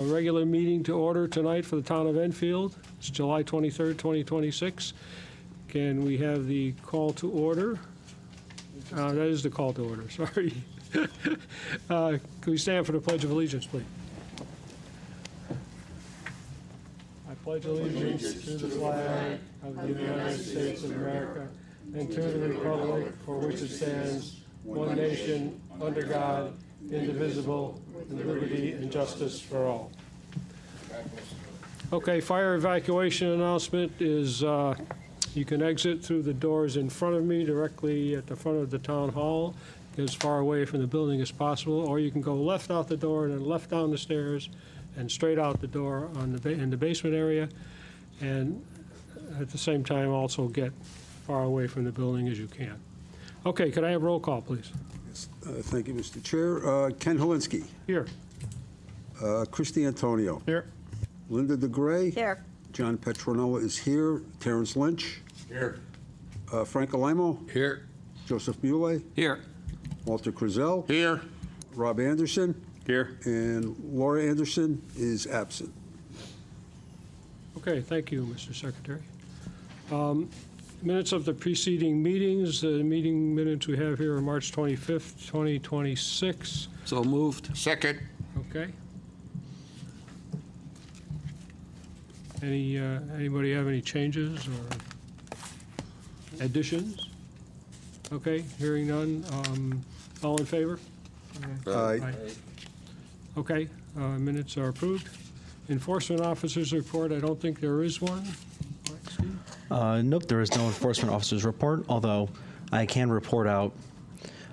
A regular meeting to order tonight for the town of Enfield. It's July 23rd, 2026. Can we have the call to order? That is the call to order, sorry. Can we stand for the Pledge of Allegiance, please? I pledge allegiance to the flag of the United States of America and to the republic for which it stands, one nation, under God, indivisible, with liberty and justice for all. Okay, fire evacuation announcement is you can exit through the doors in front of me directly at the front of the town hall, as far away from the building as possible, or you can go left out the door and then left down the stairs and straight out the door on in the basement area, and at the same time also get far away from the building as you can. Okay, could I have roll call, please? Thank you, Mr. Chair. Ken Helinski. Here. Christy Antonio. Here. Linda DeGray. Here. John Petronella is here. Terrence Lynch. Here. Frank Alamo. Here. Joseph Muley. Here. Walter Krizel. Here. Rob Anderson. Here. And Laura Anderson is absent. Okay, thank you, Mr. Secretary. Minutes of the preceding meetings. The meeting minutes we have here are March 25th, 2026. So moved. Second. Okay. Anybody have any changes or additions? Okay, hearing none. All in favor? Aye. Okay, minutes are approved. Enforcement officers report, I don't think there is one. Steve? Nope, there is no enforcement officer's report, although I can report out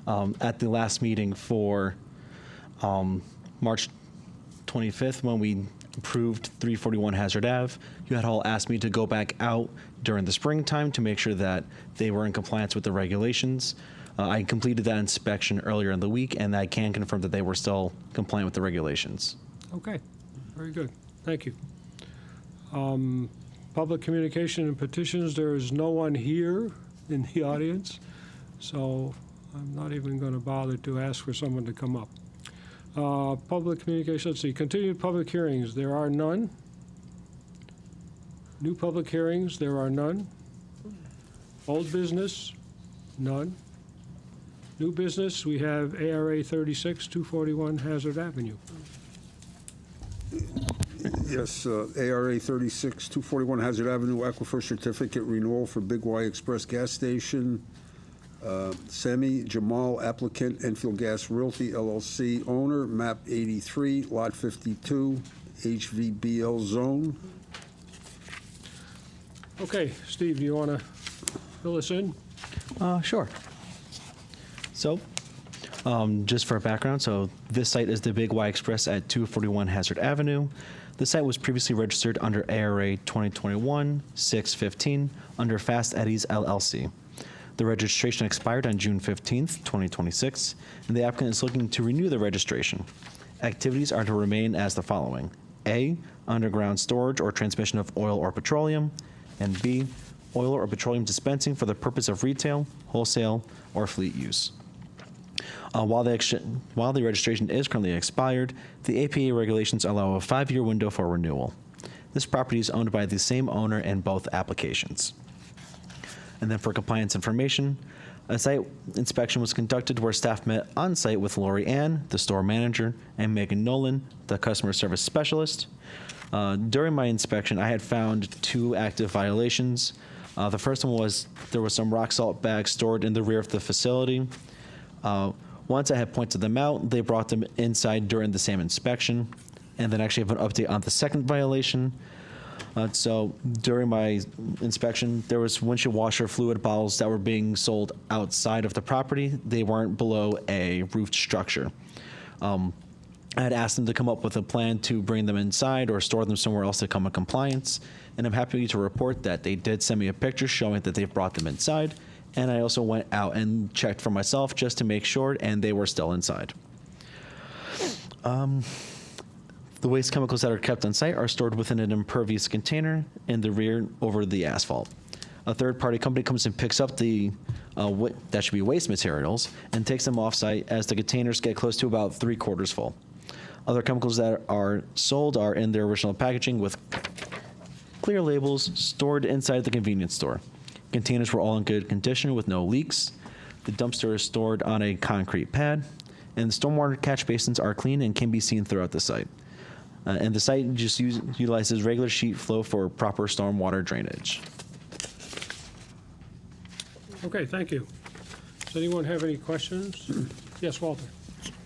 at the last meeting for March 25th when we approved 341 Hazard Ave. You had all asked me to go back out during the springtime to make sure that they were in compliance with the regulations. I completed that inspection earlier in the week, and I can confirm that they were still compliant with the regulations. Okay, very good. Thank you. Public communication and petitions, there is no one here in the audience, so I'm not even going to bother to ask for someone to come up. Public communication, let's see, continued public hearings, there are none. New public hearings, there are none. Old business, none. New business, we have ARA 36, 241 Hazard Avenue. Yes, ARA 36, 241 Hazard Avenue Aquifer Certificate Renewal for Big Y Express Gas Station. Semi Jamal, applicant, Enfield Gas Realty LLC, owner, map 83, lot 52, HVBL zone. Okay, Steve, do you want to fill us in? Sure. So, just for background, so this site is the Big Y Express at 241 Hazard Avenue. The site was previously registered under ARA 2021-615 under Fast Eddies LLC. The registration expired on June 15th, 2026, and the applicant is looking to renew the registration. Activities are to remain as the following: A, underground storage or transmission of oil or petroleum, and B, oil or petroleum dispensing for the purpose of retail, wholesale, or fleet use. While the registration is currently expired, the APA regulations allow a 5-year window for renewal. This property is owned by the same owner in both applications. And then for compliance information, a site inspection was conducted where staff met on site with Lori Ann, the store manager, and Megan Nolan, the customer service specialist. During my inspection, I had found 2 active violations. The first one was there was some rock salt bags stored in the rear of the facility. Once I had pointed them out, they brought them inside during the same inspection. And then actually have an update on the second violation. So during my inspection, there was windshield washer fluid bottles that were being sold outside of the property. They weren't below a roofed structure. I had asked them to come up with a plan to bring them inside or store them somewhere else to come in compliance. And I'm happy to report that they did send me a picture showing that they've brought them inside. And I also went out and checked for myself just to make sure, and they were still inside. The waste chemicals that are kept on site are stored within an impervious container in the rear over the asphalt. A third-party company comes and picks up the that should be waste materials and takes them off-site as the containers get close to about 3/4 full. Other chemicals that are sold are in their original packaging with clear labels stored inside the convenience store. Containers were all in good condition with no leaks. The dumpster is stored on a concrete pad, and the stormwater catch basins are clean and can be seen throughout the site. And the site just utilizes regular sheet flow for proper stormwater drainage. Okay, thank you. Does anyone have any questions? Yes, Walter?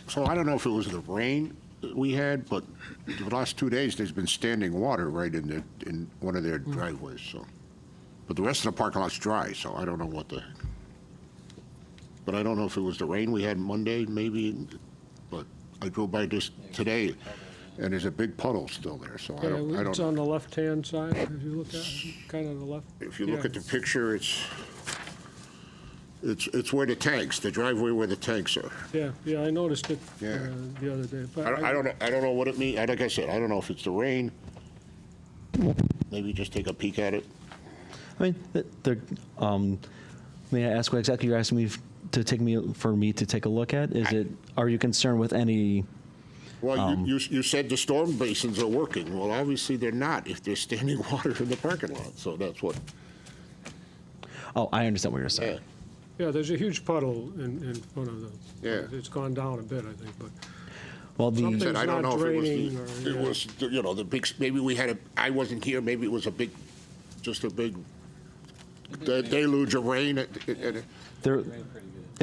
So I don't know if it was the rain that we had, but the last 2 days, there's been standing water right in one of their driveways, so. But the rest of the parking lot's dry, so I don't know what the, but I don't know if it was the rain we had Monday, maybe, but I drove by this today, and there's a big puddle still there, so I Yeah, don't, it's on the left-hand side, if you look at it, kind of the left. if you look Yeah. at the picture, it's where the tanks, the driveway where the tanks are. Yeah, I noticed it Yeah. the other day. But I don't know what it means. Like I said, I don't know if it's the rain. Maybe just take a peek at it. I mean, may I ask what exactly you're asking me for me to take a look at? Are you concerned with any? Well, you said the storm basins are working. Well, obviously they're not if there's standing water in the parking lot. So that's what. Oh, I understand what you're saying. Yeah. Yeah, there's a huge puddle in front of the. Yeah. It's gone down a bit, I think, but Well, the Something- I don't not know if draining or- it yeah. was the big. Maybe we had I wasn't here. Maybe it was a big deluge of rain. it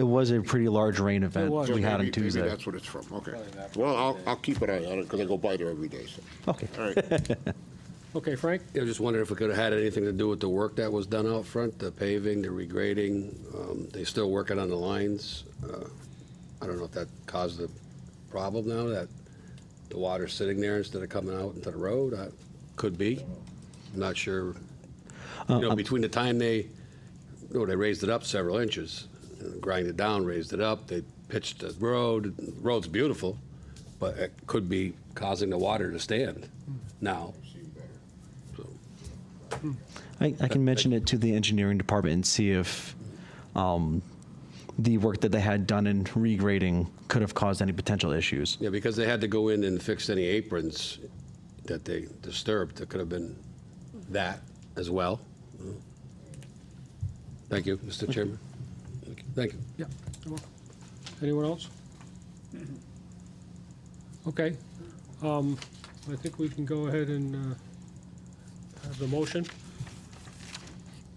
was a pretty large rain event was. we had on Maybe Tuesday. that's what it's from. Okay. Well, I'll keep an eye on it because I go by there every day. So. Okay. All right. okay, Frank? I just wondered if it could have had anything to do with the work that was done out front, the paving, the regrading. They still working on the lines. I don't know if that caused a problem now, that the water's sitting there instead of coming out into the road. Could be. I'm not sure. Between the time they raised it up several inches, grind it down, raised it up, they pitched the road. The road's beautiful, but it could be causing the water to stand now. I can mention it to the engineering department and see if the work that they had done in regrading could have caused any potential issues. Yeah, because they had to go in and fix any aprons that they disturbed. It could have been that as well. Thank you, Mr. Chairman. Thank you. Yeah. You're welcome. Anyone else? Okay. I think we can go ahead and have the motion.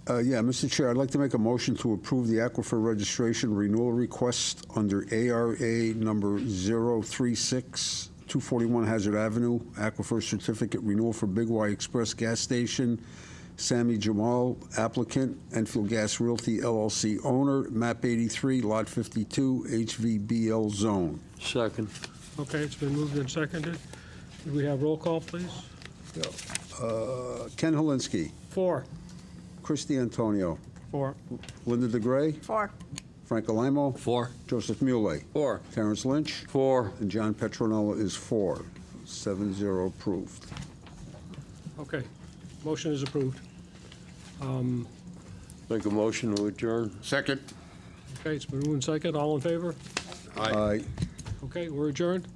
Yeah, Mr. Chair, I'd like to make a motion to approve the aquifer registration renewal request under ARA number 036, 241 Hazard Avenue, aquifer certificate renewal for Big Y Express Gas Station, Sammy Jamal, applicant, Enfield Gas Realty LLC owner, map 83, lot 52, HVBL zone. Second. Okay, it's been moved and seconded. Could we have roll call, please? Ken Helinski, 4. Christy Antonio, 4. Linda DeGray, 4. Frank Alamo, 4. Joseph Muley, 4. Terrence Lynch, 4. and John Petronella is 4. 7-0 approved. Okay. Motion is approved. Make a motion to adjourn. Second. Okay, it's been moved and seconded. All in favor? Aye. Okay, we're adjourned.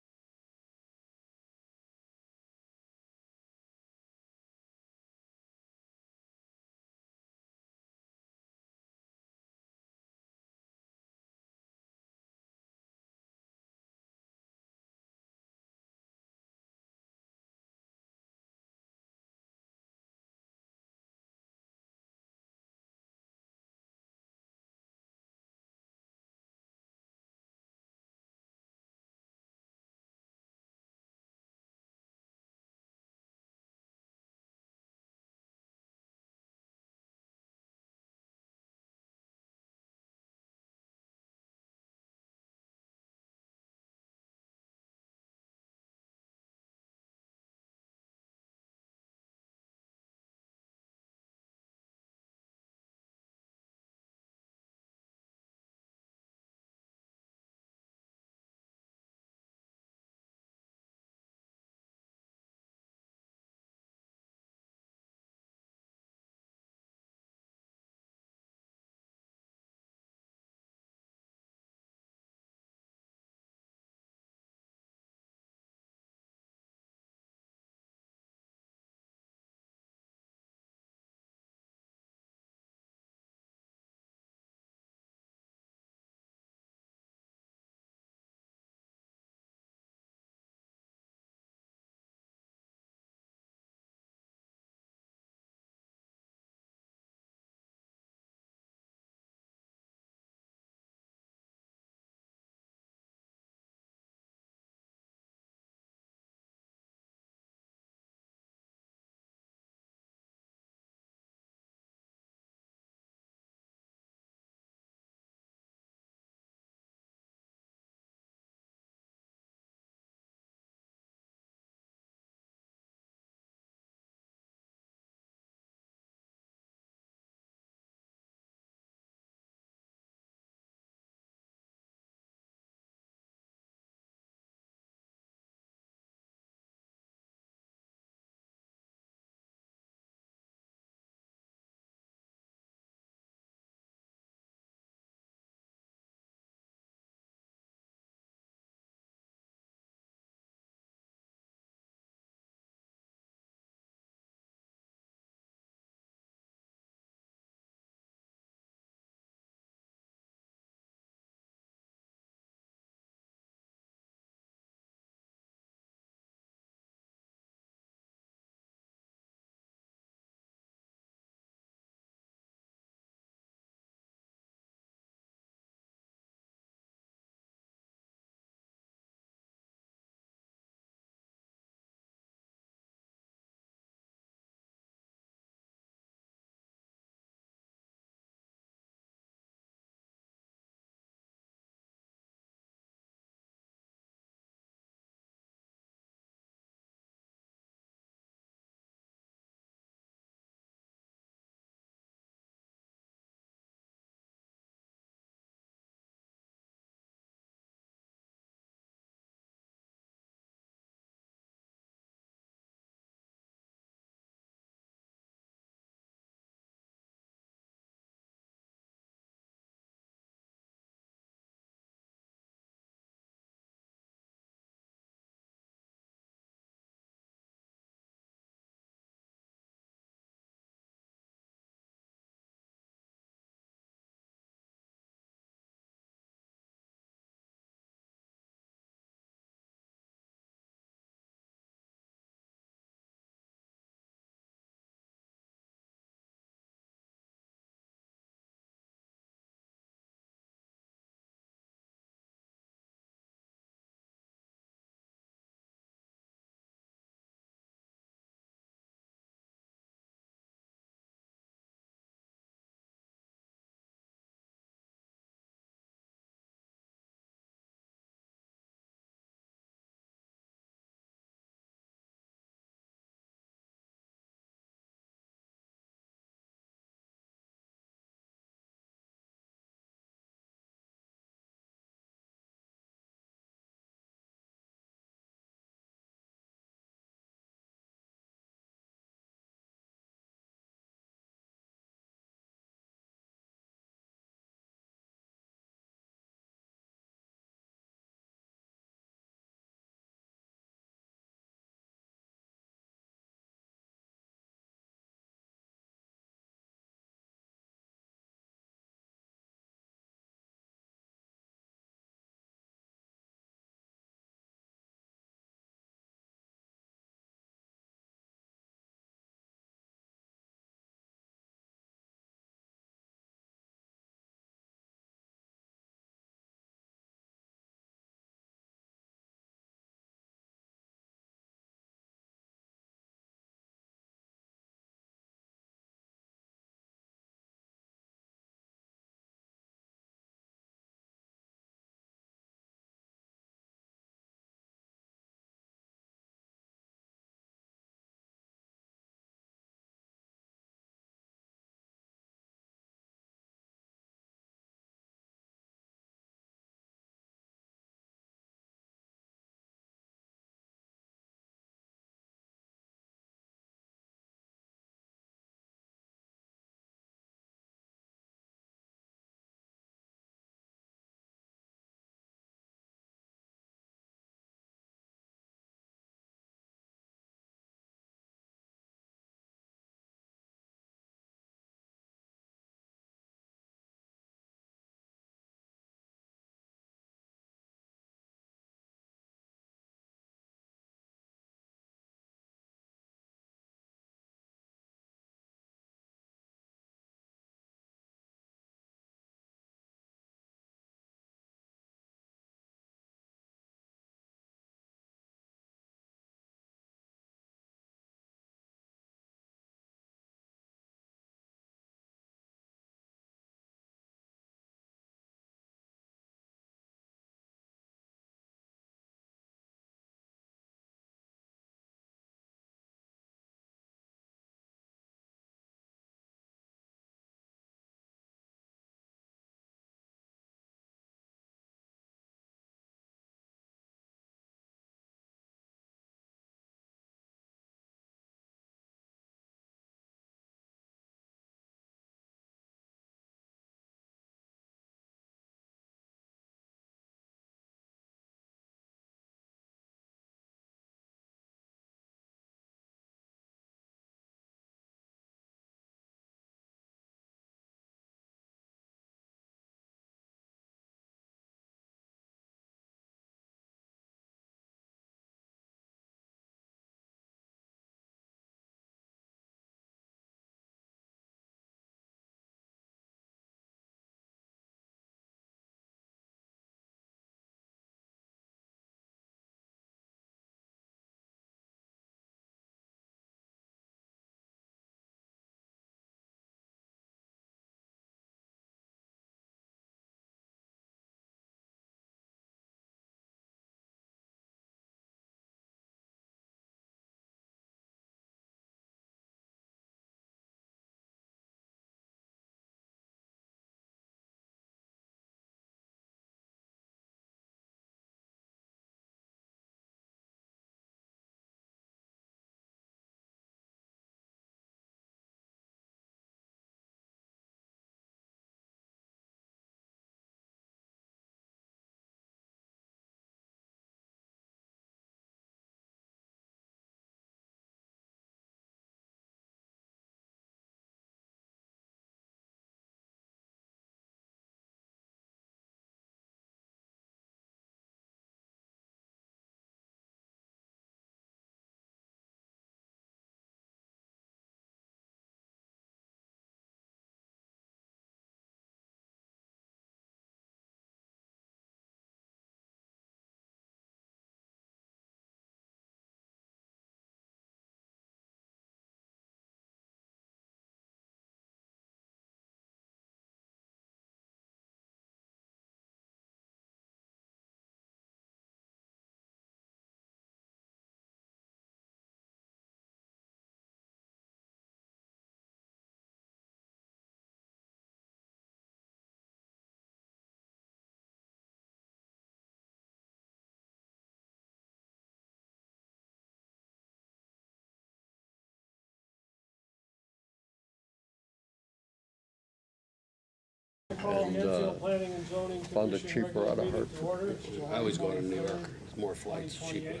call the And, Enfield Planning and Zoning found it Commission cheaper out of regular meeting to order. It's I always go to July New York. 23rd, It's more flights, cheaper. 2028.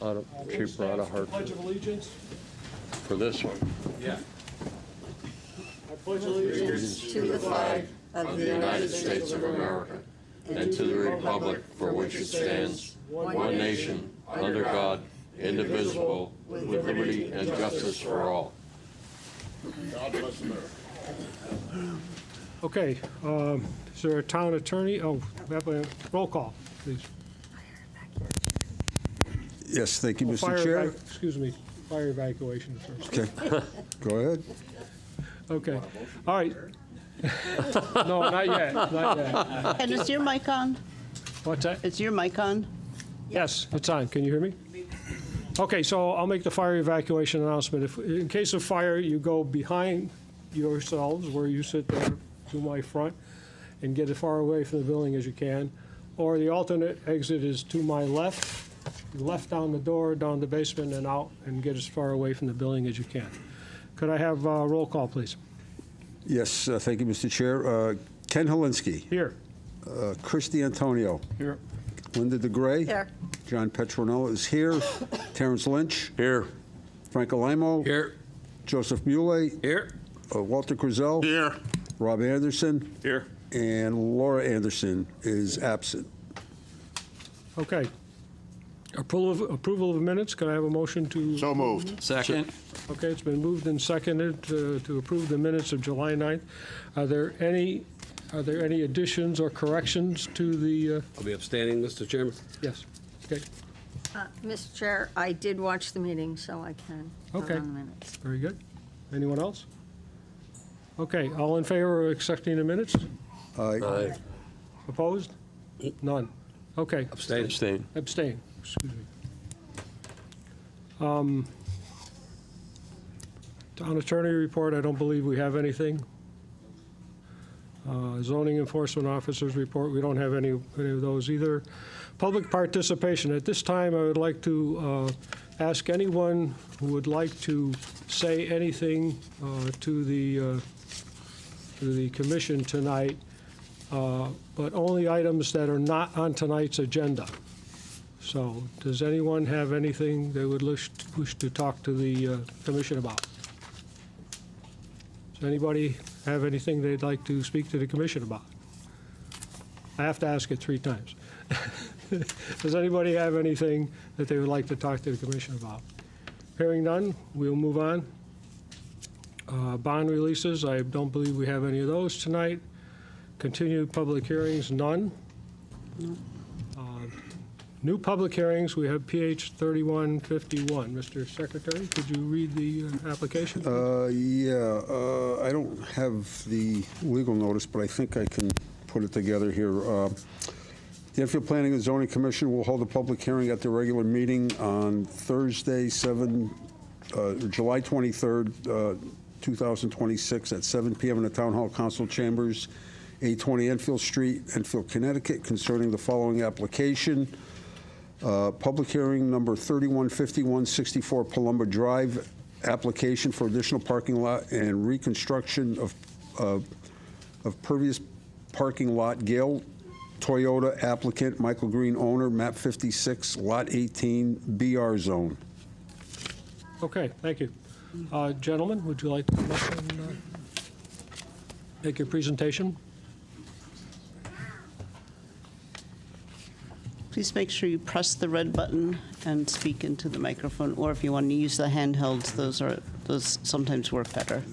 Out of, Please cheaper stand out of for the Pledge Hartford of Allegiance. for this one. I pledge allegiance To the flag of the United States of America, and to the republic for which it stands, one nation, under God, indivisible, with liberty and justice for all. Okay, is there a town attorney? Oh, we have a roll call, please. Yes, thank you, Mr. Fire Chair. excuse me, fire evacuation first. Okay, go ahead. Okay, all right. No, not yet, not yet. And is your mic on? What's that? Is your mic on? Yes, it's on. Can you hear me? Okay, so I'll make the fire evacuation announcement. If, in case of fire, you go behind yourselves where you sit there to my front and get as far away from the building as you can. Or the alternate exit is to my left, down the door, down the basement and out, and get as far away from the building as you can. Could I have roll call, please? Yes, thank you, Mr. Chair. Ken Helinski, Here. Christy Antonio, Here. Linda DeGray. Here. John Petronella is here. Terrence Lynch, Here. Frank Alamo, Here. Joseph Muley, Here. Walter Crizel, Here. Rob Anderson, Here. and Laura Anderson is absent. Okay. Approval of minutes. Could I have a motion to? So moved. Second. Okay, it's been moved and seconded to approve the minutes of July 9th. Are there any additions or corrections to the, I'll be abstaining, Mr. Chairman. yes, okay, Mr. Chair, I did watch the meeting, so I can vote Okay. on the minutes. very good. Anyone else? Okay, all in favor of accepting the minutes? Aye. Opposed? None. Okay, Abstain. Abstain. abstain, excuse me. Town attorney report, I don't believe we have anything. Zoning enforcement officers report, we don't have any of those either. Public participation, at this time, I would like to ask anyone who would like to say anything to the commission tonight, but only items that are not on tonight's agenda. So, does anyone have anything they would wish to talk to the commission about? Does anybody have anything they'd like to speak to the commission about? I have to ask it 3 times. Does anybody have anything that they would like to talk to the commission about? Hearing none, we'll move on. Bond releases, I don't believe we have any of those tonight. Continued public hearings, none. New public hearings, we have PH 3151. Mr. Secretary, could you read the application? I don't have the legal notice, but I think I can put it together here. The Enfield Planning and Zoning Commission will hold a public hearing at the regular meeting on Thursday, July 23rd, 2026 at 7 p.m. in the Town Hall Council Chambers, 820 Enfield Street, Enfield, Connecticut, concerning the following application. Public hearing number 315164 Palumba Drive, application for additional parking lot and reconstruction of previous parking lot. Gale Toyota applicant, Michael Green owner, map 56, lot 18, BR zone. Okay, thank you. Gentlemen, would you like to come up and make your presentation? Please make sure you press the red button and speak into the microphone, or if you want to use the handhelds, those sometimes work better.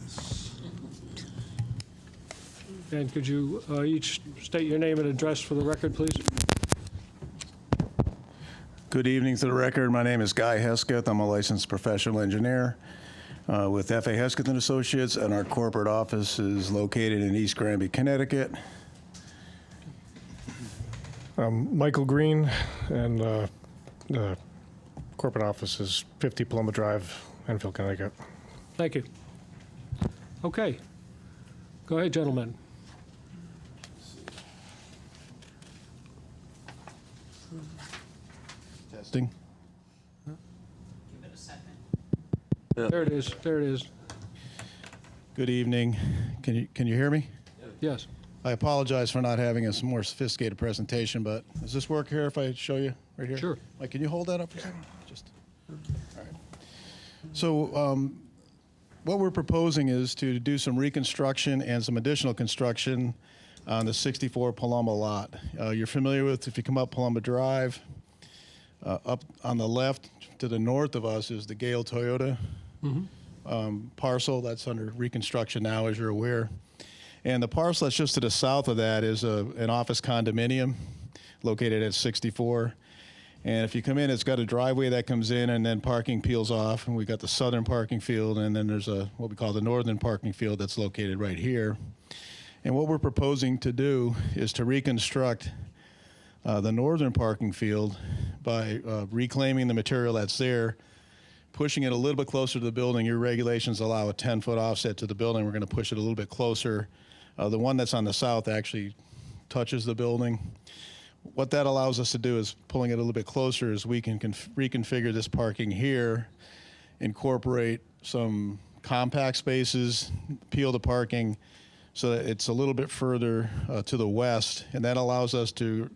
And could you each state your name and address for the record, please? Good evening to the record. My name is Guy Hesketh. I'm a licensed professional engineer with F.A. Hesketh and Associates, and our corporate office is located in East Granby, Connecticut. Michael Green, and the corporate office is 50 Palumba Drive, Enfield, Connecticut. Thank you. Okay. Go ahead, gentlemen. Testing. There it is, there it is. Good evening. Can you hear me? Yes. I apologize for not having a more sophisticated presentation, but does this work here if I show you right here? Sure. Mike, can you hold that up for a second? Just, all right. So what we're proposing is to do some reconstruction and some additional construction on the 64 Palumba lot. You're familiar with, if you come up Palumba Drive, up on the left to the north of us is the Gale Toyota parcel. That's under reconstruction now, as you're aware. And the parcel that's just to the south of that is an office condominium located at 64. And if you come in, it's got a driveway that comes in, and then parking peels off. And we got the southern parking field, and then there's what we call the northern parking field that's located right here. And what we're proposing to do is to reconstruct the northern parking field by reclaiming the material that's there, pushing it a little bit closer to the building. Your regulations allow a 10-foot offset to the building. We're going to push it a little bit closer. The one that's on the south actually touches the building. What that allows us to do is, pulling it a little bit closer, is we can reconfigure this parking here, incorporate some compact spaces, peel the parking so that it's a little bit further to the west, and that allows us to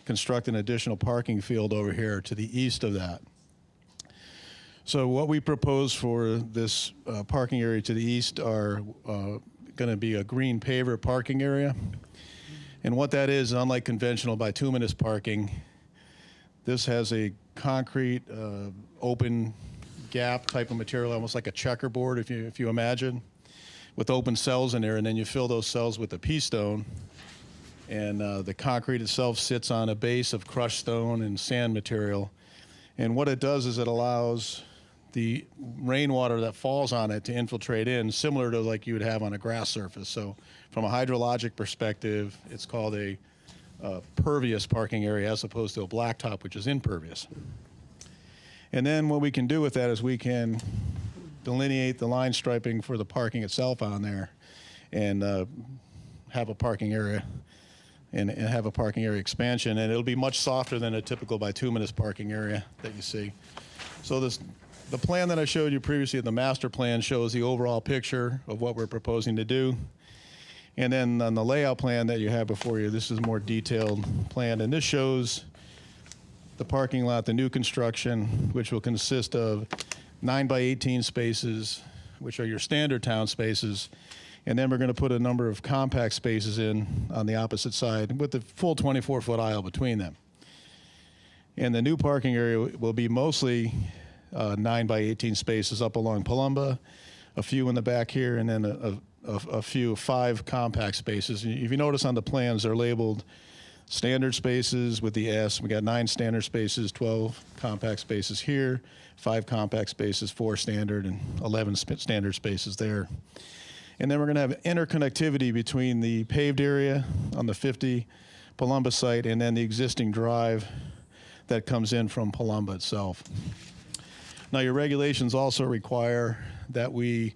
construct an additional parking field over here to the east of that. So what we propose for this parking area to the east are going to be a green paver parking area. And what that is, unlike conventional bituminous parking, this has a concrete open gap type of material, almost like a checkerboard, if you imagine, with open cells in there, and then you fill those cells with the pea stone, and the concrete itself sits on a base of crushed stone and sand material. And what it does is it allows the rainwater that falls on it to infiltrate in, similar to like you would have on a grass surface. So from a hydrologic perspective, it's called a pervious parking area as opposed to a blacktop, which is impervious. And then what we can do with that is we can delineate the line striping for the parking itself on there, and have a parking area and have a parking area expansion. And it'll be much softer than a typical bituminous parking area that you see. So the plan that I showed you previously, the master plan, shows the overall picture of what we're proposing to do. And then on the layout plan that you have before you, this is a more detailed plan. And this shows the parking lot, the new construction, which will consist of 9 by 18 spaces, which are your standard town spaces. And then we're going to put a number of compact spaces in on the opposite side with the full 24-foot aisle between them. And the new parking area will be mostly 9 by 18 spaces up along Palumba, a few in the back here, and then a few 5 compact spaces. If you notice on the plans, they're labeled standard spaces with the S. We got 9 standard spaces, 12 compact spaces here, 5 compact spaces, 4 standard, and 11 standard spaces there. And then we're going to have interconnectivity between the paved area on the 50 Palumba site and then the existing drive that comes in from Palumba itself. Now, your regulations also require that we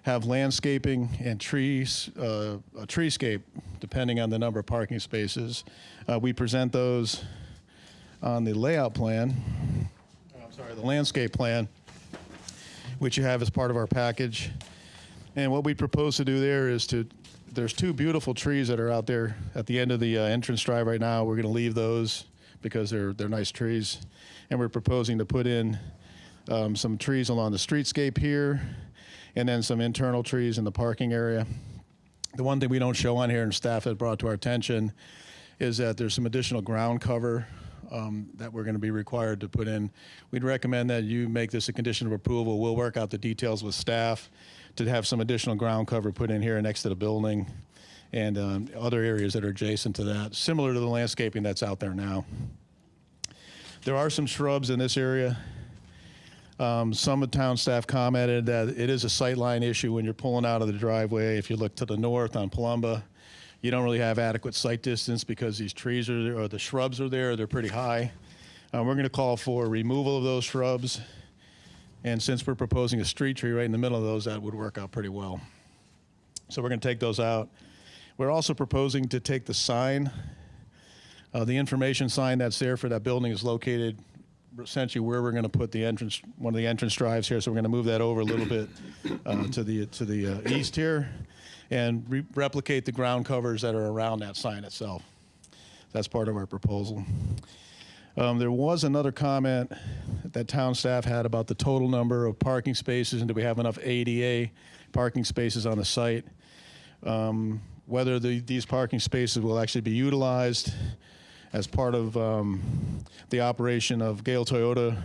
have landscaping and trees, a treescape, depending on the number of parking spaces. We present those on the layout plan, the landscape plan, which you have as part of our package. And what we propose to do there is there's 2 beautiful trees that are out there at the end of the entrance drive right now. We're going to leave those because they're nice trees. And we're proposing to put in some trees along the streetscape here, and then some internal trees in the parking area. The one thing we don't show on here, and staff has brought to our attention, is that there's some additional ground cover that we're going to be required to put in. We'd recommend that you make this a condition of approval. We'll work out the details with staff to have some additional ground cover put in here next to the building and other areas that are adjacent to that, similar to the landscaping that's out there now. There are some shrubs in this area. Some of town staff commented that it is a sightline issue when you're pulling out of the driveway. If you look to the north on Palumba, you don't really have adequate sight distance because these trees are there, or the shrubs are there. They're pretty high. We're going to call for removal of those shrubs. And since we're proposing a street tree right in the middle of those, that would work out pretty well. So we're going to take those out. We're also proposing to take the sign. The information sign that's there for that building is located essentially where we're going to put the entrance, one of the entrance drives here. So we're going to move that over a little bit to the east here, and replicate the ground covers that are around that sign itself. That's part of our proposal. There was another comment that town staff had about the total number of parking spaces and do we have enough ADA parking spaces on the site. Whether these parking spaces will actually be utilized as part of the operation of Gale Toyota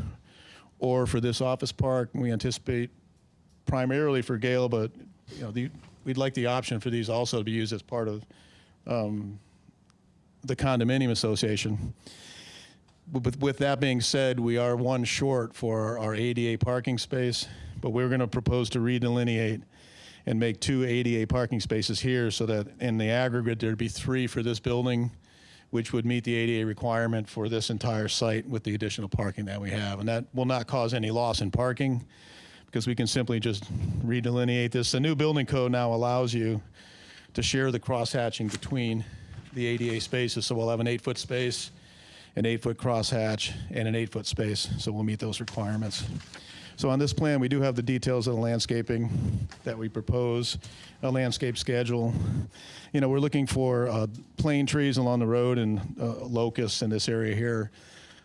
or for this office park, we anticipate primarily for Gale, but we'd like the option for these also to be used as part of the condominium association. With that being said, we are one short for our ADA parking space, but we're going to propose to redelineate and make 2 ADA parking spaces here so that in the aggregate there'd be 3 for this building, which would meet the ADA requirement for this entire site with the additional parking that we have. And that will not cause any loss in parking because we can simply just redelineate this. The new building code now allows you to share the crosshatching between the ADA spaces. So we'll have an 8-foot space, an 8-foot crosshatch, and an 8-foot space. So we'll meet those requirements. So on this plan, we do have the details of the landscaping that we propose, a landscape schedule. We're looking for plane trees along the road and locusts in this area here.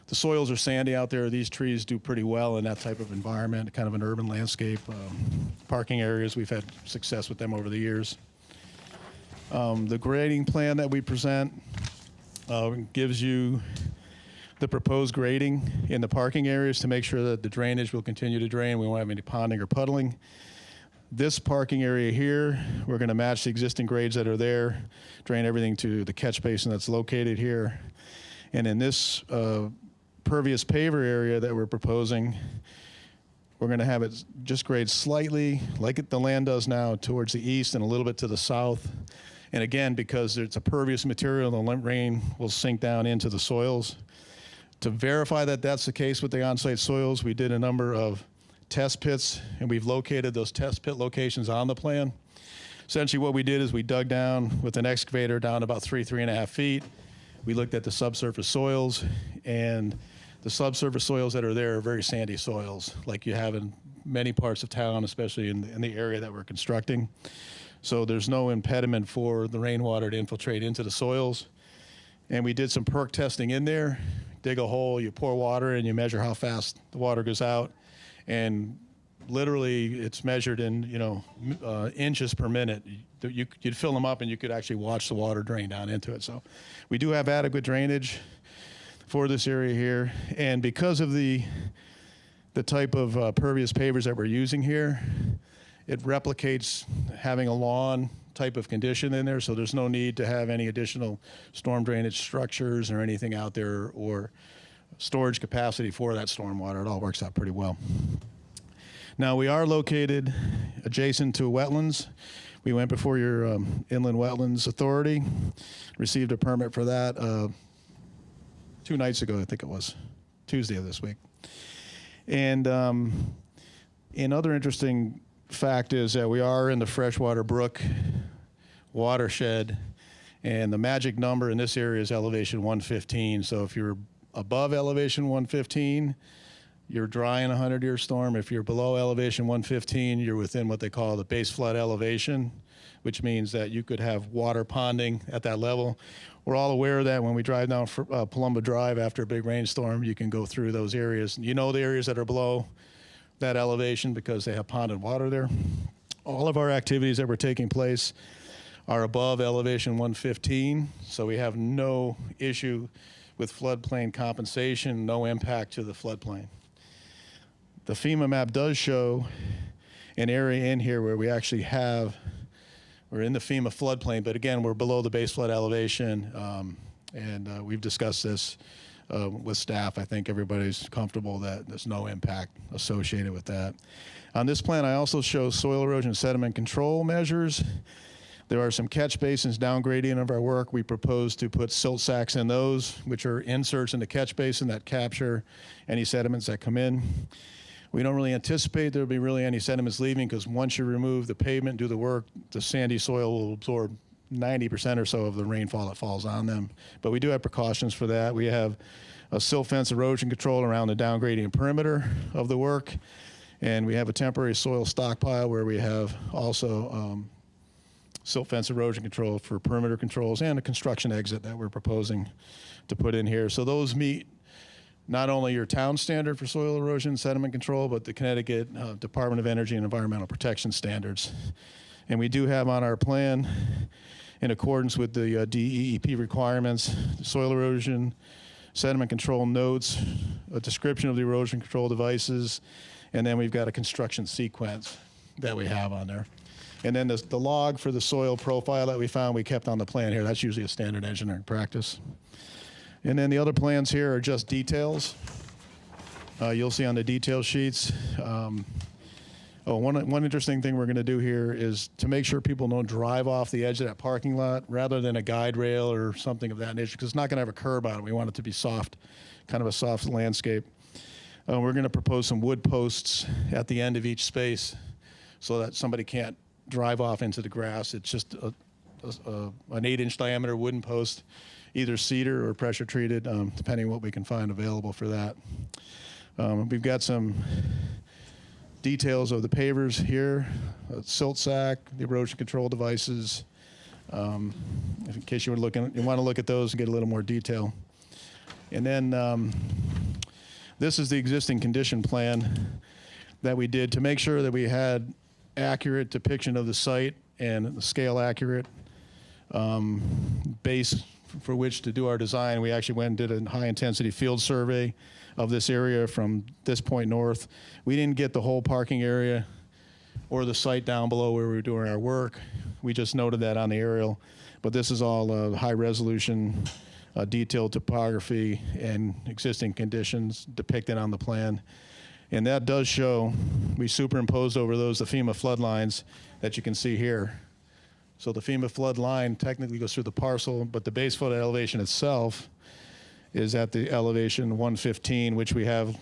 The soils are sandy out there. These trees do pretty well in that type of environment, kind of an urban landscape. Parking areas, we've had success with them over the years. The grading plan that we present gives you the proposed grading in the parking areas to make sure that the drainage will continue to drain. We won't have any ponding or puddling. This parking area here, we're going to match the existing grades that are there, drain everything to the catch basin that's located here. And in this pervious paver area that we're proposing, we're going to have it just grade slightly, like the land does now, towards the east and a little bit to the south. And again, because it's a pervious material, the rain will sink down into the soils. To verify that that's the case with the on-site soils, we did a number of test pits, and we've located those test pit locations on the plan. Essentially what we did is we dug down with an excavator down about 3.5 feet. We looked at the subsurface soils, and the subsurface soils that are there are very sandy soils, like you have in many parts of town, especially in the area that we're constructing. So there's no impediment for the rainwater to infiltrate into the soils. And we did some perk testing in there. Dig a hole, you pour water in, you measure how fast the water goes out. And literally it's measured in, inches per minute. You'd fill them up and you could actually watch the water drain down into it. So we do have adequate drainage for this area here. And because of the type of pervious pavers that we're using here, it replicates having a lawn type of condition in there, so there's no need to have any additional storm drainage structures or anything out there or storage capacity for that stormwater. It all works out pretty well. Now, we are located adjacent to wetlands. We went before your Inland Wetlands Authority, received a permit for that 2 nights ago, I think it was, Tuesday of this week. And another interesting fact is that we are in the freshwater brook watershed, and the magic number in this area is elevation 115. So if you're above elevation 115, you're dry in a 100-year storm. If you're below elevation 115, you're within what they call the base flood elevation, which means that you could have water ponding at that level. We're all aware of that when we drive down Palumba Drive after a big rainstorm. You can go through those areas. You know the areas that are below that elevation because they have ponded water there. All of our activities that were taking place are above elevation 115, so we have no issue with floodplain compensation, no impact to the floodplain. The FEMA map does show an area in here where we actually we're in the FEMA floodplain, but again, we're below the base flood elevation, and we've discussed this with staff. I think everybody's comfortable that there's no impact associated with that. On this plan, I also show soil erosion sediment control measures. There are some catch basins down gradient of our work. We propose to put silt sacks in those, which are inserts in the catch basin that capture any sediments that come in. We don't really anticipate there'll be really any sediments leaving because once you remove the pavement, do the work, the sandy soil will absorb 90% or so of the rainfall that falls on them. But we do have precautions for that. We have a silt fence erosion control around the downgrading perimeter of the work. And we have a temporary soil stockpile where we have also silt fence erosion control for perimeter controls and a construction exit that we're proposing to put in here. So those meet not only your town standard for soil erosion sediment control, but the Connecticut Department of Energy and Environmental Protection standards. And we do have on our plan, in accordance with the DEEP requirements, soil erosion, sediment control notes, a description of the erosion control devices, and then we've got a construction sequence that we have on there. And then the log for the soil profile that we found, we kept on the plan here. That's usually a standard engineering practice. And then the other plans here are just details. You'll see on the detail sheets. One interesting thing we're going to do here is to make sure people don't drive off the edge of that parking lot rather than a guide rail or something of that nature, because it's not going to have a curb on it. We want it to be soft, kind of a soft landscape. We're going to propose some wood posts at the end of each space so that somebody can't drive off into the grass. It's just an 8-inch diameter wooden post, either cedar or pressure treated, depending on what we can find available for that. We've got some details of the pavers here, silt sack, the erosion control devices, in case you want to look at those and get a little more detail. And then this is the existing condition plan that we did to make sure that we had accurate depiction of the site and the scale accurate base for which to do our design. We actually went and did a high-intensity field survey of this area from this point north. We didn't get the whole parking area or the site down below where we were doing our work. We just noted that on the aerial. But this is all high-resolution, detailed topography and existing conditions depicted on the plan. And that does show, we superimposed over those the FEMA flood lines that you can see here. So the FEMA flood line technically goes through the parcel, but the base flood elevation itself is at the elevation 115, which we have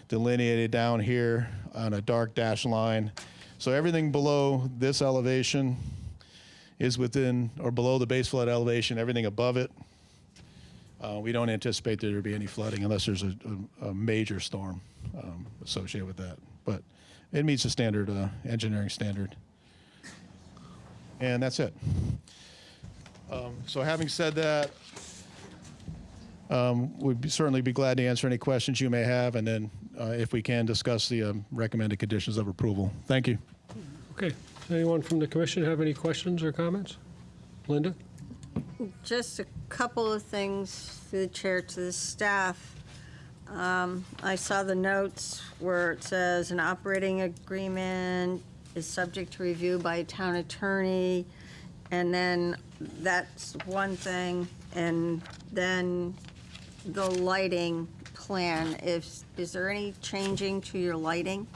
delineated down here on a dark dashed line. So everything below this elevation is within or below the base flood elevation. Everything above it, we don't anticipate there to be any flooding unless there's a major storm associated with that. But it meets the standard engineering standard. And that's it. So having said that, we'd certainly be glad to answer any questions you may have, and then if we can, discuss the recommended conditions of approval. Thank you. Okay. Does anyone from the commission have any questions or comments? Linda? Just a couple of things through the chair to the staff. I saw the notes where it says an operating agreement is subject to review by a town attorney, and then that's one thing, and then the lighting plan, is there any changing to your lighting?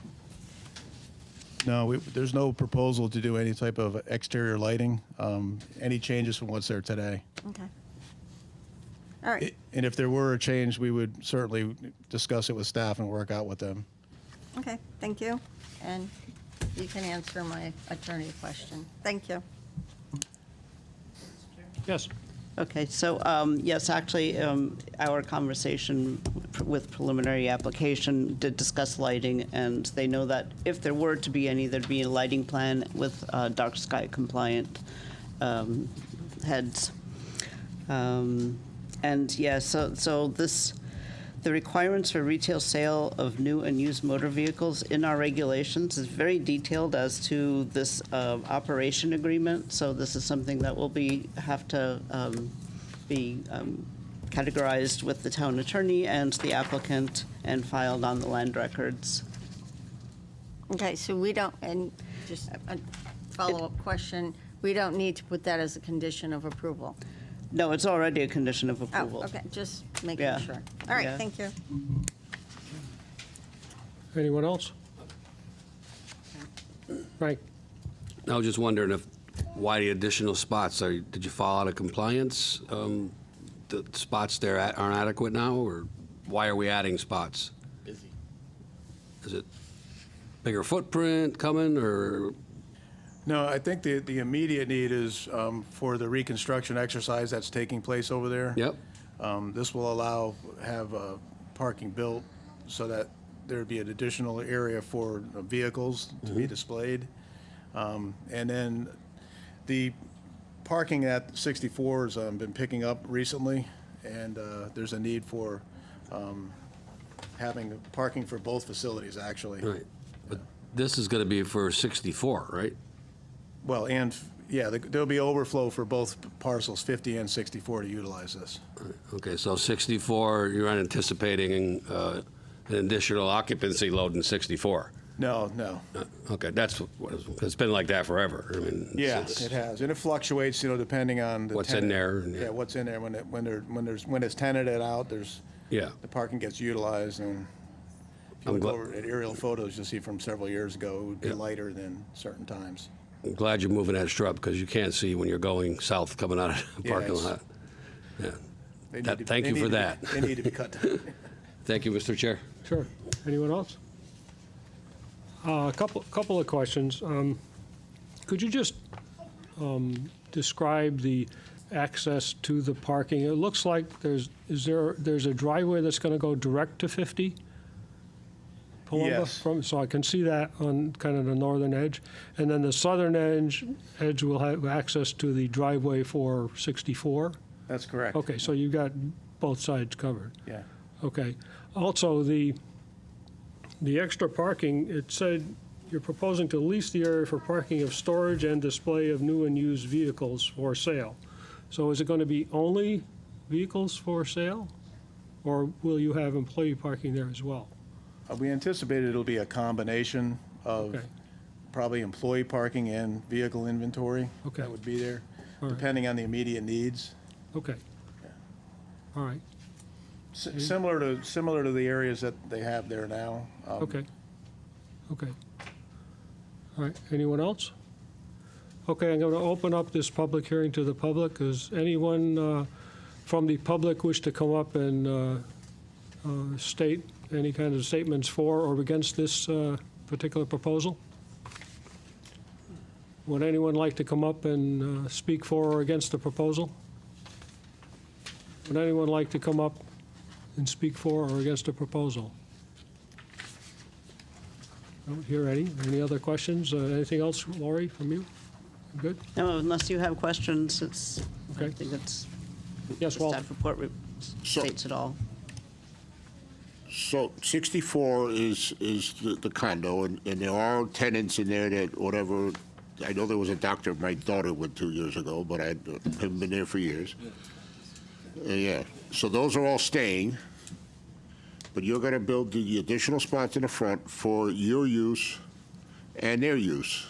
No, there's no proposal to do any type of exterior lighting. Any changes from what's there today. Okay. All right. And if there were a change, we would certainly discuss it with staff and work out with them. Okay, thank you. And you can answer my attorney question. Thank you. Yes. Okay, so, yes, actually, our conversation with preliminary application did discuss lighting, and they know that if there were to be any, there'd be a lighting plan with dark sky compliant heads. And, yeah, so this, the requirements for retail sale of new and used motor vehicles in our regulations is very detailed as to this operation agreement. So this is something that will have to be categorized with the town attorney and the applicant and filed on the land records. Okay, so we don't, and just a follow-up question, we don't need to put that as a condition of approval? No, it's already a condition of approval. Oh, okay, just making Yeah. sure. All right, Yeah. thank you. Anyone else? Frank? I was just wondering why the additional spots? Did you fall out of compliance? The spots there aren't adequate now, or why are we adding spots? Is it bigger footprint coming, or? No, I think the immediate need is for the reconstruction exercise that's taking place over there. Yep. This will allow, have parking built so that there'd be an additional area for vehicles to be displayed. And then the parking at 64 has been picking up recently, and there's a need for having parking for both facilities, actually. Right. But this is going to be for 64, right? Well, and, yeah, there'll be overflow for both parcels, 50 and 64, to utilize this. Okay, so 64, you're not anticipating an additional occupancy load in 64? No, no. Okay, it's been like that forever. I mean, Yeah, since- it has, and it fluctuates, depending on the What's in tenant. there, and- Yeah, what's in there. When it's tenanted out, Yeah. the parking gets utilized, and if you I'm look gla- over at aerial photos, you'll see from several years ago, it would be Yeah. lighter than certain times. I'm glad you're moving that strip, because you can't see when you're going south coming out of the Yeah, parking it's- lot. Yeah. They That- need to- thank they you need for to be- that. They need to be cut down. Thank you, Mr. Chair. Sure. Anyone else? A couple of questions. Could you just describe the access to the parking? It looks like there's a driveway that's going to go direct to 50? Palumba? Yes. So I can see that on kind of the northern edge. And then the southern edge will have access to the driveway for 64? That's correct. Okay, so you've got both sides covered. Yeah. Okay. Also, the extra parking, it said you're proposing to lease the area for parking of storage and display of new and used vehicles for sale. So is it going to be only vehicles for sale? Or will you have employee parking there as well? We anticipate it'll be a combination of Okay. probably employee parking and vehicle inventory Okay. that would be there, All right. depending on the immediate needs. Okay. All right. Similar to the areas that they have there now. Okay. Okay. All right, anyone else? Okay, I'm going to open up this public hearing to the public. Does anyone from the public wish to come up and state any kind of statements for or against this particular proposal? Would anyone like to come up and speak for or against the proposal? Would anyone like to come up and speak for or against the proposal? Don't hear any. Any other questions? Anything else, Lori, from you? Good? No, unless you have questions, I Okay. think it's, Yes, the Walter? staff report states it all. So 64 is the condo, and there are tenants in there that whatever, I know there was a doctor my daughter went 2 years ago, but I haven't been there for years. Yeah, so those are all staying, but you're going to build the additional spots in the front for your use and their use,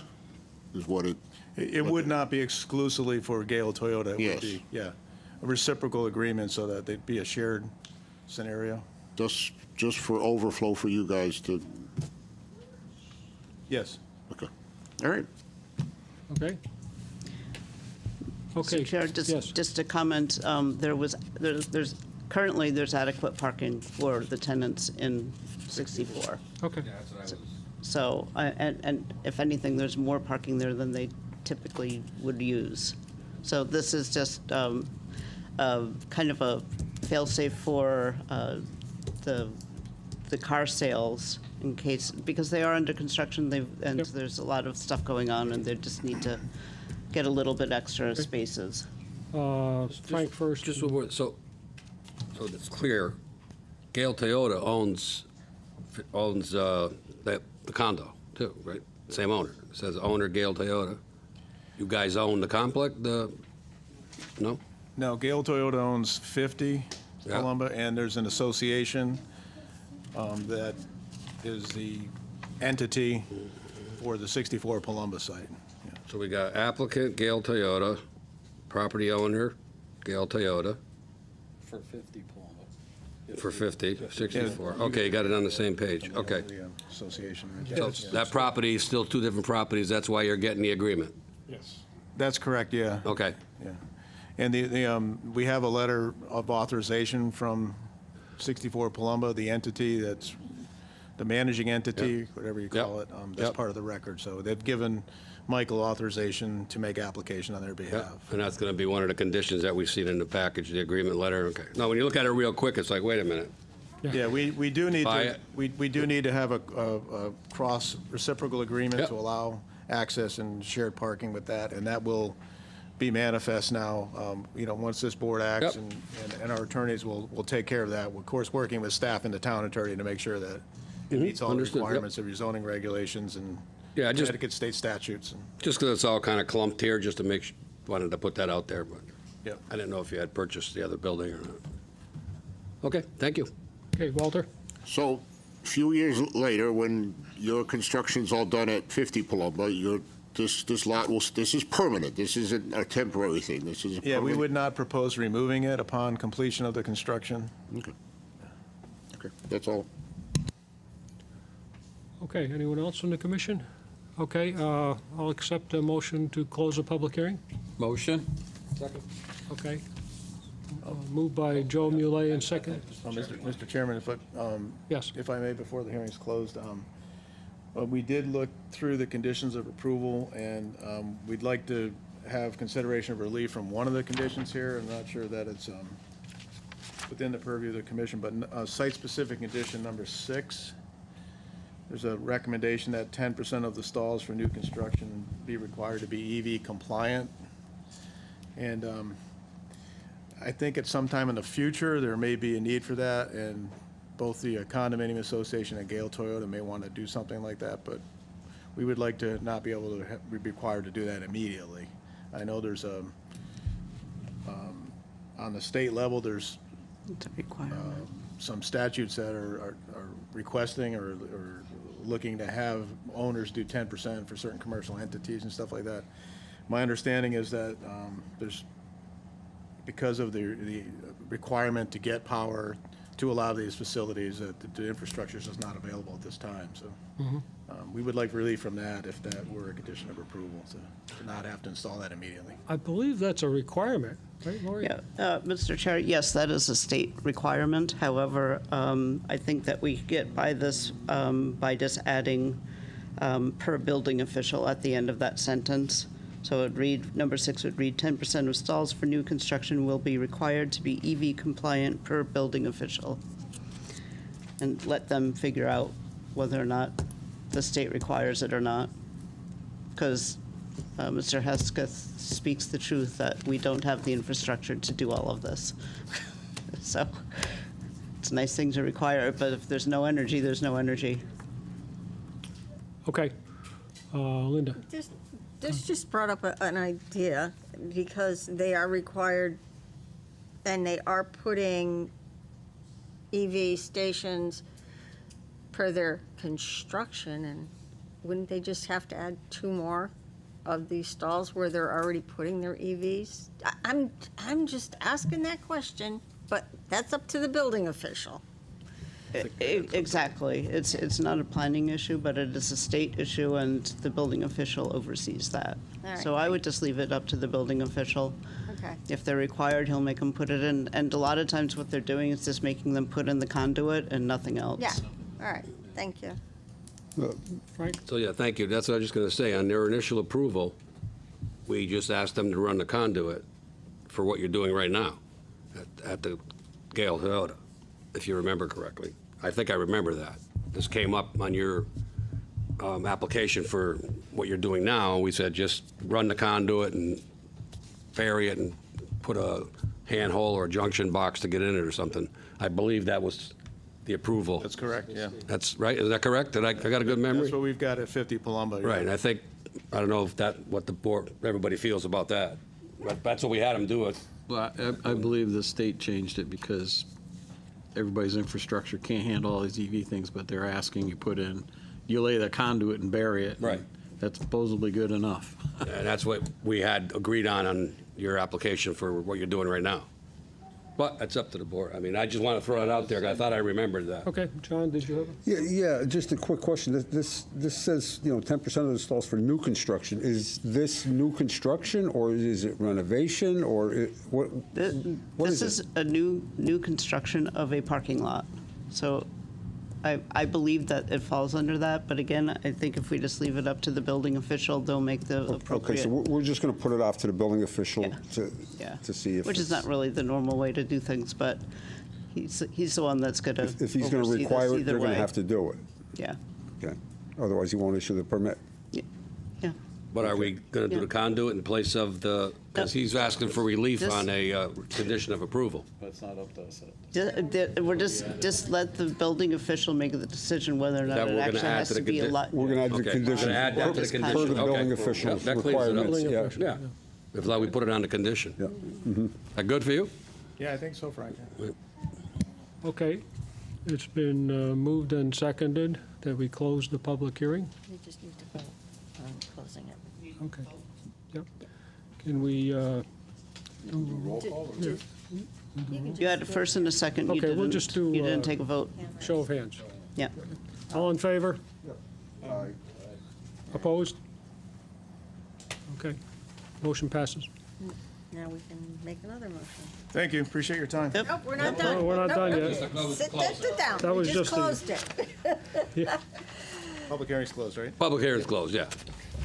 is what it, It would not be exclusively for Gale Toyota. It would Yes. be, yeah, a reciprocal agreement so that they'd be a shared scenario. just for overflow for you guys to, Yes. okay. All right. Okay. Okay. Mr. Chair, Yes. just to comment, there's currently adequate parking for the tenants in 64. Okay. So, and if anything, there's more parking there than they typically would use. So this is just kind of a fail-safe for the car sales in case, because they are under construction, and Yep. there's a lot of stuff going on, and they just need to get a little bit extra spaces. Frank first. Just one more, so it's clear, Gale Toyota owns the condo too, right? Same owner. It says owner Gale Toyota. You guys own the complex, no? No, Gale Toyota owns 50 Yeah. Palumba, and there's an association that is the entity for the 64 Palumba site. Yeah. So we got applicant Gale Toyota, property owner Gale Toyota. For 50 Palumba. For 50, 64. Okay, you got it on the same page. Okay. The association. So that property is still two different properties, that's why you're getting the agreement? Yes. That's correct, yeah. Okay. Yeah. And we have a letter of authorization from 64 Palumba, the entity that's the managing entity, whatever you call Yep. it. That's Yep. part of the record. So they've given Michael authorization to make application on their behalf. And that's going to be one of the conditions that we've seen in the package, the agreement letter. Okay. No, when you look at it real quick, it's like, wait a minute. Yeah, we do need Buy to, it. we do need to have a cross reciprocal agreement Yep. to allow access and shared parking with that, and that will be manifest now, once this board acts, Yep. and our attorneys will take care of that. Of course, working with staff and the town attorney to make sure that it meets all the Understood, yep. requirements of your zoning regulations and Yeah, I just- Connecticut state statutes. And Just because it's all kind of clumped here, just to make, wanted to put that out there, but Yep. I didn't know if you had purchased the other building or not. Okay, thank you. Okay, Walter? So, a few years later, when your construction's all done at 50 Palumbo, this lot this is permanent. This isn't a temporary thing. This is a Yeah, we permanent- would not propose removing it upon completion of the construction. Okay. Okay, that's all. Okay, anyone else from the commission? Okay, I'll accept a motion to close the public hearing. Motion? Okay. Moved by Joe Muley and second. Mr. Chairman, Yes. if I may, before the hearing's closed, we did look through the conditions of approval, and we'd like to have consideration of relief from one of the conditions here. I'm not sure that it's within the purview of the commission, but site-specific condition number 6, there's a recommendation that 10% of the stalls for new construction be required to be EV compliant. And I think at some time in the future, there may be a need for that, and both the condominium association and Gale Toyota may want to do something like that, but we would like to not be able to be required to do that immediately. I know there's on the state level, there's It's a requirement. some statutes that are requesting or looking to have owners do 10% for certain commercial entities and stuff like that. My understanding is that there's, because of the requirement to get power to allow these facilities, that the infrastructure is just not available at this time. So we would like relief from that if that were a condition of approval, to not have to install that immediately. I believe that's a requirement, right, Lori? Yeah, Mr. Chair, yes, that is a state requirement. However, I think that we get by this by just adding per building official at the end of that sentence. So it'd read, number 6 would read, 10% of stalls for new construction will be required to be EV compliant per building official. And let them figure out whether or not the state requires it or not. Because Mr. Hesketh speaks the truth that we don't have the infrastructure to do all of this. So it's a nice thing to require, but if there's no energy, there's no energy. Okay. Linda? This just brought up an idea, because they are required, and they are putting EV stations per their construction, and wouldn't they just have to add 2 more of these stalls where they're already putting their EVs? I'm just asking that question, but that's up to the building official. Exactly. It's not a planning issue, but it is a state issue, and the building official oversees that. All right. So I would just leave it up to the building official. Okay. If they're required, he'll make them put it in. And a lot of times what they're doing is just making them put in the conduit and nothing else. Yeah, all right, thank you. Frank? So, yeah, thank you. That's what I was just going to say. On their initial approval, we just asked them to run the conduit for what you're doing right now at the Gale Toyota, if you remember correctly. I think I remember that. This came up on your application for what you're doing now. We said just run the conduit and bury it and put a handhole or a junction box to get in it or something. I believe that was the approval. That's correct, yeah. That's right? Is that correct? Did I got a good memory? That's what we've got at 50 Palumbo. yeah. Right, and I think, I don't know if what the board, everybody feels about that. But that's what we had them do it. Well, I believe the state changed it because everybody's infrastructure can't handle all these EV things, but they're asking you put in, you lay the conduit and bury it. Right. That's supposedly good enough. And that's what we had agreed on your application for what you're doing right now. But that's up to the board. I mean, I just want to throw it out there, 'cause I thought I remembered that. Okay, John, did you have a? Yeah, just a quick question. This says, 10% of the stalls for new construction. Is this new construction, or is it renovation, or what This is is it? a new construction of a parking lot. So I believe that it falls under that, but again, I think if we just leave it up to the building official, they'll make the Okay, appropriate. so we're just going to put it off to the building official Yeah. Yeah. to see if. Which is it's- not really the normal way to do things, but he's the one that's going to If he's going to require it, they're going to have to do it. Yeah, Okay. Otherwise, he won't issue the permit. yeah. But are we going to do Yeah. the conduit in place of the, because he's asking for relief Just- on a condition of approval. That's not up to us. We're just let the building official make the decision whether or That not we're it gonna actually add has to to the be a condi- lot. We're going to add the Okay, we're condition. gonna add that to the Per the condition. building Okay. official's That cleans it up. requirements, yeah. Yeah. If not, we put it on the condition. Yeah. That good for you? Yeah, I think so, Frank. Okay. It's been moved and seconded that we close the public hearing. We just need to vote on closing it. Okay. Yep. Can we, You had a first and a second. You Okay, we'll didn't- just do, You didn't take a vote. show of hands? Yeah. All in favor? Opposed? Okay. Motion passes. Now we can make another motion. Thank you, appreciate your time. Yep. Nope, we're not No, done. we're not Nope, done nope. yet. Sit down. That was We just the- closed it. Public hearing's closed, right? Public hearing's closed, yeah.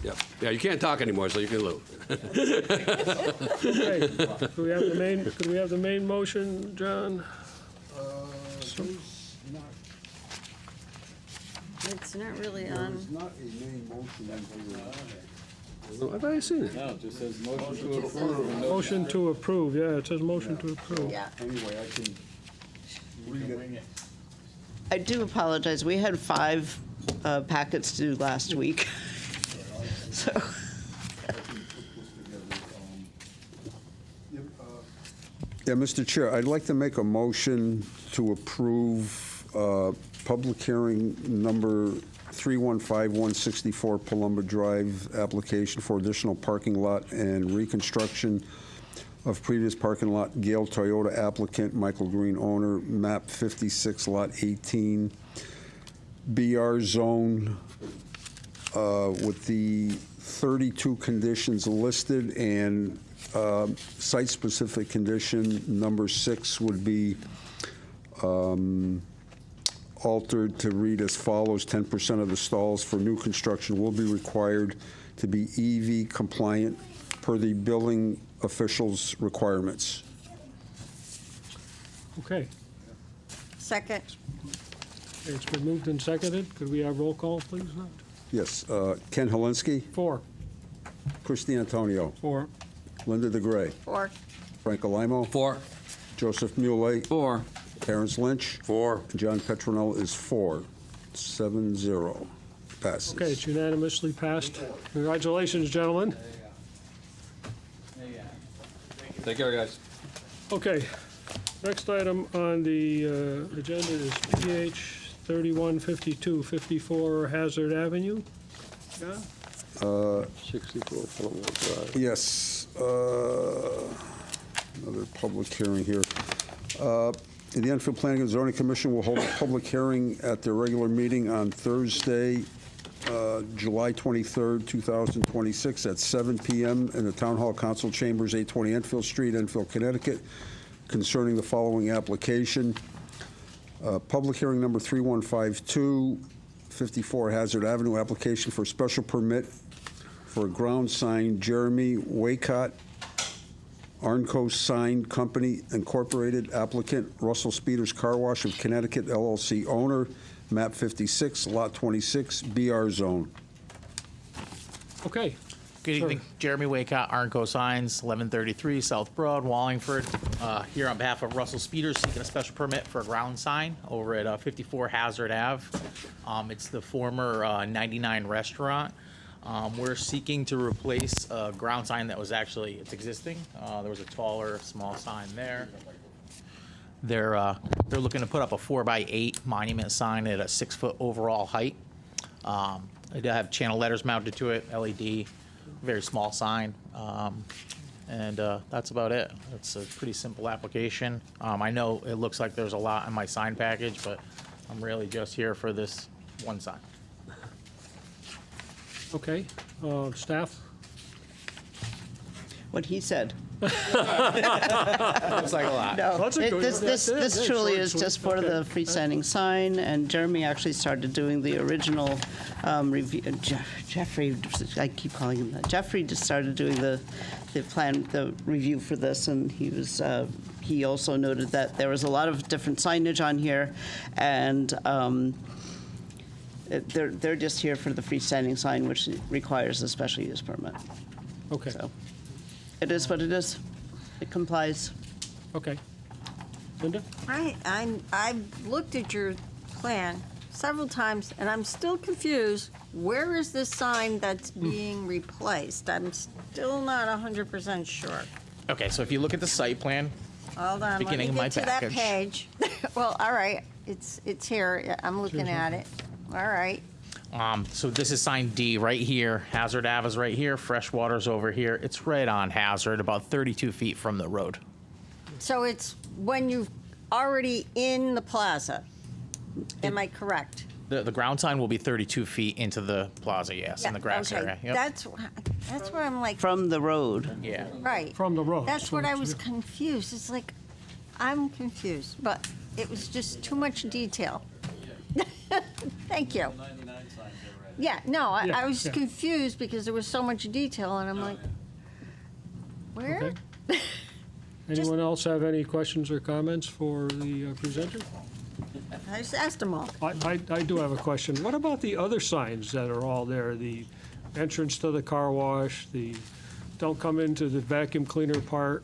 Yep. Yeah, you can't talk anymore, so you can leave. Okay. Could we have the main motion, John? It's not really on. not a main motion. I've already seen it. No, it just says motion to approve. Motion to approve, yeah, it says motion to approve. Yeah. Anyway, I can read it. I do apologize. We had 5 packets to do last week. So, Yeah, Mr. Chair, I'd like to make a motion to approve public hearing number 315164 Palumba Drive, application for additional parking lot and reconstruction of previous parking lot, Gale Toyota applicant, Michael Green owner, map 56, lot 18, BR zone, with the 32 conditions listed, and site-specific condition number 6 would be altered to read as follows: 10% of the stalls for new construction will be required to be EV compliant per the building official's requirements. Okay. Second. It's been moved and seconded. Could we have roll call, please? Yes, Ken Helinski, 4. Christy Antonio, 4. Linda DeGray, Or Frank Alamo, 4. Joseph Muley, 4. Terrence Lynch, 4. and John Petronell is 4. 7-0. Passes. Okay, it's unanimously passed. Congratulations, gentlemen. Take care, guys. Okay, next item on the agenda is PH 3152, 54 Hazard Avenue. John? 64 Palumbo Drive. Yes, another public hearing here. The Enfield Planning and Zoning Commission will hold a public hearing at their regular meeting on Thursday, July 23rd, 2026, at 7 p.m. in the Town Hall Council Chambers, 820 Enfield Street, Enfield, Connecticut, concerning the following application. Public hearing number 3152, 54 Hazard Avenue, application for special permit for a ground sign, Jeremy Waycott, Arnco Sign Company Incorporated, applicant, Russell Speeders Car Wash of Connecticut LLC owner, map 56, lot 26, BR zone. Okay, Good evening, Jeremy Waycott, Arnco Signs, 1133 South Broad, Wallingford. Here on behalf of Russell Speeders, seeking a special permit for a ground sign over at 54 Hazard Ave. It's the former 99 restaurant. We're seeking to replace a ground sign that was it's existing. There was a taller, small sign there. They're looking to put up a 4x8 monument sign at a 6-foot overall height. They have channel letters mounted to it, LED, very small sign. And that's about it. It's a pretty simple application. I know it looks like there's a lot in my sign package, but I'm really just here for this one sign. okay. Staff? what he said. Looks like a lot. No, That's a good- this that's it. this Yeah, truly short, is sweet. just for the Okay. freestanding sign, and Jeremy actually started doing the original review. Jeffrey, I keep calling him that. Jeffrey just started doing the review for this, and he also noted that there was a lot of different signage on here, and they're just here for the freestanding sign, which requires a special use permit. Okay, So it is what it is. It complies. okay. Linda? I've looked at your plan several times, and I'm still confused. Where is this sign that's being replaced? I'm still not 100% sure. Okay, so if you look at the site plan, Hold on, let me Beginning of my get to that package. page. Well, all right, it's here. Yeah, I'm looking at it. All right. so this is sign D right here. Hazard Ave is right here. Freshwater's over here. It's right on Hazard, about 32 feet from the road. So it's when you're already in the plaza. Am I correct? The ground sign will be 32 feet into the plaza, yes, in the grass okay. area. Yep. That's where I'm like, From the road. Yeah. right. From the road. That's so what I it's- was confused. It's like, I'm confused, but it was just too much detail. Thank you. Yeah, no, Yeah, I was yeah. confused because there was so much detail, and I'm like, where? Okay. Anyone else have any questions or comments for the presenter? I just asked them all. I do have a question. What about the other signs that are all there? The entrance to the car wash, the don't come into the vacuum cleaner part?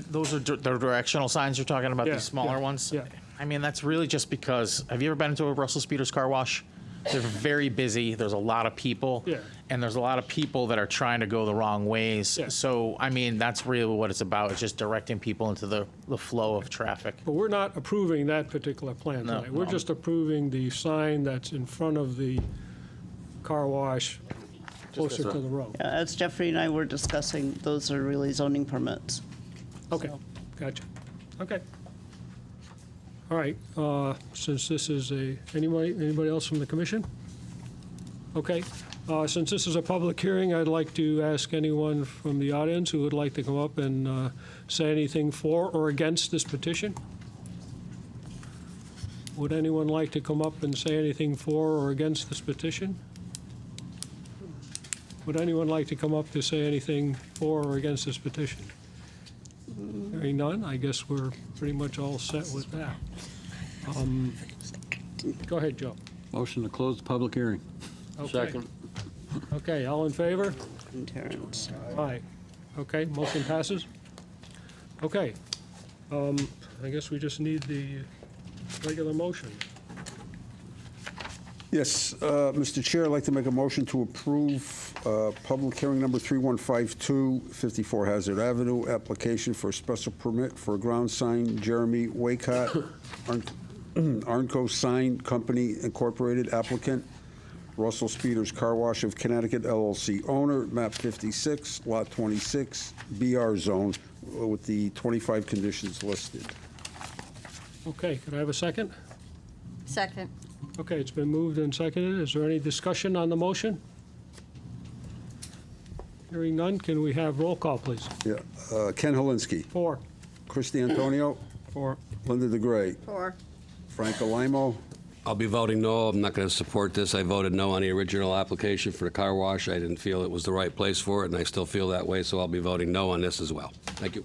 Those are the directional signs you're talking about, Yeah, these smaller yeah, ones? yeah. I mean, that's really just because, have you ever been into a Russell Speeders car wash? They're very busy, there's a lot of people. Yeah. And there's a lot of people that are trying to go the wrong ways. Yeah. So, I mean, that's really what it's about, it's just directing people into the flow of traffic. But we're not approving that particular plan No, tonight. We're no. just approving the sign that's in front of the car wash closer to the road. As Jeffrey and I were discussing, those are really zoning permits. Okay, gotcha. Okay. All right, since this is anybody else from the commission? Okay, since this is a public hearing, I'd like to ask anyone from the audience who would like to come up and say anything for or against this petition. Would anyone like to come up and say anything for or against this petition? Would anyone like to come up to say anything for or against this petition? Hearing none, I guess we're pretty much all set with that. Go ahead, Joe. Motion to close the public hearing. Okay. Second. Okay, all in favor? And Terrence. Aye. Okay, motion passes. Okay, I guess we just need the regular motion. Yes, Mr. Chair, I'd like to make a motion to approve public hearing number 3152, 54 Hazard Avenue, application for a special permit for a ground sign, Jeremy Waycott, Arnco Sign Company Incorporated, applicant, Russell Speeders Car Wash of Connecticut LLC owner, map 56, lot 26, BR zone, with the 25 conditions listed. Okay, could I have a second? Second. Okay, it's been moved and seconded. Is there any discussion on the motion? Hearing none, can we have roll call, please? Yeah, Ken Helinski, Four. Christy Antonio, Four. Linda DeGray, Four. Frank Alamo, I'll be voting no. I'm not going to support this. I voted no on the original application for the car wash. I didn't feel it was the right place for it, and I still feel that way, so I'll be voting no on this as well. Thank you.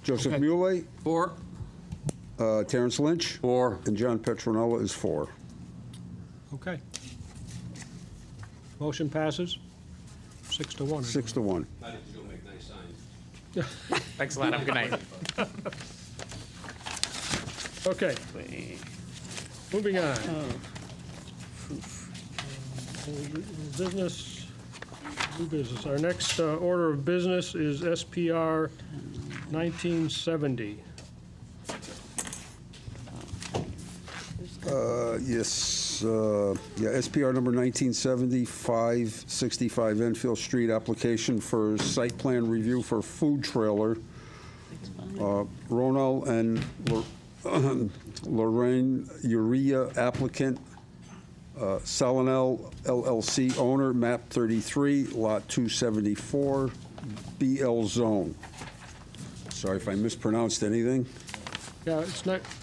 Joseph Muley, Four. Terrence Lynch, Four. and John Petronella is for. Okay. Motion passes 6-1. 6-1. Thanks a lot, have a good night. Okay. Moving on. Business, new business. Our next order of business is SPR 1970. Yes, SPR number 1970, 565 Enfield Street, application for site plan review for food trailer. Ronald and Lorraine Urea applicant, Salinel LLC owner, map 33, lot 274, BL zone. Sorry if I mispronounced anything. Yeah,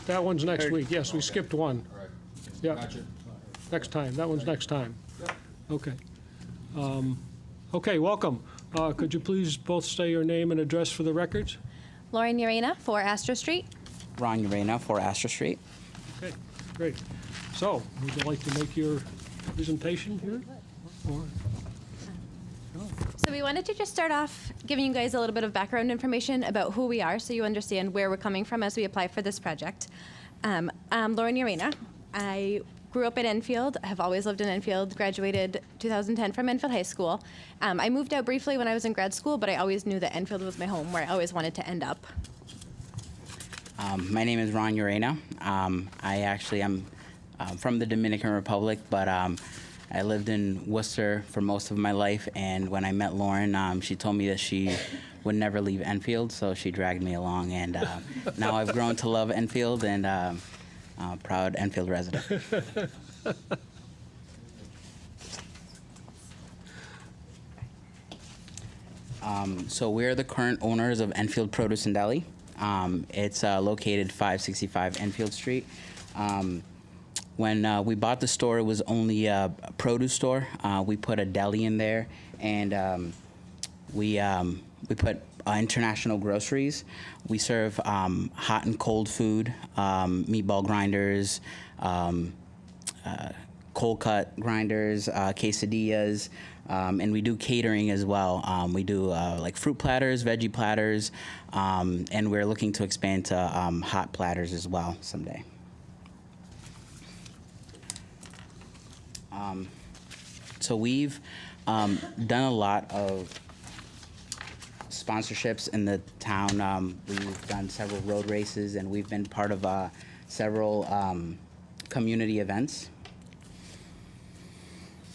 that one's next week. Yes, we skipped one. Yeah. Next time. That one's next time. Okay. Okay, welcome. Could you please both say your name and address for the records? Lauren Urena, 4 Astor Street. Ron Urena, 4 Astor Street. Okay, great. So, would you like to make your presentation here? Or- So we wanted to just start off giving you guys a little bit of background information about who we are so you understand where we're coming from as we apply for this project. I'm Lauren Urena. I grew up in Enfield, have always lived in Enfield, graduated 2010 from Enfield High School. I moved out briefly when I was in grad school, but I always knew that Enfield was my home, where I always wanted to end up. My name is Ron Urena. I actually am from the Dominican Republic, but I lived in Worcester for most of my life, and when I met Lauren, she told me that she would never leave Enfield, so she dragged me along, and now I've grown to love Enfield, and proud Enfield resident. So we're the current owners of Enfield Produce and Deli. It's located 565 Enfield Street. When we bought the store, it was only a produce store. We put a deli in there, and we put international groceries. We serve hot and cold food, meatball grinders, cold cut grinders, quesadillas, and we do catering as well. We do like fruit platters, veggie platters, and we're looking to expand to hot platters as well someday. So we've done a lot of sponsorships in the town. We've done several road races, and we've been part of several community events.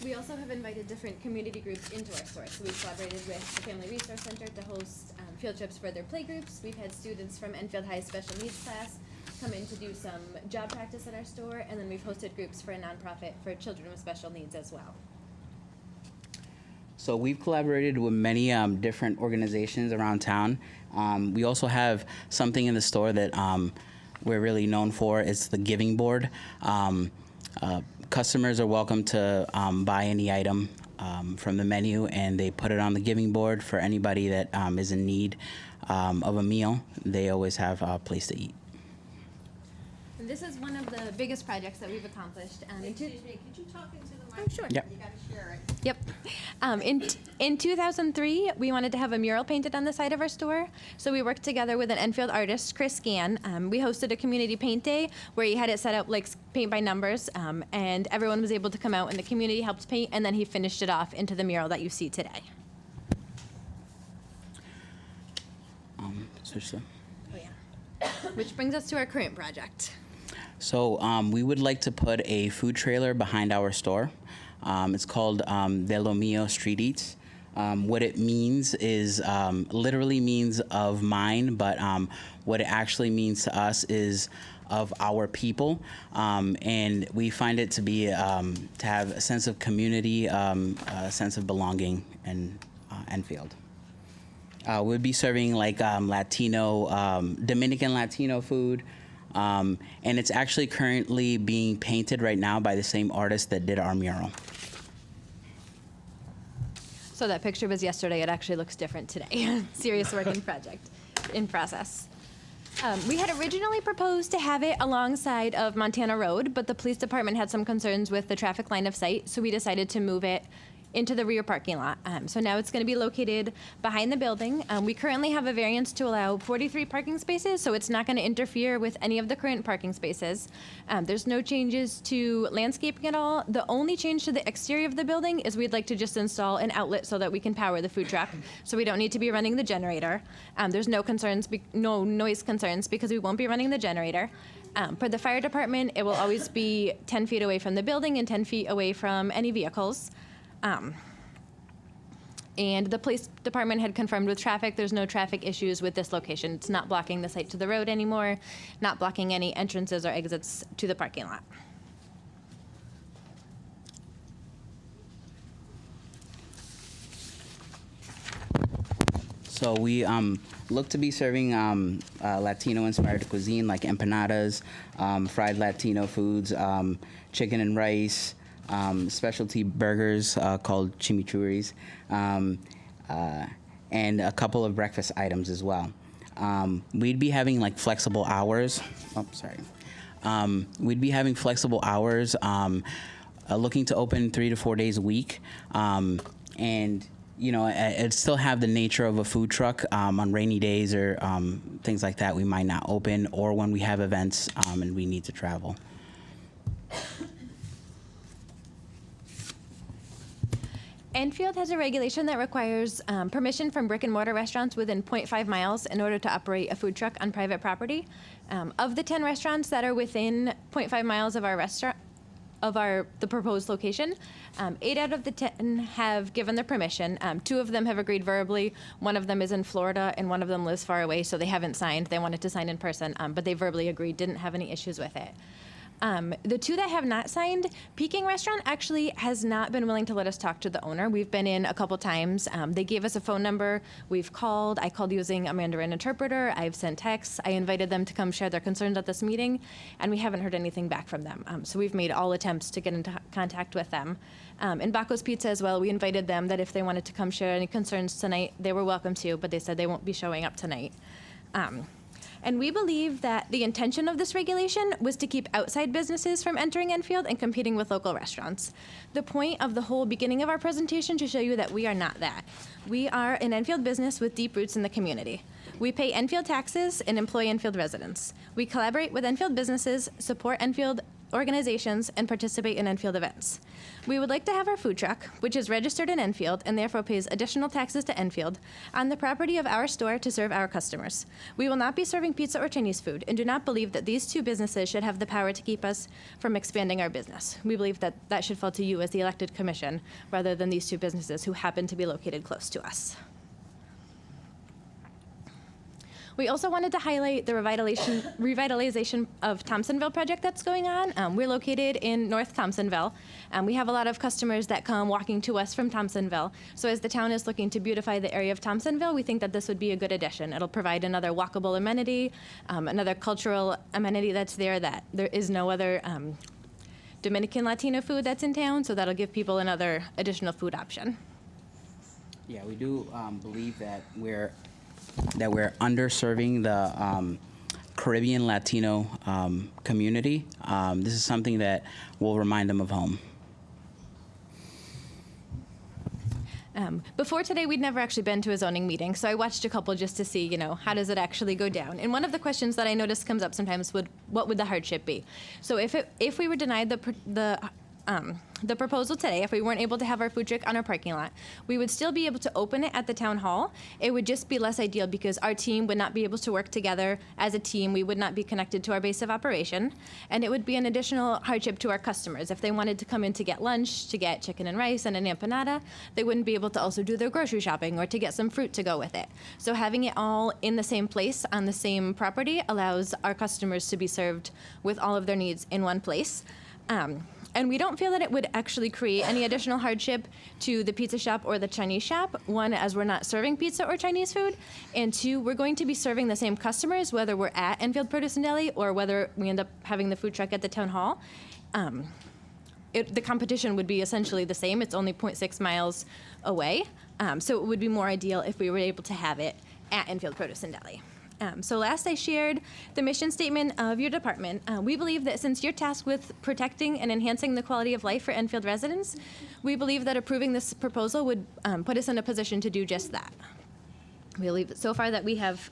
We also have invited different community groups into our store. So we've collaborated with the Family Resource Center to host field trips for their play groups. We've had students from Enfield High special needs class come in to do some job practice in our store, and then we've hosted groups for a nonprofit for children with special needs as well. So we've collaborated with many different organizations around town. We also have something in the store that we're really known for. It's the giving board. Customers are welcome to buy any item from the menu, and they put it on the giving board for anybody that is in need of a meal. They always have a place to eat. And this is one of the biggest projects that we've accomplished. Excuse me, could you talk into the mic? Oh, sure. Yep. You gotta share it. Yep. In 2003, we wanted to have a mural painted on the side of our store. So we worked together with an Enfield artist, Chris Gann. We hosted a community paint day where he had it set up like paint by numbers, and everyone was able to come out and the community helped paint, and then he finished it off into the mural that you see today. Oh, yeah. Which brings us to our current project. So we would like to put a food trailer behind our store. It's called De Lo Mio Street Eats. What it means is literally means of mine, but what it actually means to us is of our people, and we find it to be to have a sense of community, a sense of belonging in Enfield. We'll be serving like Latino, Dominican Latino food. And it's actually currently being painted right now by the same artist that did our mural. So that picture was yesterday. It actually looks different today. Serious work in process. We had originally proposed to have it alongside of Montana Road, but the police department had some concerns with the traffic line of sight, so we decided to move it into the rear parking lot. So now it's going to be located behind the building. We currently have a variance to allow 43 parking spaces, so it's not going to interfere with any of the current parking spaces. There's no changes to landscaping at all. The only change to the exterior of the building is we'd like to just install an outlet so that we can power the food truck, so we don't need to be running the generator. There's no noise concerns because we won't be running the generator. For the fire department, it will always be 10 feet away from the building and 10 feet away from any vehicles. And the police department had confirmed with traffic, there's no traffic issues with this location. It's not blocking the site to the road anymore, not blocking any entrances or exits to the parking lot. So we look to be serving Latino-inspired cuisine like empanadas, fried Latino foods, chicken and rice, specialty burgers called chimichurris, and a couple of breakfast items as well. We'd be having like flexible hours. Oh, sorry. We'd be having flexible hours, looking to open 3 to 4 days a week, and you know, it'd still have the nature of a food truck. On rainy days or things like that, we might not open, or when we have events and we need to travel. Enfield has a regulation that requires permission from brick and mortar restaurants within 0.5 miles in order to operate a food truck on private property. Of the 10 restaurants that are within 0.5 miles of our restaurant, the proposed location, 8 out of the 10 have given their permission. 2 of them have agreed verbally. 1 of them is in Florida, and 1 of them lives far away, so they haven't signed. They wanted to sign in person, but they verbally agreed, didn't have any issues with it. The 2 that have not signed, Peking Restaurant actually has not been willing to let us talk to the owner. We've been in a couple times. They gave us a phone number. We've called. I called using a Mandarin interpreter. I've sent texts. I invited them to come share their concerns at this meeting, and we haven't heard anything back from them. So we've made all attempts to get into contact with them. And Baco's Pizza as well, we invited them that if they wanted to come share any concerns tonight, they were welcome to, but they said they won't be showing up tonight. And we believe that the intention of this regulation was to keep outside businesses from entering Enfield and competing with local restaurants. The point of the whole beginning of our presentation to show you that we are not that. We are an Enfield business with deep roots in the community. We pay Enfield taxes and employ Enfield residents. We collaborate with Enfield businesses, support Enfield organizations, and participate in Enfield events. We would like to have our food truck, which is registered in Enfield and therefore pays additional taxes to Enfield, on the property of our store to serve our customers. We will not be serving pizza or Chinese food and do not believe that these 2 businesses should have the power to keep us from expanding our business. We believe that that should fall to you as the elected commission rather than these 2 businesses who happen to be located close to us. We also wanted to highlight the revitalization of Thompsonville project that's going on. We're located in North Thompsonville. We have a lot of customers that come walking to us from Thompsonville. So as the town is looking to beautify the area of Thompsonville, we think that this would be a good addition. It'll provide another walkable amenity, another cultural amenity that's there that there is no other Dominican Latino food that's in town, so that'll give people another additional food option. Yeah, we do believe that we're underserving the Caribbean Latino community. This is something that will remind them of home. Before today, we'd never actually been to a zoning meeting, so I watched a couple just to see, how does it actually go down? And one of the questions that I noticed comes up sometimes what would the hardship be? So if we were denied the proposal today, if we weren't able to have our food truck on our parking lot, we would still be able to open it at the town hall. It would just be less ideal because our team would not be able to work together as a team. We would not be connected to our base of operation. And it would be an additional hardship to our customers. If they wanted to come in to get lunch, to get chicken and rice and an empanada, they wouldn't be able to also do their grocery shopping or to get some fruit to go with it. So having it all in the same place on the same property allows our customers to be served with all of their needs in one place. And we don't feel that it would actually create any additional hardship to the pizza shop or the Chinese shop. 1, as we're not serving pizza or Chinese food. And 2, we're going to be serving the same customers, whether we're at Enfield Produce and Deli or whether we end up having the food truck at the town hall. The competition would be essentially the same. It's only 0.6 miles away. So it would be more ideal if we were able to have it at Enfield Produce and Deli. So last I shared the mission statement of your department. We believe that since you're tasked with protecting and enhancing the quality of life for Enfield residents, we believe that approving this proposal would put us in a position to do just that. We believe so far that we have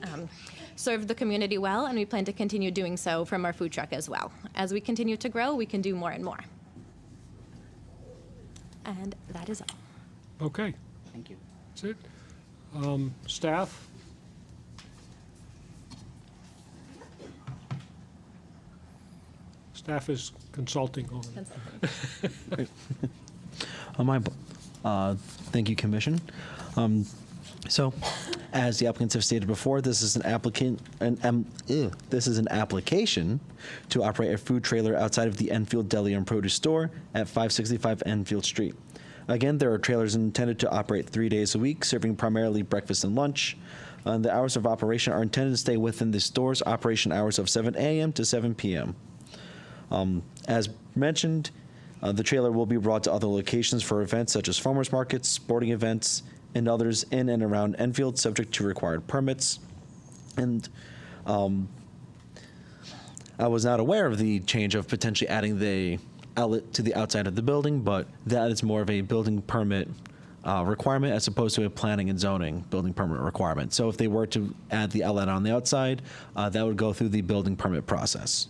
served the community well, and we plan to continue doing so from our food truck as well. As we continue to grow, we can do more and more. And that is all. Okay. Thank you. That's it. Staff? Staff is consulting over there. Thank you, Commission. So, as the applicants have stated before, this is an application to operate a food trailer outside of the Enfield Deli and Produce Store at 565 Enfield Street. Again, there are trailers intended to operate 3 days a week, serving primarily breakfast and lunch. The hours of operation are intended to stay within the store's operation hours of 7 a.m. to 7 p.m. As mentioned, the trailer will be brought to other locations for events such as farmers markets, sporting events, and others in and around Enfield, subject to required permits. And I was not aware of the change of potentially adding the outlet to the outside of the building, but that is more of a building permit requirement as opposed to a planning and zoning building permit requirement. So if they were to add the outlet on the outside, that would go through the building permit process.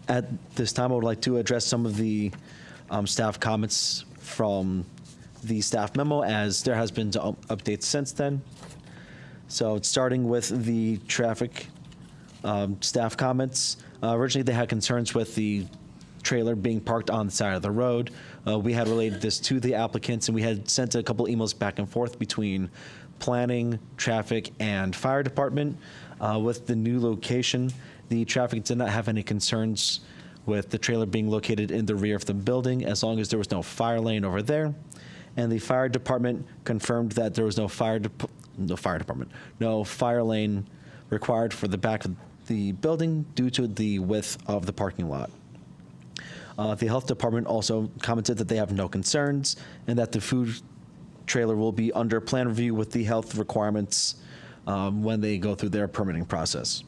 At this time, I would like to address some of the staff comments from the staff memo, as there has been updates since then. So starting with the traffic staff comments, originally they had concerns with the trailer being parked on the side of the road. We had related this to the applicants, and we had sent a couple emails back and forth between planning, traffic, and fire department. With the new location, the traffic did not have any concerns with the trailer being located in the rear of the building, as long as there was no fire lane over there. And the fire department confirmed that there was no fire lane required for the back of the building due to the width of the parking lot. The health department also commented that they have no concerns and that the food trailer will be under plan review with the health requirements when they go through their permitting process.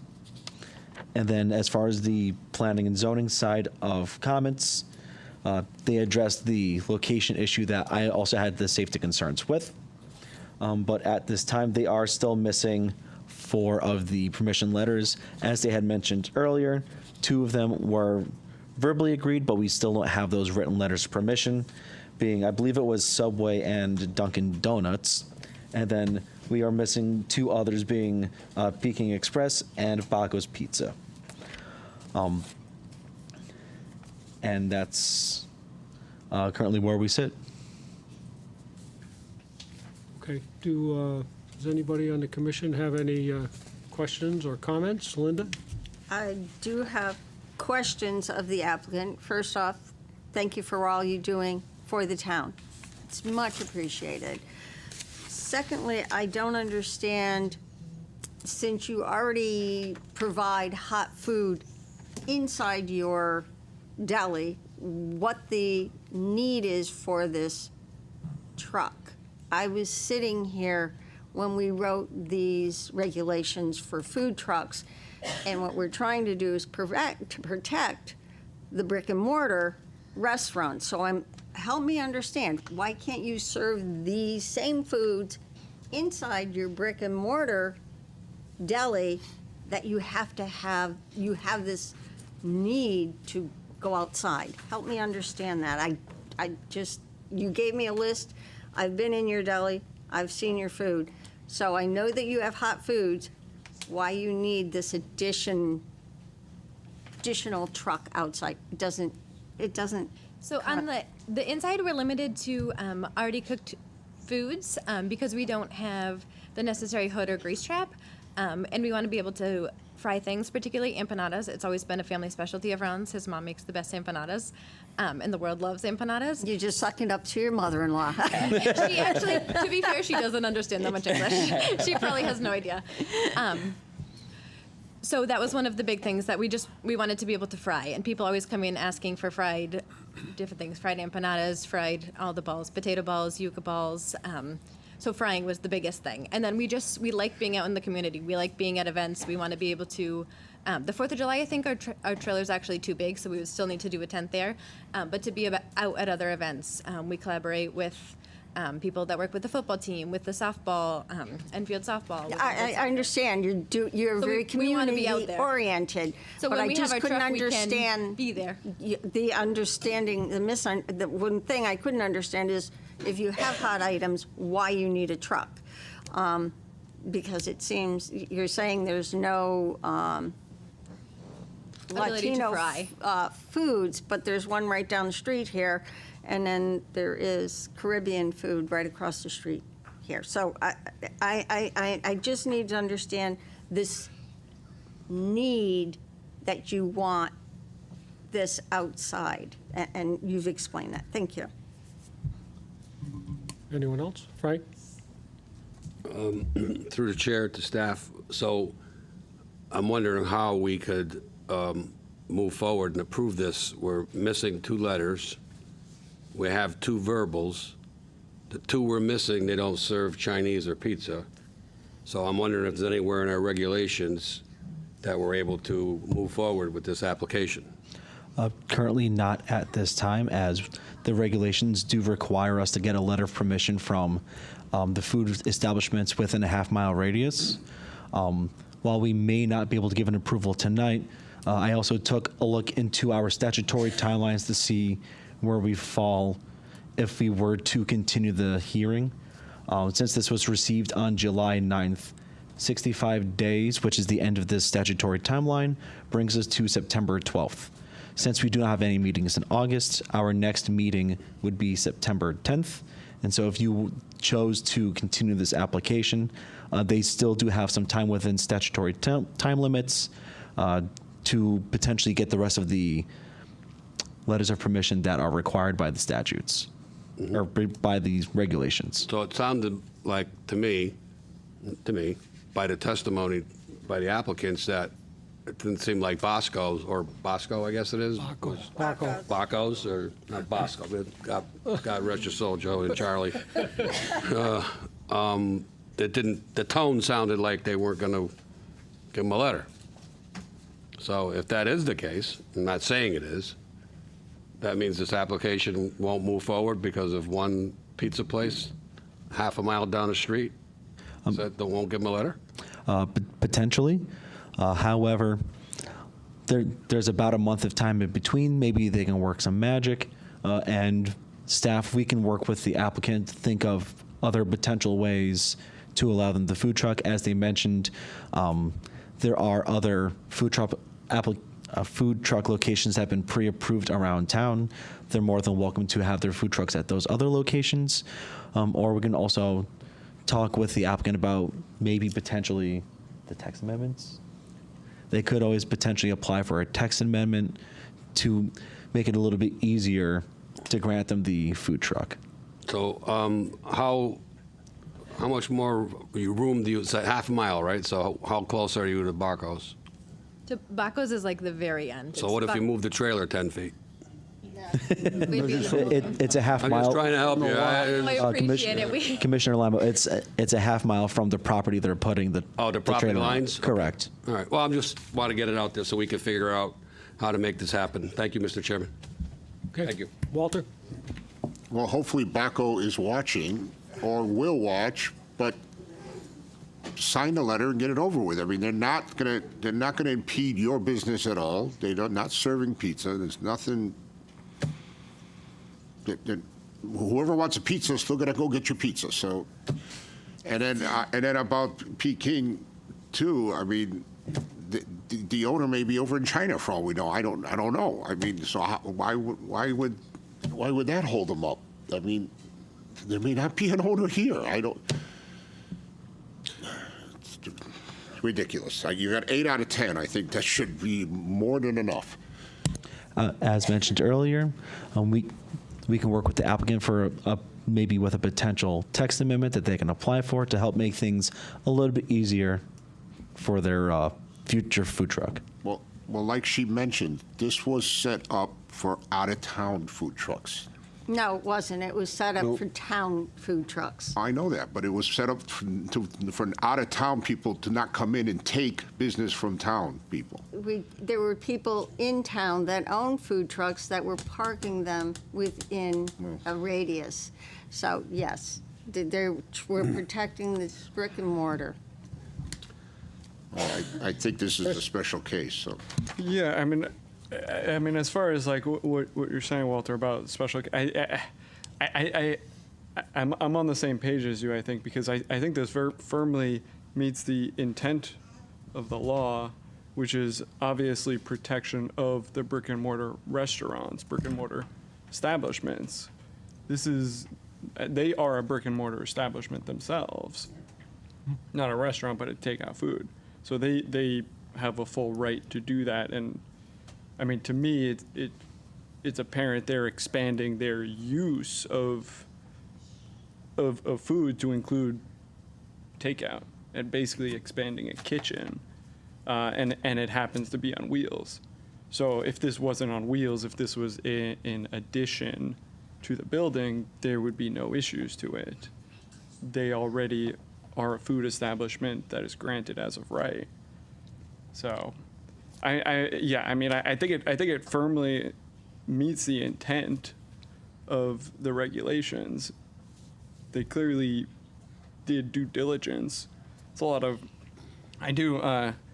And then as far as the planning and zoning side of comments, they addressed the location issue that I also had the safety concerns with. But at this time, they are still missing 4 of the permission letters. As they had mentioned earlier, 2 of them were verbally agreed, but we still don't have those written letters of permission, being, I believe it was Subway and Dunkin' Donuts. And then we are missing 2 others, being Peking Express and Baco's Pizza. And that's currently where we sit. Okay, does anybody on the commission have any questions or comments? Linda? I do have questions of the applicant. First off, thank you for all you're doing for the town. It's much appreciated. Secondly, I don't understand, since you already provide hot food inside your deli, what the need is for this truck. I was sitting here when we wrote these regulations for food trucks, and what we're trying to do is protect the brick and mortar restaurants. So help me understand, why can't you serve these same foods inside your brick and mortar deli that you have this need to go outside? Help me understand that. You gave me a list. I've been in your deli. I've seen your food. So I know that you have hot foods. Why you need this additional truck outside? It doesn't. So on the inside, we're limited to already cooked foods because we don't have the necessary hood or grease trap, and we want to be able to fry things, particularly empanadas. It's always been a family specialty of Ron's. His mom makes the best empanadas, and the world loves empanadas. You just suck it up to your mother-in-law. She actually, to be fair, she doesn't understand that much English. She probably has no idea. So that was one of the big things that we wanted to be able to fry, and people always come in asking for fried different things, fried empanadas, fried all the balls, potato balls, yuca balls. So frying was the biggest thing. And then we like being out in the community. We like being at events. We want to be able to, the 4th of July, I think our trailer's actually too big, so we would still need to do a tent there. But to be out at other events, we collaborate with people that work with the football team, with the softball, Enfield softball. I understand. You're So very we wanna be out there. community-oriented. So but when I we just have our couldn't truck, we can understand be there. The understanding, the one thing I couldn't understand is if you have hot items, why you need a truck. Because it seems, you're saying there's no Ability to Latino fry. foods, but there's one right down the street here, and then there is Caribbean food right across the street here. So I just need to understand this need that you want this outside, and you've explained that. Thank you. Anyone else? Frank? Through the chair to staff, so I'm wondering how we could move forward and approve this. We're missing 2 letters. We have 2 verbals. The 2 we're missing, they don't serve Chinese or pizza. So I'm wondering if there's anywhere in our regulations that we're able to move forward with this application. Currently not at this time, as the regulations do require us to get a letter of permission from the food establishments within a half-mile radius. While we may not be able to give an approval tonight, I also took a look into our statutory timelines to see where we fall if we were to continue the hearing. Since this was received on July 9th, 65 days, which is the end of this statutory timeline, brings us to September 12th. Since we do not have any meetings in August, our next meeting would be September 10th. And so if you chose to continue this application, they still do have some time within statutory time limits to potentially get the rest of the letters of permission that are required by the statutes or by these regulations. So it sounded like to me, by the testimony by the applicants, that it didn't seem like Bosco's, or Bosco, I guess it is? Bosco's, or not Bosco, but God rest your soul, Joe and Charlie. The tone sounded like they weren't going to give them a letter. So if that is the case, I'm not saying it is, that means this application won't move forward because of one pizza place half a mile down the street? So they won't give them a letter? Potentially. However, there's about a month of time in between. Maybe they can work some magic, and staff, we can work with the applicant to think of other potential ways to allow them the food truck. As they mentioned, there are other food truck locations that have been pre-approved around town. They're more than welcome to have their food trucks at those other locations. Or we can also talk with the applicant about maybe potentially the text amendments. They could always potentially apply for a text amendment to make it a little bit easier to grant them the food truck. So how much more room do you, it's half a mile, right? So how close are you to Barco's? To Baco's is like the very end. So what if you move the trailer 10 feet? It's a half I'm mile. just trying to help you. I appreciate it. Commissioner Lamo, it's a half mile from the property they're putting the The property trailer on. lines? Correct. All right, well, I'm just want to get it out there so we can figure out how to make this happen. Thank you, Mr. Chairman. Okay. Thank you. Walter? Well, hopefully Baco is watching or will watch, but sign the letter and get it over with. I mean, they're not gonna impede your business at all. They're not serving pizza. There's nothing. Whoever wants a pizza is still gonna go get your pizza. So, and then about Peking, too. I mean, the owner may be over in China for all we know. I don't know. I mean, so why would that hold them up? I mean, there may not be an owner here. It's ridiculous. You got 8 out of 10. I think that should be more than enough. As mentioned earlier, we can work with the applicant for maybe with a potential text amendment that they can apply for to help make things a little bit easier for their future food truck. Well, like she mentioned, this was set up for out-of-town food trucks. No, it wasn't. It was set up for town food trucks. I know that, but it was set up for out-of-town people to not come in and take business from town people. There were people in town that owned food trucks that were parking them within a radius. So, yes, we're protecting this brick and mortar. I think this is a special case, so. Yeah, I mean, as far as like what you're saying, Walter, about special, I'm on the same page as you, I think, because I think this very firmly meets the intent of the law, which is obviously protection of the brick and mortar restaurants, brick and mortar establishments. They are a brick and mortar establishment themselves, not a restaurant, but a takeout food. So they have a full right to do that. And I mean, to me, it's apparent they're expanding their use of of food to include takeout and basically expanding a kitchen, and it happens to be on wheels. So if this wasn't on wheels, if this was in addition to the building, there would be no issues to it. They already are a food establishment that is granted as of right. So, I think it firmly meets the intent of the regulations. They clearly did due diligence. It's a lot of,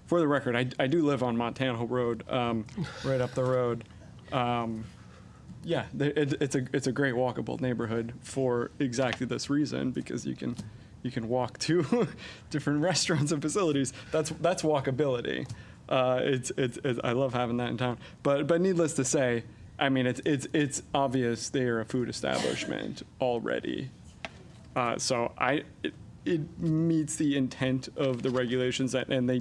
for the record, I do live on Montana Road, right up the road. It's a great walkable neighborhood for exactly this reason, because you can walk to different restaurants and facilities. That's walkability. I love having that in town. But needless to say, I mean, it's obvious they are a food establishment already. So it meets the intent of the regulations, and they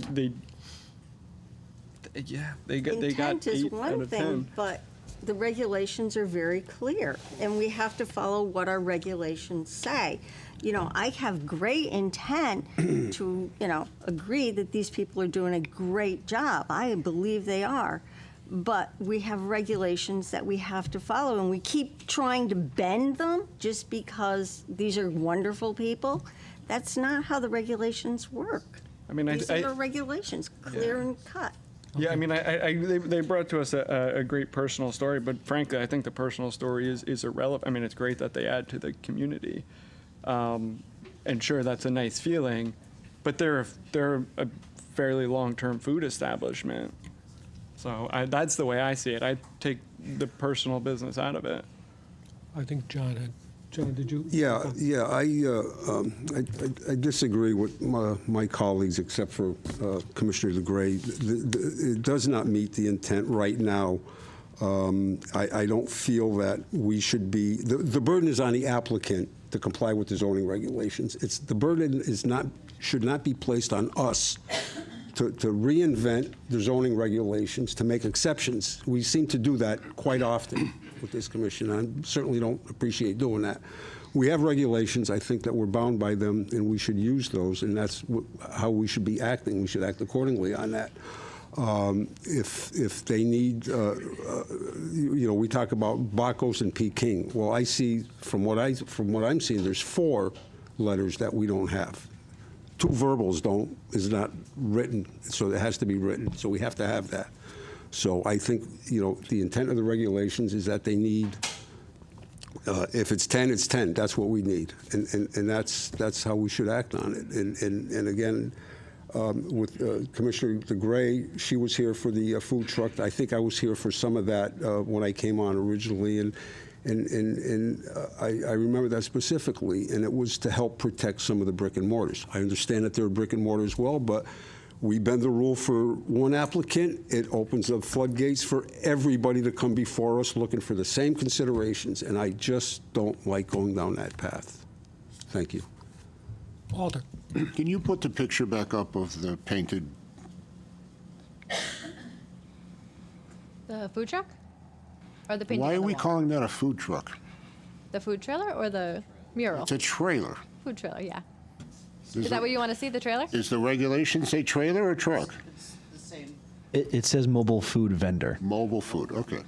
got Intent is 8 out one of thing, 10. but the regulations are very clear, and we have to follow what our regulations say. You know, I have great intent to, agree that these people are doing a great job. I believe they are. But we have regulations that we have to follow, and we keep trying to bend them just because these are wonderful people. That's not how the regulations work. I mean, These are our regulations, clear and cut. Yeah, I mean, they brought to us a great personal story, but frankly, I think the personal story is irrelevant. I mean, it's great that they add to the community, and sure, that's a nice feeling, but they're a fairly long-term food establishment. So that's the way I see it. I take the personal business out of it. I think John, did you? I disagree with my colleagues, except for Commissioner DeGray. It does not meet the intent right now. I don't feel that we should be, the burden is on the applicant to comply with the zoning regulations. The burden should not be placed on us to reinvent the zoning regulations, to make exceptions. We seem to do that quite often with this commission. I certainly don't appreciate doing that. We have regulations. I think that we're bound by them, and we should use those, and that's how we should be acting. We should act accordingly on that. If they need, we talk about Bacos and Peking. Well, I see from what I'm seeing, there's 4 letters that we don't have. 2 verbals is not written, so it has to be written. So we have to have that. So I think, the intent of the regulations is that they need, if it's 10, it's 10. That's what we need. And that's how we should act on it. And again, with Commissioner DeGray, she was here for the food truck. I think I was here for some of that when I came on originally. And I remember that specifically, and it was to help protect some of the brick and mortars. I understand that there are brick and mortars as well, but we bend the rule for one applicant. It opens up floodgates for everybody to come before us looking for the same considerations, and I just don't like going down that path. Thank you. Walter. Can you put the picture back up of the painted? The food truck? Or the painting Why on are the we wall? calling that a food truck? The food trailer or the mural? It's a trailer. Food trailer, yeah. Is Is that what you want to see, the trailer? Is the regulation say trailer or truck? The same. It says mobile food vendor. Mobile food, okay.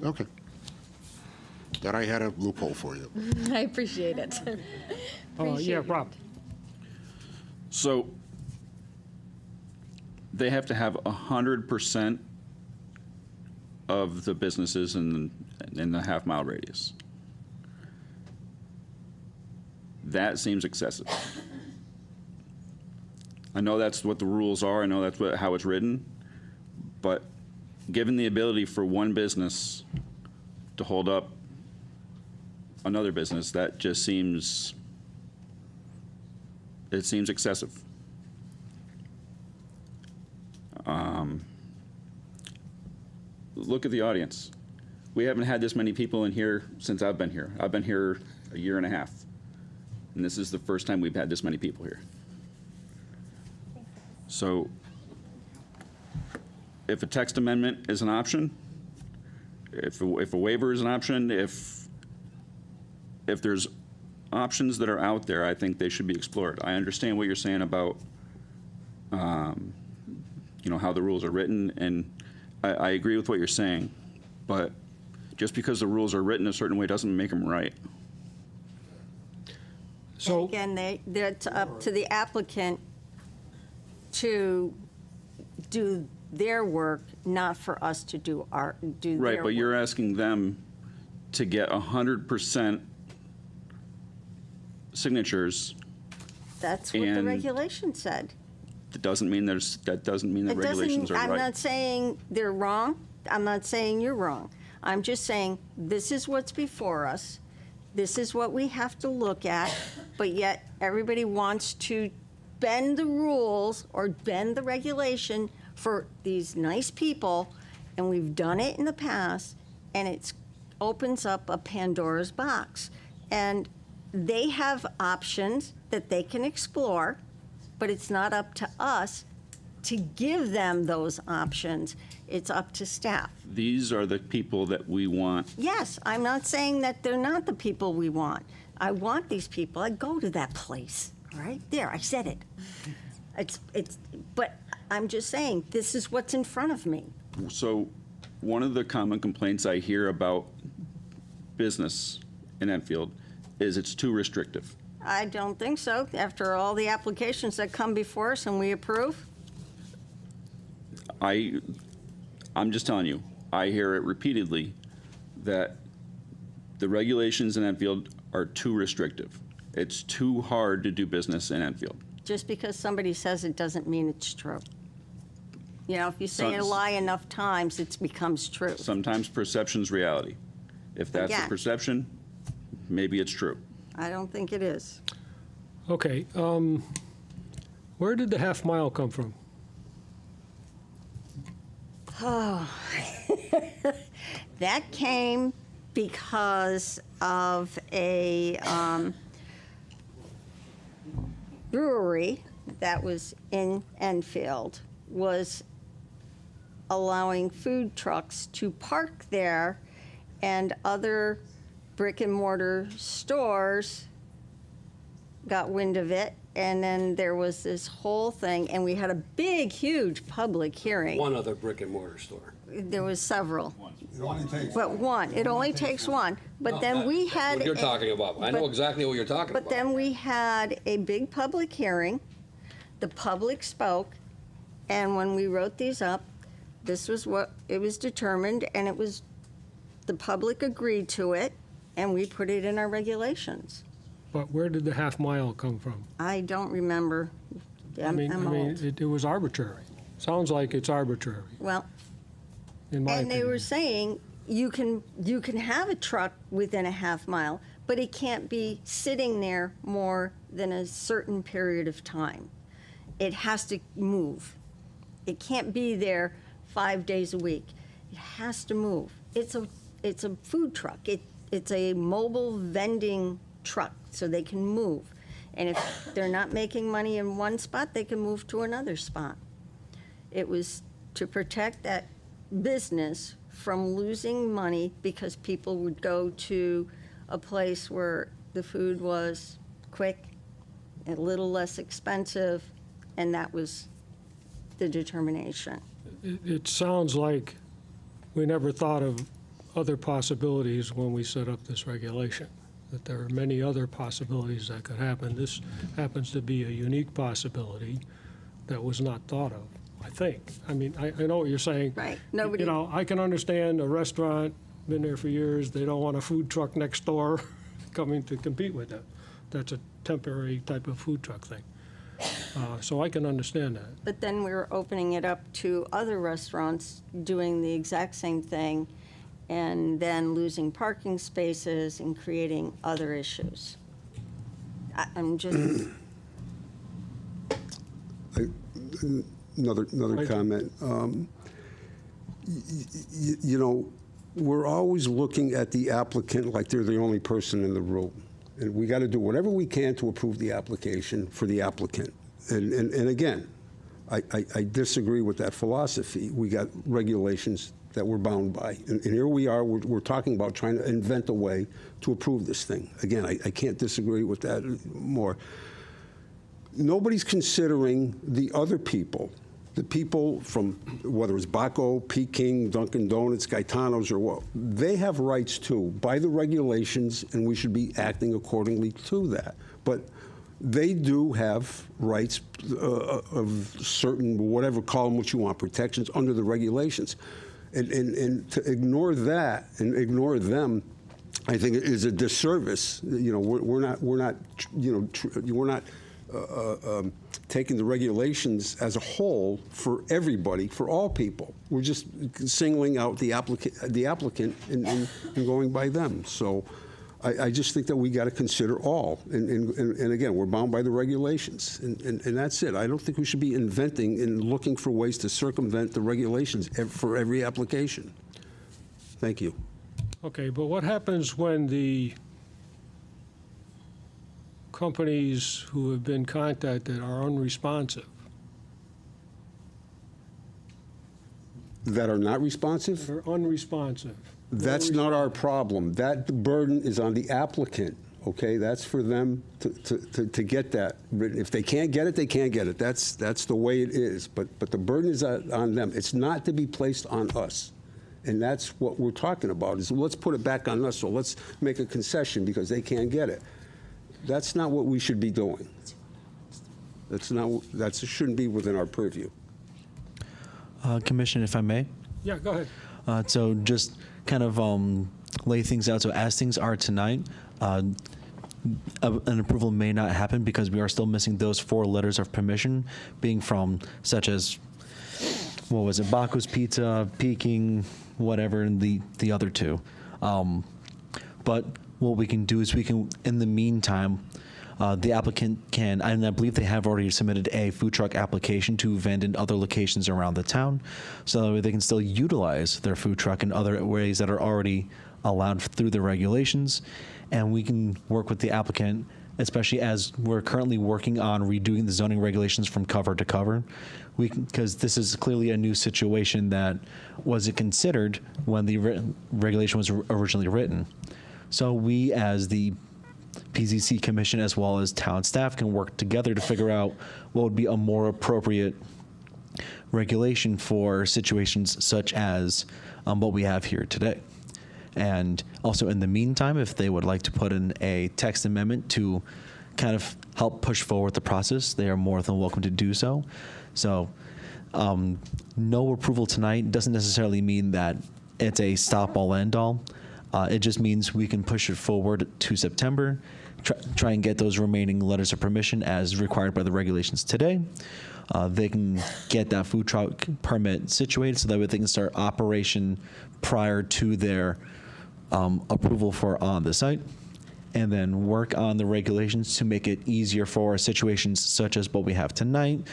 Okay. That I had a loophole for you. I appreciate it. Yeah, Rob. So they have to have 100% of the businesses in the half-mile radius. That seems excessive. I know that's what the rules are. I know that's how it's written. But given the ability for one business to hold up another business, that just seems excessive. Look at the audience. We haven't had this many people in here since I've been here. I've been here a year and a half. And this is the first time we've had this many people here. So if a text amendment is an option, if a waiver is an option, if there's options that are out there, I think they should be explored. I understand what you're saying about, how the rules are written, and I agree with what you're saying, but just because the rules are written a certain way doesn't make them right. So, Again, that's up to the applicant to do their work, not for us to do their Right, work. but you're asking them to get 100% signatures. That's what the and regulation said. That doesn't mean the regulations are I'm right. not saying they're wrong. I'm not saying you're wrong. I'm just saying this is what's before us. This is what we have to look at, but yet everybody wants to bend the rules or bend the regulation for these nice people, and we've done it in the past, and it opens up a Pandora's box. And they have options that they can explore, but it's not up to us to give them those options. It's up to staff. These are the people that we want. Yes, I'm not saying that they're not the people we want. I want these people. I go to that place, all right? There, I said it. But I'm just saying, this is what's in front of me. So one of the common complaints I hear about business in Enfield is it's too restrictive. I don't think so. After all the applications that come before us and we approve, I'm just telling you, I hear it repeatedly that the regulations in Enfield are too restrictive. It's too hard to do business in Enfield. just because somebody says it doesn't mean it's true. You know, if you say a Some- lie enough times, it becomes true. Sometimes perception's reality. If that's the Again. perception, maybe it's true. I don't think it is. Okay, where did the half mile come from? Oh, that came because of a brewery that was in Enfield was allowing food trucks to park there, and other brick and mortar stores got wind of it, and then there was this whole thing, and we had a big, huge public hearing. One other brick and mortar store. There was several. It only takes But one, it only takes one. But No, then we that's had. what you're a- talking about. I know but- exactly what you're talking But about. then we had a big public hearing. The public spoke, and when we wrote these up, this was what it was determined, and it was, the public agreed to it, and we put it in our regulations. But where did the half mile come from? I don't remember. I mean, I'm old. it was arbitrary. Sounds like it's arbitrary, Well, in my and they opinion. were saying, you can have a truck within a half mile, but it can't be sitting there more than a certain period of time. It has to move. It can't be there 5 days a week. It has to move. It's a food truck. It's a mobile vending truck, so they can move. And if they're not making money in one spot, they can move to another spot. It was to protect that business from losing money because people would go to a place where the food was quick, a little less expensive, and that was the determination. It sounds like we never thought of other possibilities when we set up this regulation, that there are many other possibilities that could happen. This happens to be a unique possibility that was not thought of, I think. I mean, I know what you're saying. Right. Nobody- You know, I can understand a restaurant, been there for years, they don't want a food truck next door coming to compete with them. That's a temporary type of food truck thing. So I can understand that. But then we were opening it up to other restaurants doing the exact same thing and then losing parking spaces and creating other issues. I'm just, Another Right. comment. You know, we're always looking at the applicant like they're the only person in the room. And we got to do whatever we can to approve the application for the applicant. And again, I disagree with that philosophy. We got regulations that we're bound by. And here we are, we're talking about trying to invent a way to approve this thing. Again, I can't disagree with that more. Nobody's considering the other people, the people from, whether it's Baco, Peking, Dunkin' Donuts, Gaetano's, or what. They have rights too, by the regulations, and we should be acting accordingly to that. But they do have rights of certain, whatever, call them what you want, protections under the regulations. And to ignore that and ignore them, I think is a disservice. You know, we're not taking the regulations as a whole for everybody, for all people. We're just singling out the applicant and going by them. So I just think that we got to consider all. And again, we're bound by the regulations. And that's it. I don't think we should be inventing and looking for ways to circumvent the regulations for every application. Thank you. Okay, but what happens when the companies who have been contacted are unresponsive? That are not responsive? They're unresponsive. That's not our problem. That burden is on the applicant, okay? That's for them to get that written. If they can't get it, they can't get it. That's the way it is. But the burden is on them. It's not to be placed on us. And that's what we're talking about, is let's put it back on us. So let's make a concession because they can't get it. That's not what we should be doing. That shouldn't be within our purview. Commissioner, if I may. Yeah, go ahead. So just kind of lay things out. So as things are tonight, an approval may not happen because we are still missing those 4 letters of permission, being from such as, what was it, Baco's Pizza, Peking, whatever, and the other 2. But what we can do is we can, in the meantime, the applicant can, and I believe they have already submitted a food truck application to vend in other locations around the town, so that they can still utilize their food truck in other ways that are already allowed through the regulations. And we can work with the applicant, especially as we're currently working on redoing the zoning regulations from cover to cover. Because this is clearly a new situation that wasn't considered when the regulation was originally written. So we, as the PZC Commission, as well as town staff, can work together to figure out what would be a more appropriate regulation for situations such as what we have here today. And also, in the meantime, if they would like to put in a text amendment to kind of help push forward the process, they are more than welcome to do so. So no approval tonight doesn't necessarily mean that it's a stop-all, end-all. It just means we can push it forward to September, try and get those remaining letters of permission as required by the regulations today. They can get that food truck permit situated so that way they can start operation prior to their approval for on the site, and then work on the regulations to make it easier for situations such as what we have tonight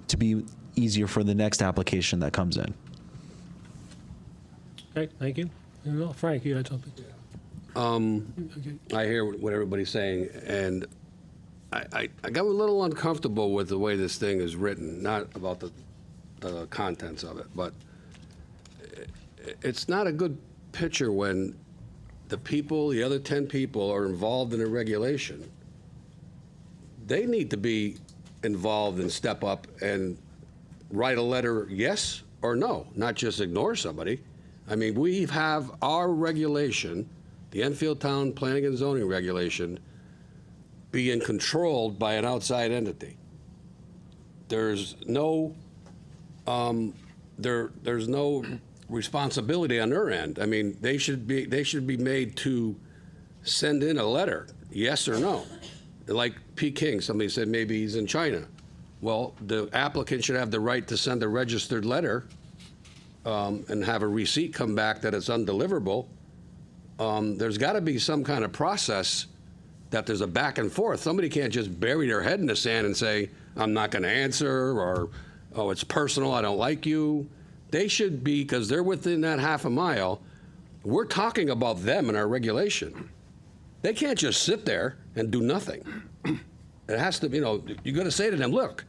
to be easier for the next application that comes in. Okay, thank you. Well, Frank, you had something? I hear what everybody's saying, and I got a little uncomfortable with the way this thing is written, not about the contents of it, but it's not a good picture when the other 10 people are involved in a regulation. They need to be involved and step up and write a letter yes or no, not just ignore somebody. I mean, we have our regulation, the Enfield Town Planning and Zoning Regulation, being controlled by an outside entity. There's no there's no responsibility on their end. I mean, they should be made to send in a letter, yes or no. Like Peking, somebody said maybe he's in China. Well, the applicant should have the right to send a registered letter and have a receipt come back that it's undeliverable. There's got to be some kind of process that there's a back and forth. Somebody can't just bury their head in the sand and say, I'm not going to answer, or, oh, it's personal, I don't like you. They should be, because they're within that half a mile, we're talking about them in our regulation. They can't just sit there and do nothing. It has to, you got to say to them, look,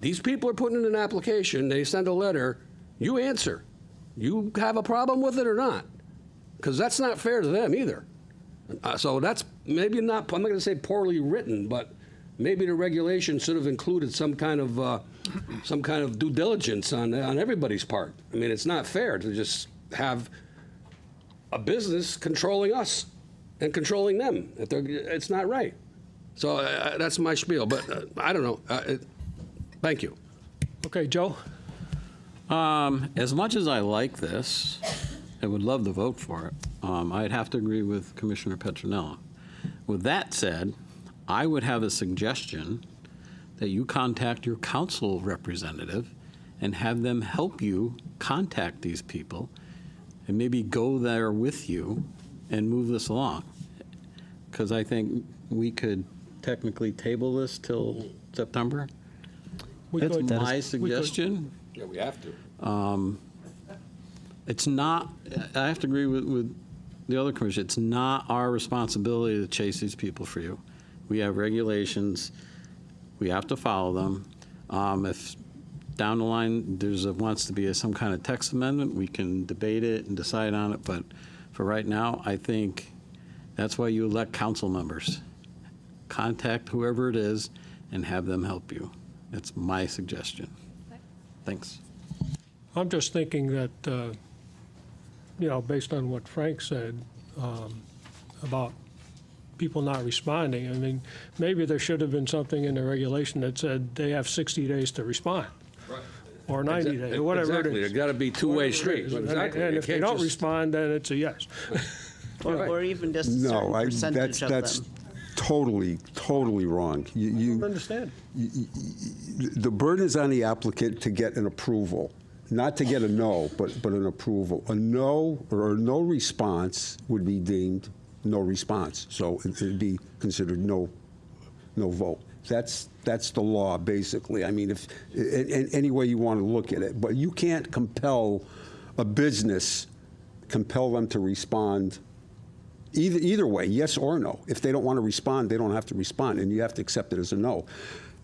these people are putting in an application, they send a letter, you answer. You have a problem with it or not? Because that's not fair to them either. So that's maybe not, I'm not going to say poorly written, but maybe the regulation should have included some kind of due diligence on everybody's part. I mean, it's not fair to just have a business controlling us and controlling them. It's not right. So that's my spiel, but I don't know. Thank you. Okay, Joe? As much as I like this, I would love to vote for it. I'd have to agree with Commissioner Petronella. With that said, I would have a suggestion that you contact your council representative and have them help you contact these people and maybe go there with you and move this along. Because I think we could technically table this till September. That's my suggestion. Yeah, we have to. It's not, I have to agree with the other commission, it's not our responsibility to chase these people for you. We have regulations, we have to follow them. If down the line wants to be some kind of text amendment, we can debate it and decide on it, but for right now, I think that's why you elect council members. Contact whoever it is and have them help you. That's my suggestion. Thanks. I'm just thinking that, based on what Frank said about people not responding, I mean, maybe there should have been something in the regulation that said they have 60 days to respond. Right. Or 90 days, or whatever it is. Exactly. There's got to be two-way street. Exactly. And if they don't respond, then it's a yes. Or even just a certain percentage of them. That's totally wrong. I don't understand. The burden is on the applicant to get an approval, not to get a no, but an approval. A no or no response would be deemed no response, so it'd be considered no vote. That's the law, basically. I mean, if any way you want to look at it, but you can't compel a business, compel them to respond. Either way, yes or no. If they don't want to respond, they don't have to respond, and you have to accept it as a no.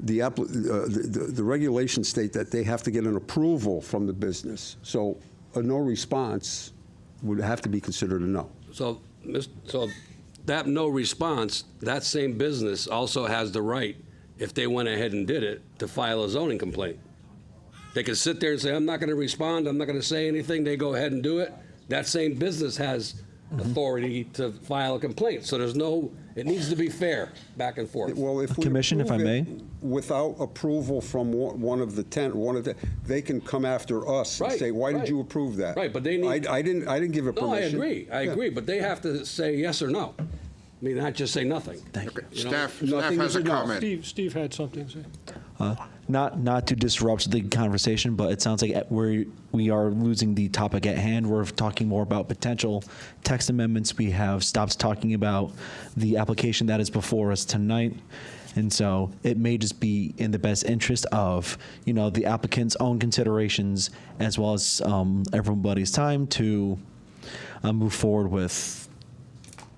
The regulations state that they have to get an approval from the business. So a no response would have to be considered a no. So that no response, that same business also has the right, if they went ahead and did it, to file a zoning complaint. They could sit there and say, I'm not going to respond, I'm not going to say anything. They go ahead and do it. That same business has authority to file a complaint. So it needs to be fair, back and forth. Well, if we Commission, if I may? Without approval from one of the 10, they can come after us and say, why did you approve that? Right, but they need. I didn't give it permission. No, I agree, but they have to say yes or no. I mean, not just say nothing. Staff Nothing has is a a no. comment. Steve had something to say. Not to disrupt the conversation, but it sounds like we are losing the topic at hand. We're talking more about potential text amendments. We have stopped talking about the application that is before us tonight. And so it may just be in the best interest of, the applicant's own considerations as well as everybody's time to move forward with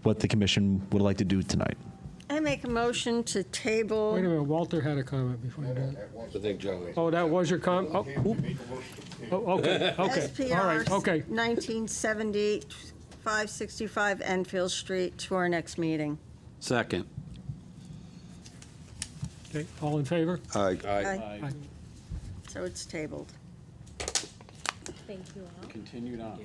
what the commission would like to do tonight. I make a motion to table. Wait a minute, Walter had a comment before you did. I think Joey. Oh, that was your comment? Okay, all right, okay. 1978, 565 Enfield Street to our next meeting. Second. Okay, all in favor? Aye. Aye. So it's tabled. Thank you all. Continued on.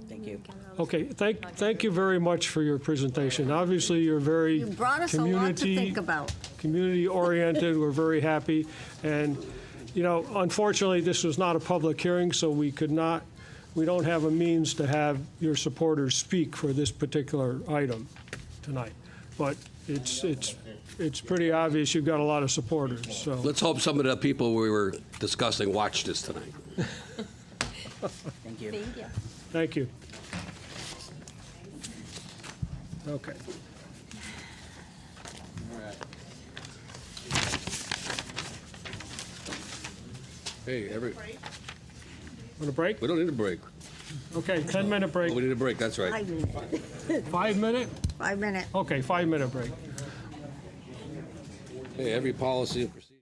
Thank you. Okay, thank you very much for your presentation. Obviously, you're very You brought us a lot to think about. community-oriented. We're very happy. And, unfortunately, this was not a public hearing, so we don't have a means to have your supporters speak for this particular item tonight. But it's pretty obvious you've got a lot of supporters, so. Let's hope some of the people we were discussing watched this tonight. Thank you. Thank you. Thank you. Okay. Hey, Want a break? we don't need a break. Okay, 10-minute break. Oh, we need a break, that's right. 5 minutes. 5 minute? 5 minutes. Okay, 5-minute break. Hey, every policy and procedure.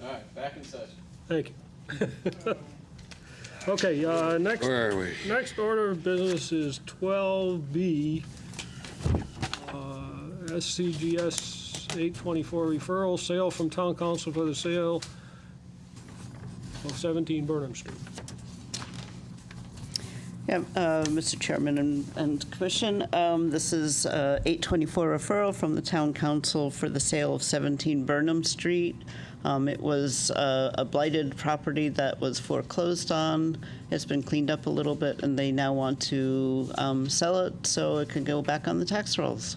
All right, back in session. Thank you. Okay, next. Where are we? Next order of business is 12B, SCGS 824 referral, sale from town council for the sale of 17 Burnham Street. Yeah, Mr. Chairman and Commission, this is 824 referral from the Town Council for the sale of 17 Burnham Street. It was a blighted property that was foreclosed on. It's been cleaned up a little bit, and they now want to sell it so it can go back on the tax rolls.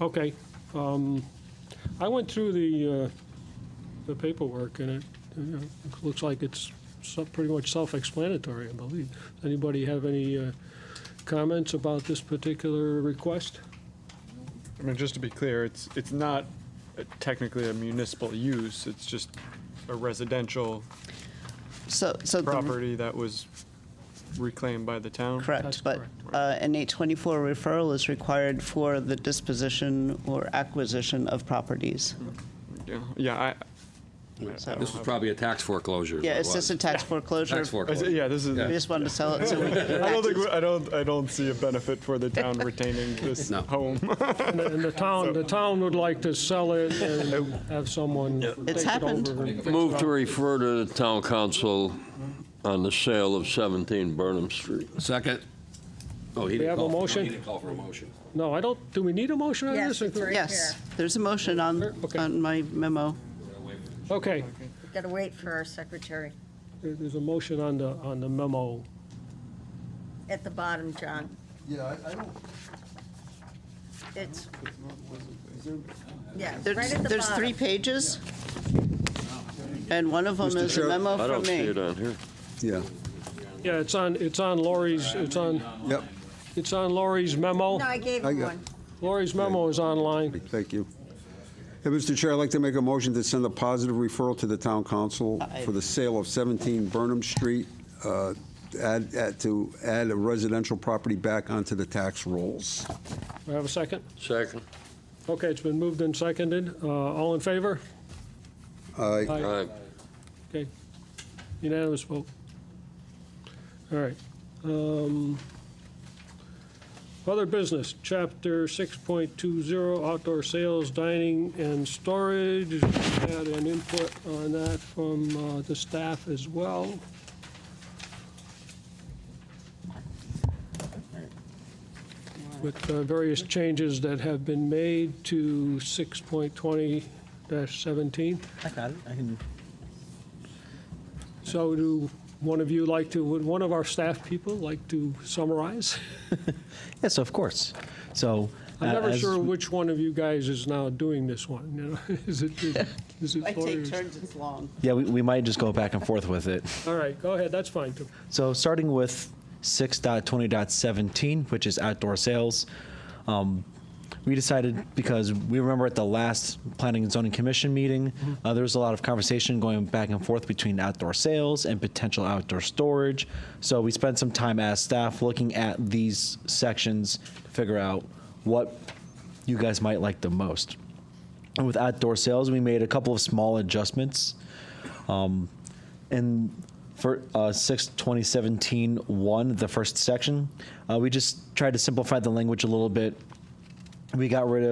Okay. I went through the paperwork, and it looks like it's pretty much self-explanatory, I believe. Anybody have any comments about this particular request? I mean, just to be clear, it's not technically a municipal use. It's just a residential So property that was reclaimed by the town. Correct, but an 824 referral is required for the disposition or acquisition of properties. Yeah, So- This was probably a tax foreclosure. is Yeah, what it it's just was. a tax foreclosure. Tax foreclosure. yeah, this is. We just wanted to sell it so we could get I don't think taxes. I don't see a benefit for the town retaining this No. home. And the town would like to sell it and have someone It's take it happened. over and fix Move it to up. refer to the town council on the sale of 17 Burnham Street. Second. Oh, he We didn't have a call for- motion? He didn't call for a motion. No, I don't, do we need a motion on Yes, this? it's right Yes, here. there's a motion Okay. on my memo. Okay, We've got to wait for our secretary. there's a motion on the memo. At the bottom, John. Yeah, I don't, It's, yeah, There's, right at the there's 3 bottom. pages, and one of them Mr. is a Chair- memo I from don't see me. it on here. yeah, Yeah, it's on Lori's, yep, it's on Lori's memo. No, I gave I him got- one. Lori's memo is online. thank you. Hey, Mr. Chair, I'd like to make a motion to send a positive referral to the town council for the sale of 17 Burnham Street, to add a residential property back onto the tax rolls. Do I have a second? Second. Okay, it's been moved and seconded. All in favor? Aye. Aye. Okay. Unanimous vote. All right. Other business, Chapter 6.20, outdoor sales, dining, and storage. Had an input on that from the staff as well. With various changes that have been made to 6.20-17. I got it. I can. So do one of you like to, would one of our staff people like to summarize? Yes, of course. So. I'm never as sure we- which one of you guys is now doing this one, you know? Is it I Lori take or- turns, it's long. Yeah, we might just go back and forth with it. All right, go ahead, that's fine, too. So starting with 6.20.17, which is outdoor sales, we decided, because we remember at the last Planning and Zoning Commission meeting, there was a lot of conversation going back and forth between outdoor sales and potential outdoor storage. So we spent some time as staff looking at these sections to figure out what you guys might like the most. And with outdoor sales, we made a couple of small adjustments. And for 6/2017-1, the first section, we just tried to simplify the language a little bit. We got rid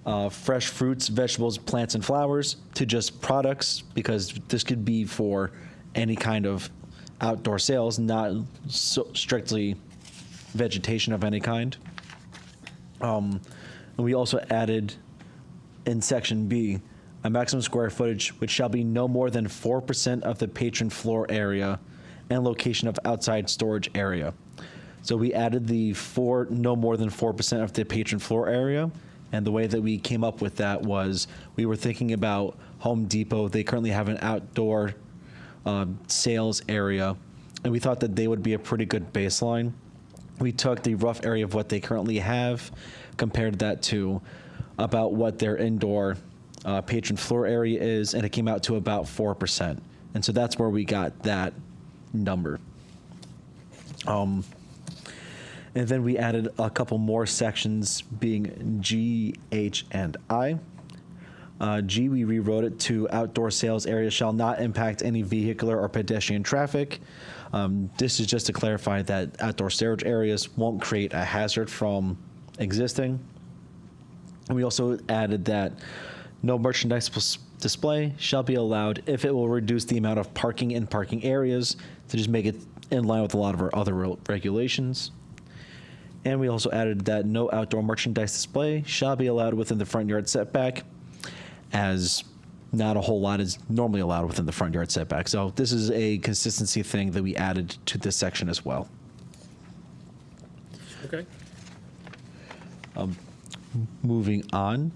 of fresh fruits, vegetables, plants, and flowers to just products, because this could be for any kind of outdoor sales, not so strictly vegetation of any kind. And we also added in section B, a maximum square footage which shall be no more than 4% of the patron floor area and location of outside storage area. So we added the no more than 4% of the patron floor area. And the way that we came up with that was we were thinking about Home Depot. They currently have an outdoor sales area, and we thought that they would be a pretty good baseline. We took the rough area of what they currently have, compared that to about what their indoor patron floor area is, and it came out to about 4%. And so that's where we got that number. And then we added a couple more sections being G, H, and I. G, we rewrote it to outdoor sales areas shall not impact any vehicular or pedestrian traffic. This is just to clarify that outdoor storage areas won't create a hazard from existing. And we also added that no merchandise display shall be allowed if it will reduce the amount of parking in parking areas, to just make it in line with a lot of our other regulations. And we also added that no outdoor merchandise display shall be allowed within the front yard setback, as not a whole lot is normally allowed within the front yard setback. So this is a consistency thing that we added to this section as well. Okay. Moving on.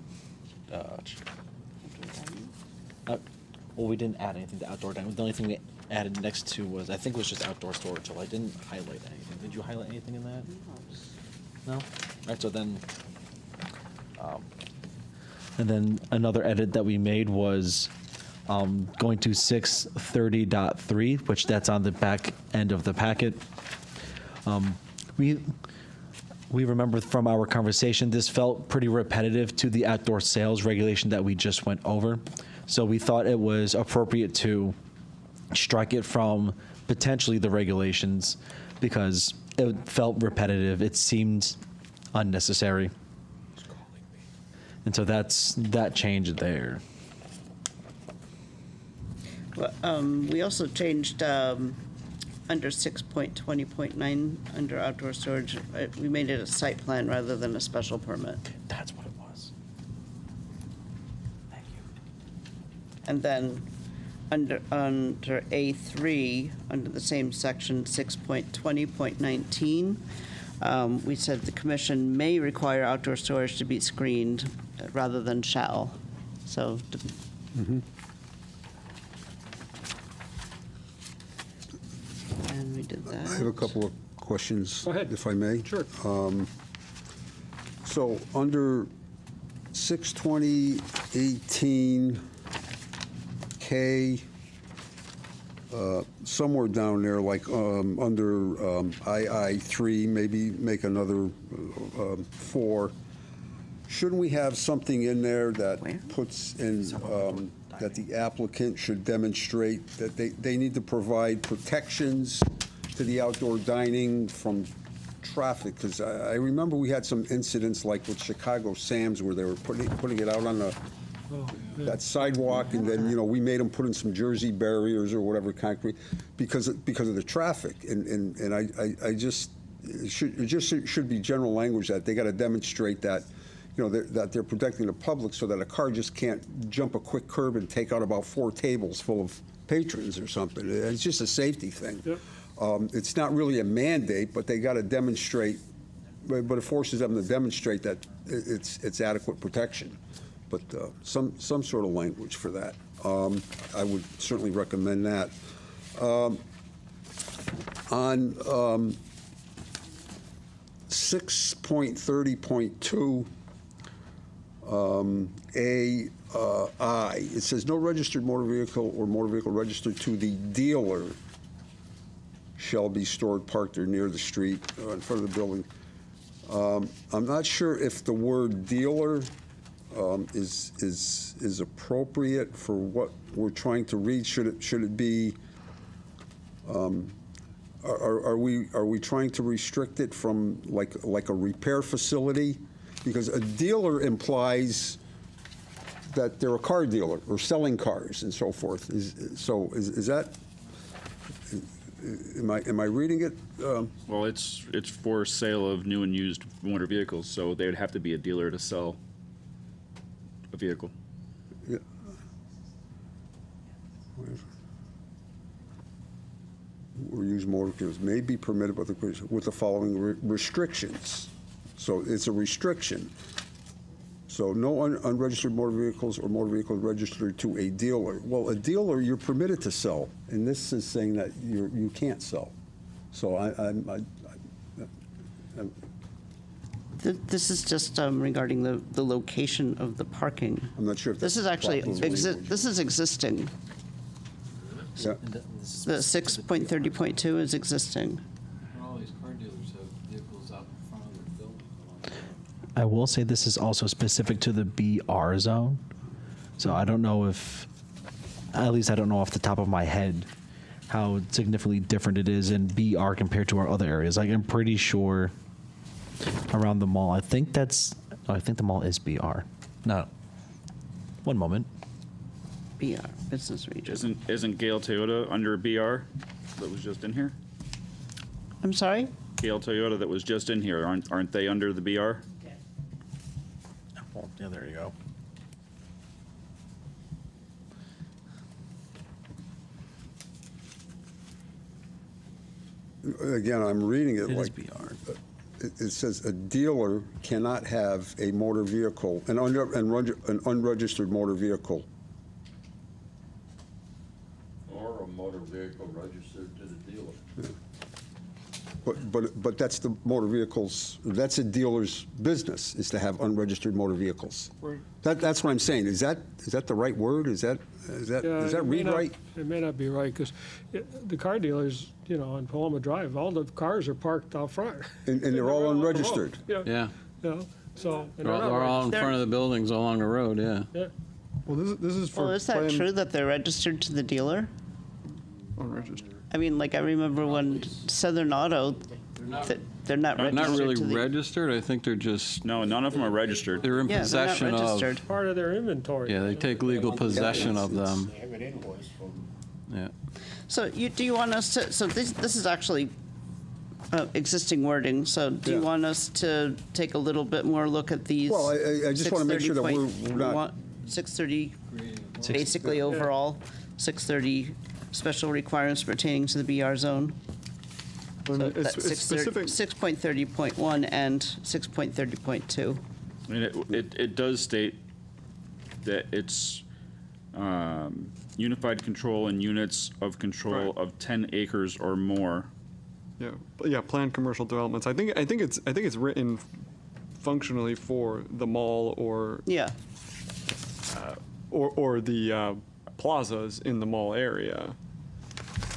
Well, we didn't add anything to outdoor dining. The only thing we added next to was, I think it was just outdoor storage, so I didn't highlight anything. Did you highlight anything in that? No? All right, so then, and then another edit that we made was going to 630.3, which that's on the back end of the packet. We remember from our conversation, this felt pretty repetitive to the outdoor sales regulation that we just went over. So we thought it was appropriate to strike it from potentially the regulations because it felt repetitive. It seemed unnecessary. And so that's that change there. Well, we also changed under 6.20.9, under outdoor storage, we made it a site plan rather than a special permit. That's what it was. Thank you. And then under A3, under the same section, 6.20.19, we said the commission may require outdoor storage to be screened rather than shall. So, and we did that. I have a couple of questions. Go ahead. If I may. Sure. So under 620.18K, somewhere down there, like under II3, maybe make another 4. Shouldn't we have something in there that puts in that the applicant should demonstrate that they need to provide protections to the outdoor dining from traffic? Because I remember we had some incidents like with Chicago Sam's where they were putting it out on that sidewalk, and then we made them put in some Jersey barriers or whatever, concrete, because of the traffic. And I just it should be general language that they got to demonstrate that that they're protecting the public, so that a car just can't jump a quick curb and take out about 4 tables full of patrons or something. It's just a safety thing. Yep. It's not really a mandate, but they got to demonstrate, but it forces them to demonstrate that it's adequate protection. But some sort of language for that. I would certainly recommend that. On 6.30.2, I, it says no registered motor vehicle or motor vehicle registered to the dealer shall be stored, parked, or near the street or in front of the building. I'm not sure if the word dealer is appropriate for what we're trying to read. Should it be? Are we trying to restrict it from like a repair facility? Because a dealer implies that they're a car dealer or selling cars and so forth. Is that? Am I reading it? Well, it's for sale of new and used motor vehicles, so they would have to be a dealer to sell a vehicle. Yeah. Or use motor vehicles may be permitted with the following restrictions. So it's a restriction. So no unregistered motor vehicles or motor vehicles registered to a dealer. Well, a dealer, you're permitted to sell, and this is saying that you can't sell. So This is just regarding the location of the parking. I'm not sure if This is actually, this is existing. Yeah. The 6.30.2 is existing. All these car dealers have vehicles out I will say this is also specific to the BR zone. So I don't know if, at least I don't know off the top of my head, how significantly different it is in BR compared to our other areas. Like, I'm pretty sure around the mall, I think the mall is BR. No. One moment. BR, business region. Isn't Gale Toyota under a BR that was just in here? I'm sorry? Gale Toyota that was just in here, aren't they under the BR? Oh, yeah, there you go. Again, I'm reading it It is like, BR. it says a dealer cannot have a motor vehicle, an unregistered motor vehicle. Or a motor vehicle registered to the dealer. But that's the motor vehicles, that's a dealer's business, is to have unregistered motor vehicles. That's what I'm saying. Is that the right word? Is that read right? It may not be right, because the car dealers, on Paloma Drive, all the cars are parked out front. And they're all unregistered. Yeah. So. and They're all in front of the buildings along the road, yeah. Yeah. Well, this is for Well, is that plan- true that they're registered to the dealer? unregistered. I mean, like, I remember when Southern Auto, they're not registered Not really to the... registered, I think they're just, No, none of them are registered. they're in Yeah, they're not possession of, registered. Part of their inventory. yeah, they take legal possession of them, They have an invoice from yeah. So do you want us to, so this is actually existing wording, so do you Yeah. want us to take a little bit more look at these? Well, I just wanna make sure that we're not- 630, basically overall, 630 special requirements pertaining to the BR zone? Well, So it's that's specific. 6.30.1 and 6.30.2. I mean, it does state that it's unified control and units of control Right. of 10 acres or more. Yeah, planned commercial developments. I think it's written functionally for the mall or Yeah, the plazas in the mall area.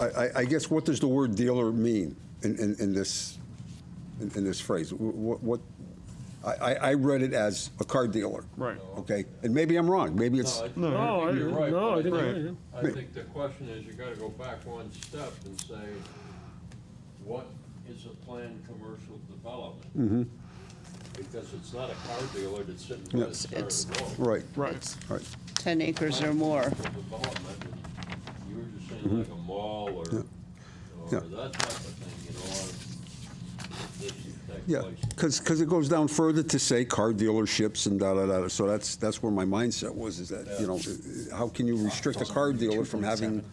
I guess, what does the word dealer mean in this phrase? What I read it as a car dealer. Right. Okay, and maybe I'm wrong. Maybe it's, No, I You're right. no, I didn't. Right. I think the question is, you gotta go back one step and say, what is a planned commercial development? Because it's not a car dealer that's sitting by the side it's- of the road. right, Right. right. 10 acres or more. Development, you were just saying like a mall or Yeah. that type of thing, this take Yeah, place. because it goes down further to say car dealerships and da-da-da. So that's where my mindset was, is that, how can you restrict a car dealer from having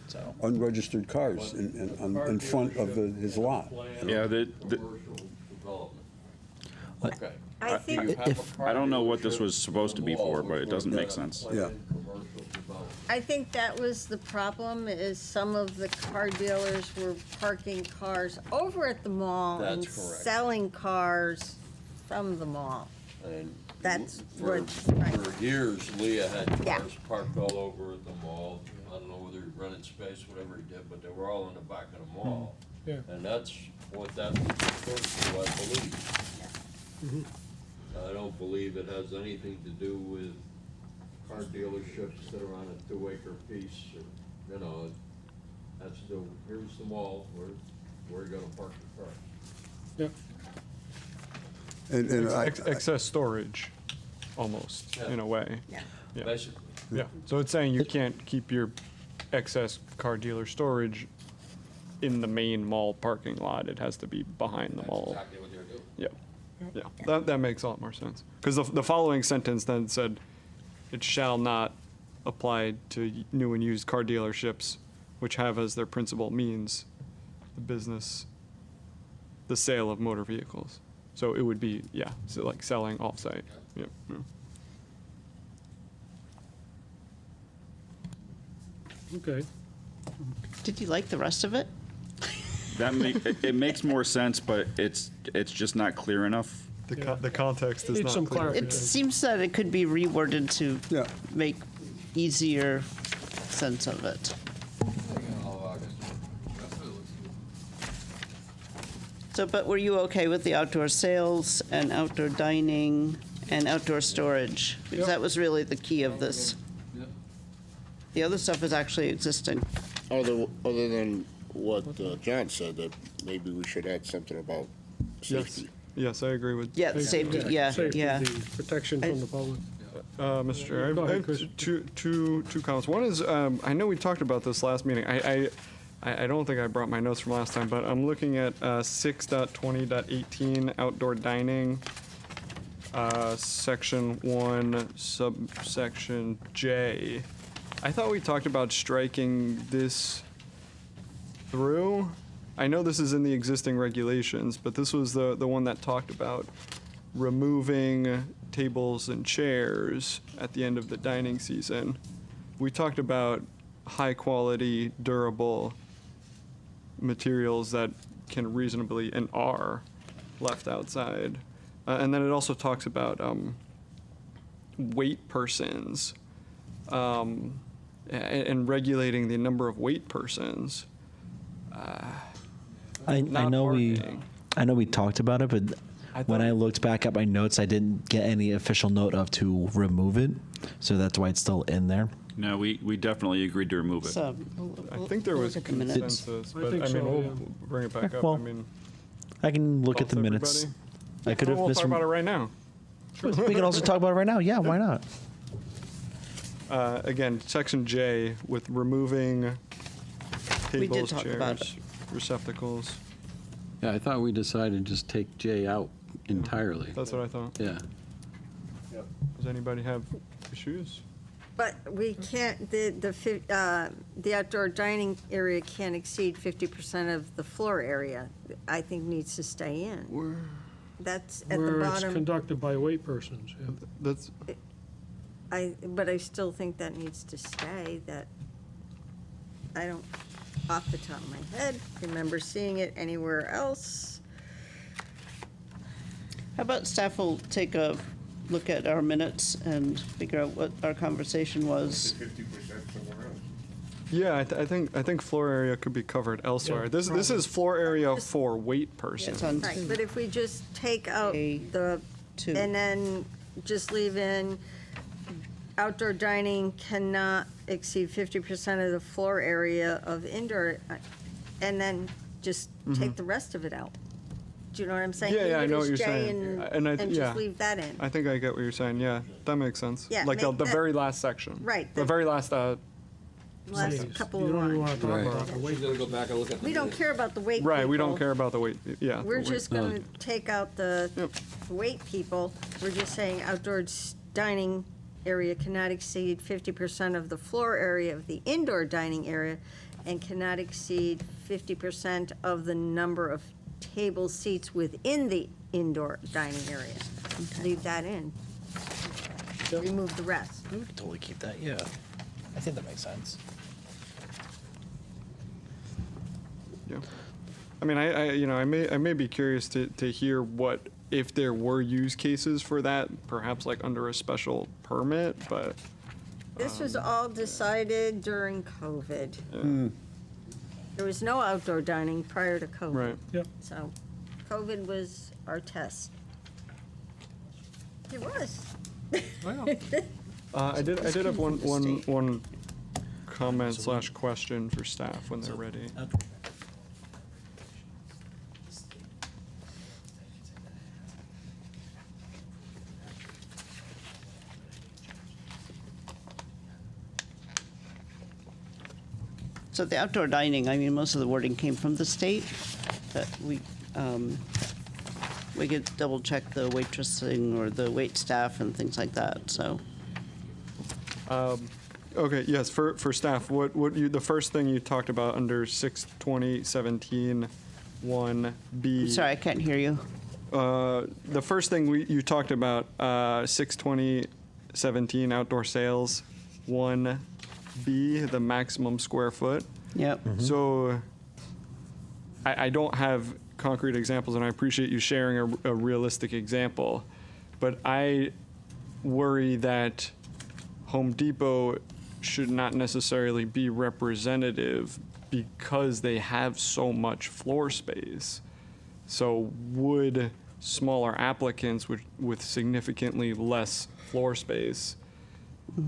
unregistered cars in front of his lot? Yeah, Commercial development. Okay. I think, I don't know what this was supposed to be for, but it doesn't make sense. Yeah. I think that was the problem, is some of the car dealers were parking cars over at the mall and That's correct. selling cars from the mall. And That's for, what, right. for years, Leah had Yeah. cars parked all over at the mall. I don't know whether he rented space, whatever he did, but they were all in the back of the mall. Yeah. And that's what that was referred to, I believe. I don't believe it has anything to do with car dealerships that are on a 2-acre piece, or, that's here's the mall, where you're gonna park the cars. Yeah. And Excess storage, almost, Yeah. in a way. Yeah. Yeah. Basically. Yeah, so it's saying you can't keep your excess car dealer storage in the main mall parking lot. It has to be behind the mall. Exactly what they're doing. Yeah, that makes a lot more sense. Because the following sentence then said, it shall not apply to new and used car dealerships which have as their principal means the sale of motor vehicles. So it would be, yeah, so like selling off-site. Yep. Yeah. Okay. Did you like the rest of it? It makes more sense, but it's just not clear enough. The context is Need not some clear. clarity. It seems that it could be reworded to Yeah. make easier sense of it. So, but were you okay with the outdoor sales and outdoor dining and outdoor storage, because Yep. that was really the key of this. The other stuff is actually existing. Other than what John said, that maybe we should add something about Yes, safety. yes, I agree with. Yeah, the safety, yeah, Safety, yeah. the protection from the public. Mr. Chair, Go I ahead, have Chris. two comments. One is, I know we talked about this last meeting. I don't think I brought my notes from last time, but I'm looking at 6.20.18 outdoor dining, section 1, subsection J. I thought we talked about striking this through. I know this is in the existing regulations, but this was the one that talked about removing tables and chairs at the end of the dining season. We talked about high-quality, durable materials that can reasonably and are left outside. And then it also talks about weight persons and regulating the number of weight persons. I Not know parking. I know we talked about it, but when thought- I looked back at my notes, I didn't get any official note of to remove it, so that's why it's still in there. No, we definitely agreed to remove it. So, I think there we'll was look at the minutes. consensus, I but think I mean, so, we'll yeah. bring it back up. Well, I mean, I can look at thoughts, the minutes. everybody? I could have We'll talk about it misremembered. right now. We can also talk about it right now. Yeah, why not? Again, section J with removing We did tables, talk about chairs, receptacles. Yeah, I thought we decided just take J out entirely. That's what I thought. Yeah. Does anybody have issues? But we can't, the outdoor dining area can't exceed 50% of the floor area, I think needs to stay in. That's at the Where it's bottom. conducted by weight persons, yeah. That's, But I still think that needs to stay, that, I don't, off the top of my head, remember seeing it anywhere else. How about staff will take a look at our minutes and figure out what our conversation was? 50% somewhere else. yeah, I think floor area could be covered elsewhere. Yeah, This is floor area for weight person. It's on Right, two. but if we just take out A the, two. and then just leave in outdoor dining cannot exceed 50% of the floor area of indoor, and then just take the rest of it out. Do you know what I'm saying? Mm-hmm. Yeah, yeah, I Leave it know as what you're J saying. And And yeah. just leave that in. I think I get what you're saying. Yeah, that makes sense. Yeah, Like the make that- very last section. Right, The the- very last, Last Please, couple you of don't even lines. want to talk Right. about it. We're gonna go back and look at the We don't minutes. care about the weight right, we don't people. care about the weight, yeah. We're the weight. just gonna take out the Yep. weight people. We're just saying outdoor dining area cannot exceed 50% of the floor area of the indoor dining area and cannot exceed 50% of the number of table seats within the indoor dining area. Leave that in. Remove the rest. We could totally keep that. Yeah, I think that makes sense. Yeah. I mean, I may be curious to hear what, if there were use cases for that, perhaps like under a special permit, but, This was all decided during COVID. There was no outdoor dining prior to COVID. right. Yep. So COVID was our test. It was. I did have came from the state. one comment slash question for staff when they're ready. So the outdoor dining, I mean, most of the wording came from the state, but we could double check the waitressing or the wait staff and things like that, so. Okay, yes, for staff, the first thing you talked about under 62017 1B. Sorry, I can't hear you. The first thing you talked about, 62017 outdoor sales, 1B, the maximum square foot. Yep. So I don't have concrete examples, and I appreciate you sharing a realistic example, but I worry that Home Depot should not necessarily be representative because they have so much floor space. So would smaller applicants with significantly less floor space.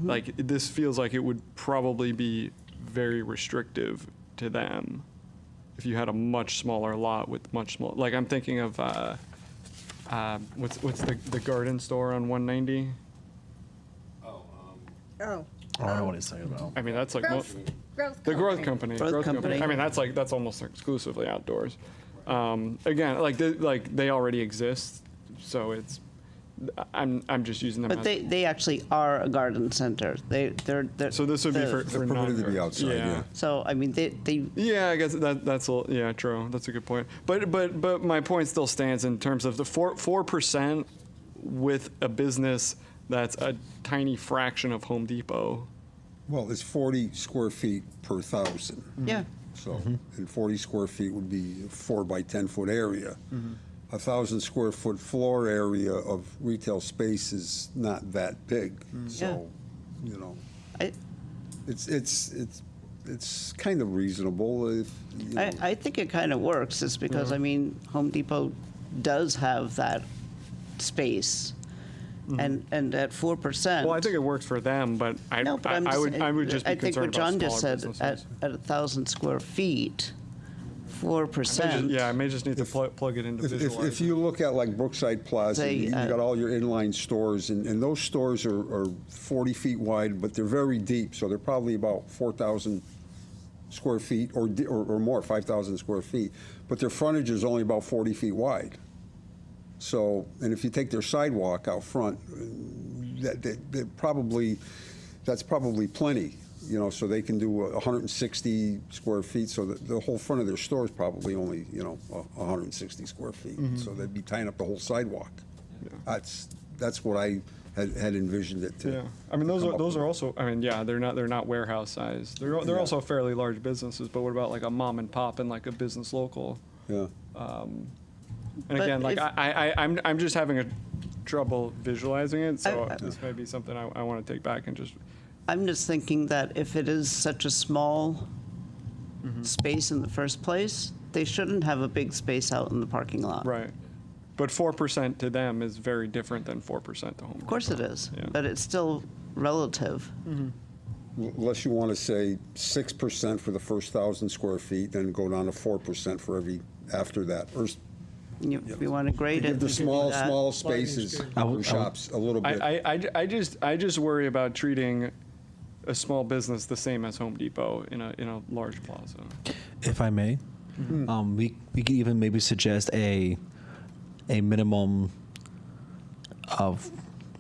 Like, this feels like it would probably be very restrictive to them if you had a much smaller lot with much small, like, I'm thinking of, what's the garden store on 190? Oh. Oh, I know what he's talking about. I mean, that's like, Growth the growth company. Growth company. I mean, that's almost exclusively outdoors. Again, like they already exist, so it's, I'm just using them But as. they actually are a garden center. They're So this would be for They're permitted to be outside, yeah. So, I mean, they Yeah, I guess that's a, yeah, true. That's a good point. But my point still stands in terms of the 4% with a business that's a tiny fraction of Home Depot. Well, it's 40 square feet per 1,000. yeah. So, and 40 square feet would be a 4 by 10 foot area. 1,000 square foot floor area of retail space is not that big. So, you know, I, it's kind of reasonable if, you know. I think it kind of works, just because, I mean, Home Depot does have that space, and at 4%. Well, I think it works for them, but I No, but I'm I just would saying- I would just be I think what concerned John about just smaller said, businesses. at 1,000 square feet, 4%. Yeah, I may just need to plug it into If visualize. you look at like Brookside Plaza, Say, you got all your inline stores, and those stores are 40 feet wide, but they're very deep, so they're probably about 4,000 square feet or more, 5,000 square feet, but their frontage is only about 40 feet wide. So, and if you take their sidewalk out front, that's probably plenty, you know, so they can do 160 square feet, so the whole front of their store is probably only, you know, 160 square feet. So they'd be tying up the whole sidewalk. That's what I had envisioned it to. Yeah, I mean, those come up are with. also, I mean, yeah, they're not warehouse size. They're Yeah. also fairly large businesses, but what about like a mom and pop and like a business local? Yeah. And But again, like if- I'm just having a trouble visualizing it, so I- this may be something I want to take back and just. I'm just thinking that if it is such a small space in the first place, they shouldn't have a big space out in the parking lot. Right. But 4% to them is very different than 4% to Home Depot. Of course it is, Yeah. but it's still relative. Unless you want to say 6% for the first 1,000 square feet, then go down to 4% for every, after that. Or If you want to grade it. give the you can do small that. spaces I would- for shops a little bit. I just worry about treating a small business the same as Home Depot in a large plaza. If I may, we could even maybe suggest a minimum of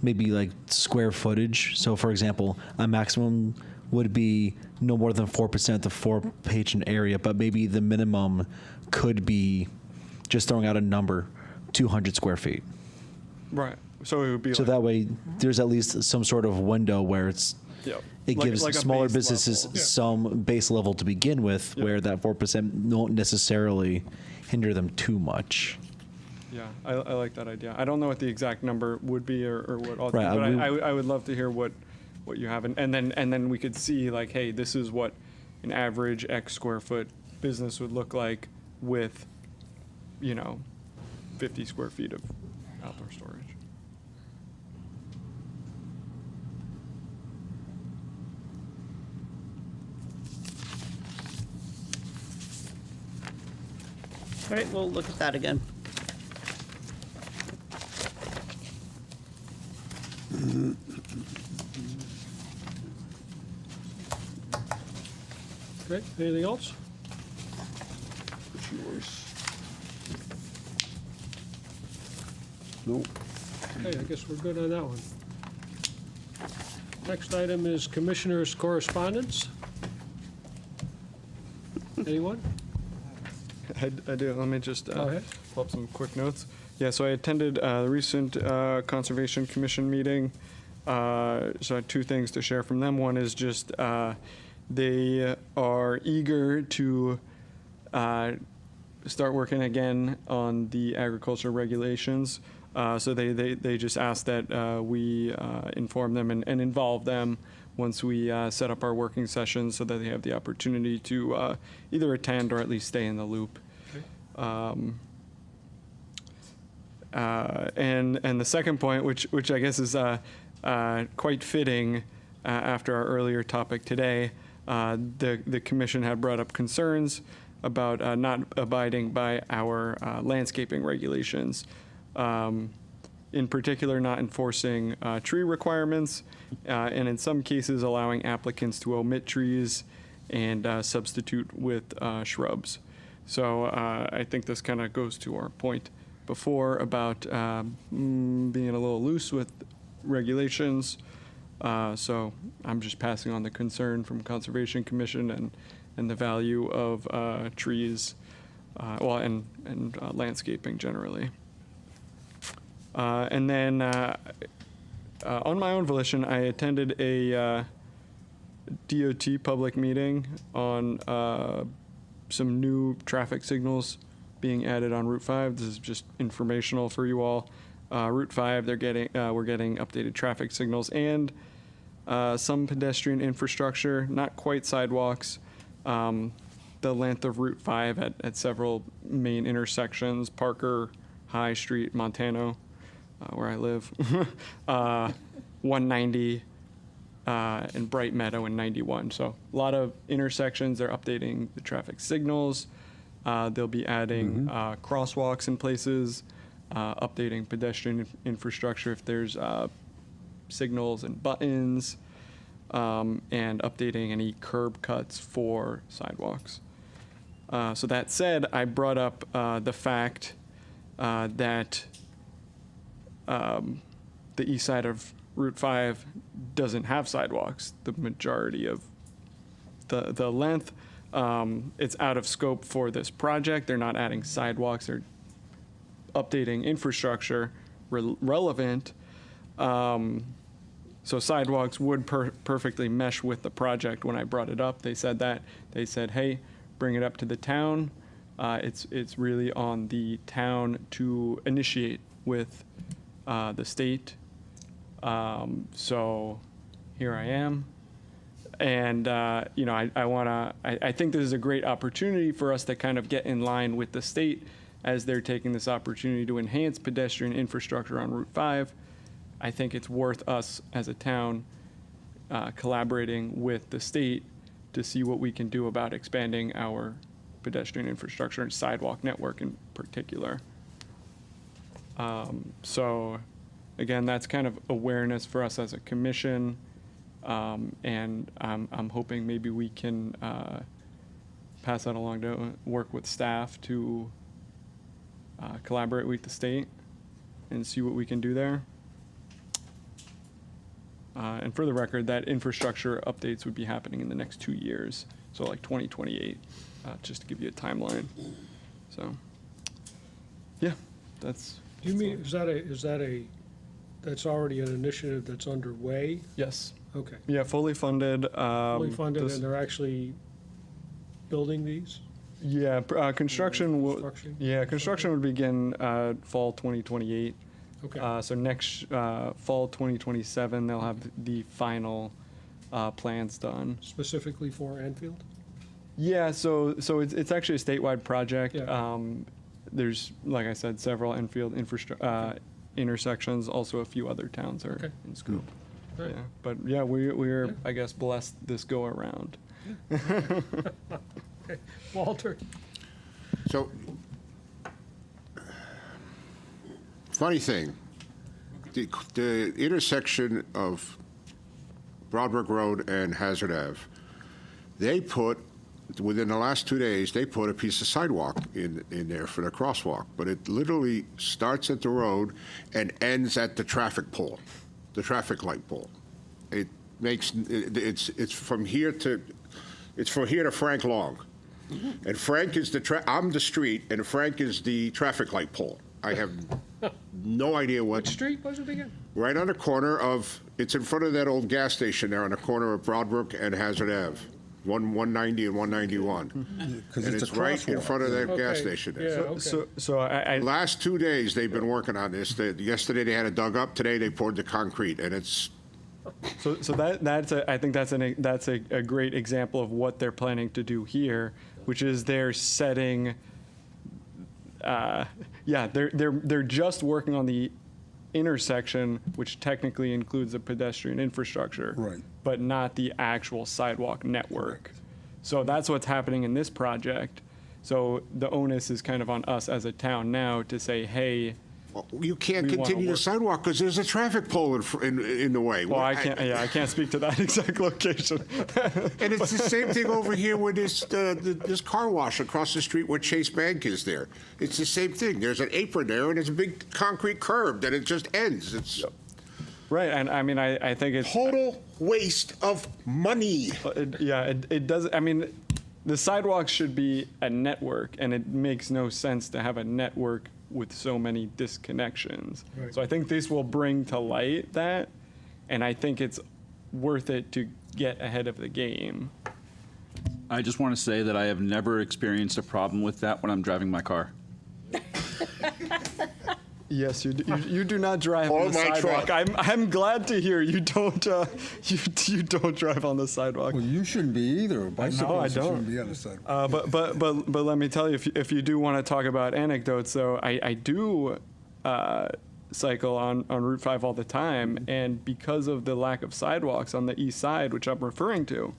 maybe like square footage. So, for example, a maximum would be no more than 4% of the four-patron area, but maybe the minimum could be, just throwing out a number, 200 square feet. Right. So it would be So like, that way, there's at least some sort of window where it Like- gives like a smaller base businesses level. some base level to begin with, where that 4% won't necessarily hinder them too much. Yeah, I like that idea. I don't know what the exact number would be or what, all, Right, but we- I would love to hear what you have, and then we could see like, hey, this is what an average X square foot business would look like with, 50 square feet of outdoor storage. All right, we'll look at that again. Okay, anything else? It's yours. Nope. Okay, I guess we're good on that one. Next item is Commissioners' Correspondence. Anyone? I do. Let me just Go ahead. pull up some quick notes. Yeah, so I attended the recent Conservation Commission meeting. So I had two things to share from them. One is just they are eager to start working again on the agriculture regulations. So they just asked that we inform them and involve them once we set up our working sessions so that they have the opportunity to either attend or at least stay in the loop. And the second point, which I guess is quite fitting after our earlier topic today, the commission had brought up concerns about not abiding by our landscaping regulations. In particular, not enforcing tree requirements, and in some cases allowing applicants to omit trees and substitute with shrubs. So I think this kind of goes to our point before about being a little loose with regulations. So I'm just passing on the concern from Conservation Commission and the value of trees, and landscaping generally. And then on my own volition, I attended a DOT public meeting on some new traffic signals being added on Route 5. This is just informational for you all. Route 5, we're getting updated traffic signals and some pedestrian infrastructure, not quite sidewalks. The length of Route 5 at several main intersections, Parker, High Street, Montano, where I live, 190, and Bright Meadow and 91. So a lot of intersections. They're updating the traffic signals. They'll be adding crosswalks in places, updating pedestrian infrastructure if there's signals and buttons, and updating any curb cuts for sidewalks. So that said, I brought up the fact that the east side of Route 5 doesn't have sidewalks. The majority of the length, it's out of scope for this project. They're not adding sidewalks. They're updating infrastructure relevant. So sidewalks would perfectly mesh with the project. When I brought it up, they said that. They said, hey, bring it up to the town. It's really on the town to initiate with the state. So here I am. And, I think this is a great opportunity for us to kind of get in line with the state as they're taking this opportunity to enhance pedestrian infrastructure on Route 5. I think it's worth us as a town collaborating with the state to see what we can do about expanding our pedestrian infrastructure and sidewalk network in particular. So again, that's kind of awareness for us as a commission. And I'm hoping maybe we can pass that along to work with staff to collaborate with the state and see what we can do there. And for the record, that infrastructure updates would be happening in the next 2 years, so like 2028, just to give you a timeline. So, yeah, that's. Do you mean, that's already an initiative that's underway? Yes. Okay. Yeah, fully funded. Fully funded, and they're actually building these? Yeah, construction. Construction? Construction would begin fall 2028. Okay. So next fall 2027, they'll have the final plans done. Specifically for Enfield? Yeah, so it's actually a statewide project. Yeah. There's, like I said, several Enfield intersections. Also, a few other towns are in scope. Right. Yeah, but yeah, we're I guess blessed this go around. Okay. Walter? So, funny thing, the intersection of Broadbrook Road and Hazard Ave, they put, within the last 2 days, they put a piece of sidewalk in there for the crosswalk, but it literally starts at the road and ends at the traffic pole, the traffic light pole. It makes, it's from here to Frank Long. And Frank is I'm the street, and Frank is the traffic light pole. I have no idea what. Which street was it again? Right on the corner of, it's in front of that old gas station there on the corner of Broadbrook and Hazard Ave, 190 and 191. Because And it's right in front of that gas Okay, station there. yeah, okay. So I Last 2 days, they've been working on this. Yesterday, they had it dug up. Today, they poured the concrete, and it's, So I think that's a great example of what they're planning to do here, which is they're setting yeah, they're just working on the intersection, which technically includes the pedestrian infrastructure, Right. but not the actual sidewalk network. So that's what's happening in this project. So the onus is kind of on us as a town now to say, hey, Well, you can't We wanna continue the work- sidewalk because there's a traffic pole in the way. well, I can't speak to that exact location. And it's the same thing over here with this car wash across the street where Chase Bank is there. It's the same thing. There's an apron there, and there's a big concrete curb that it just ends. It's Right, and I mean, I think it's total waste of money. it does. I mean, the sidewalks should be a network, and it makes no sense to have a network with so many disconnections. Right. So I think this will bring to light that, and I think it's worth it to get ahead of the game. I just want to say that I have never experienced a problem with that when I'm driving my car. Yes, you do not drive Or on the my sidewalk. truck. I'm glad to hear you don't you don't drive on the sidewalk. Well, you shouldn't be either. Bicyclists don't. shouldn't be on the sidewalk. But let me tell you, if you do want to talk about anecdotes, though, I do cycle on Route 5 all the time, and because of the lack of sidewalks on the east side, which I'm referring to,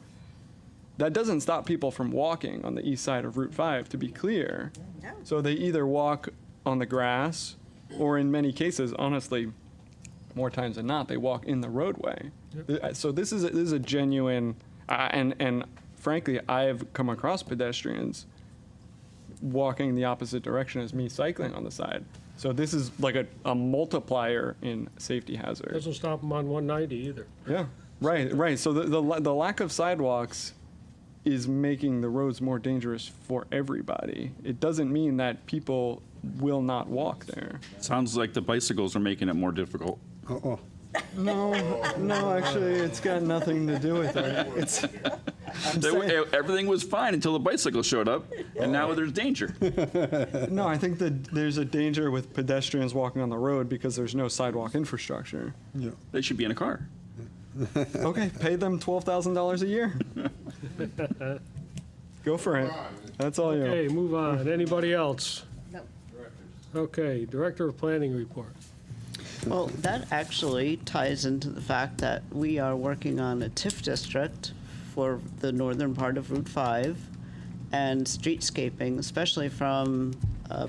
that doesn't stop people from walking on the east side of Route 5, to be clear. So they either walk on the grass, or in many cases, honestly, more times than not, they walk in the roadway. So this is a genuine, and frankly, I've come across pedestrians walking the opposite direction as me cycling on the side. So this is like a multiplier in safety hazard. Doesn't stop them on 190 either. Yeah, right. So the lack of sidewalks is making the roads more dangerous for everybody. It doesn't mean that people will not walk there. Sounds like the bicycles are making it more difficult. Uh-oh. No, actually, it's got nothing to do with it. It's Everything was fine until the bicycle showed up, and now there's danger. no, I think that there's a danger with pedestrians walking on the road because there's no sidewalk infrastructure. Yeah. They should be in a car. Okay, pay them $12,000 a year. Go for it. That's all you. Okay, move on. Anybody else? Okay, Director of Planning report. Well, that actually ties into the fact that we are working on a TIF district for the northern part of Route 5 and streetscaping, especially from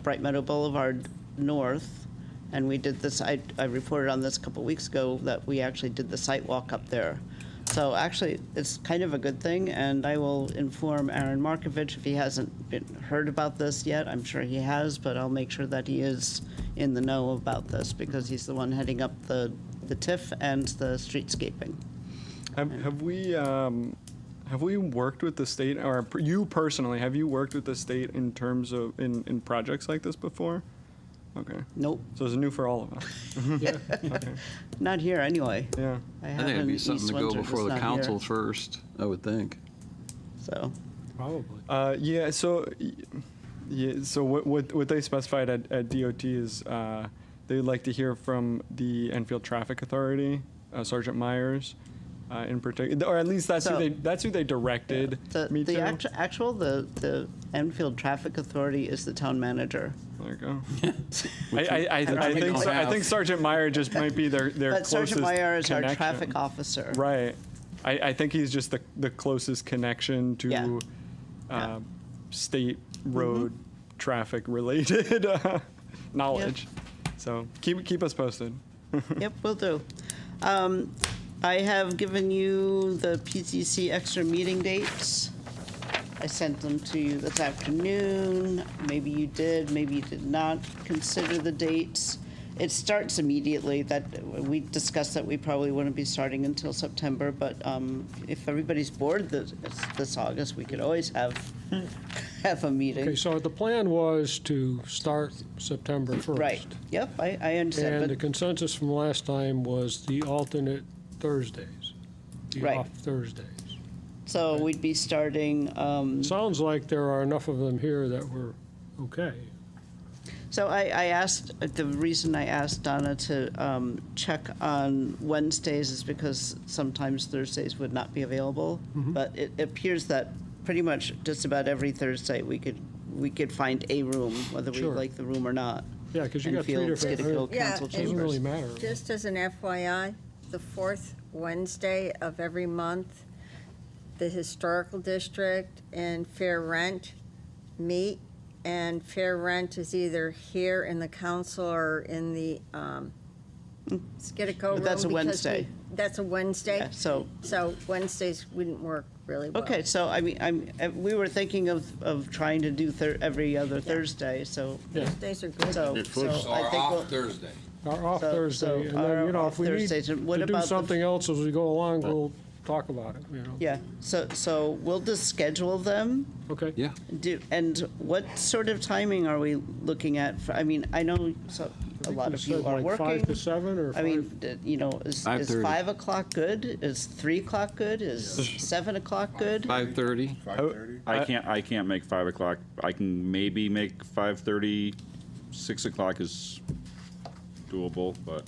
Bright Meadow Boulevard north. And we did this, I reported on this a couple weeks ago, that we actually did the site walk up there. So actually, it's kind of a good thing, and I will inform Aaron Markovich if he hasn't heard about this yet. I'm sure he has, but I'll make sure that he is in the know about this because he's the one heading up the TIF and the streetscaping. Have we worked with the state, or you personally, have you worked with the state in terms of, in projects like this before? Okay. Nope. So it's new for all of us. Yeah. Okay. Not here, anyway. Yeah. I think it'd be something to go before the council first, I would think. So. Probably. Yeah. So what they specified at DOT is they'd like to hear from the Enfield Traffic Authority, Sergeant Myers, in particular, or at least that's who they directed me to. The Enfield Traffic Authority is the town manager. There you go. I think Sergeant Meyer just might be their But closest Sergeant Meyer is our connection. traffic officer. Right. I think he's just the closest connection to state road traffic related knowledge. So keep us posted. Yep, will do. I have given you the PCC extra meeting dates. I sent them to you this afternoon. Maybe you did, maybe you did not consider the dates. It starts immediately. That we discussed that we probably wouldn't be starting until September, but if everybody's bored this August, we could always have a meeting. Okay, so the plan was to start September 1st. Right. Yep, I understand. And but the consensus from last time was the alternate Thursdays, the Right. off Thursdays. So we'd be starting. Sounds like there are enough of them here that we're okay. So I asked, the reason I asked Donna to check on Wednesdays is because sometimes Thursdays would not be available. But it appears that pretty much just about every Thursday we we could find a room, whether we Sure. like the room or not. Yeah, because you got three Enfield, different. Skinnicoe, Yeah, council it Doesn't really chambers. matter. Just as an FYI, the fourth Wednesday of every month, the Historical District and Fair Rent meet, and Fair Rent is either here in the council or in the Skinnicoe room. But that's a because Wednesday. That's a Wednesday. Yeah, so- So Wednesdays wouldn't work really well. Okay, so I mean, we were thinking of trying to do every other Thursday, so. Thursdays are good. So I think we'll. Thursday. Our off So- Thursday, so and our then, you know, off if we need Thursdays, and what to do about the- something else as we go along, we'll talk about it, you know? Yeah, so we'll just schedule them. Okay. Yeah. And what sort of timing are we looking at? I mean, I know a lot We of you said are like working. 5 to 7 or I mean, you know, is 5:30. 5 o'clock good? Is 3 o'clock good? Is 7 o'clock good? 5:30? I can't make 5 o'clock. I can maybe make 5:30. 6 o'clock is doable, but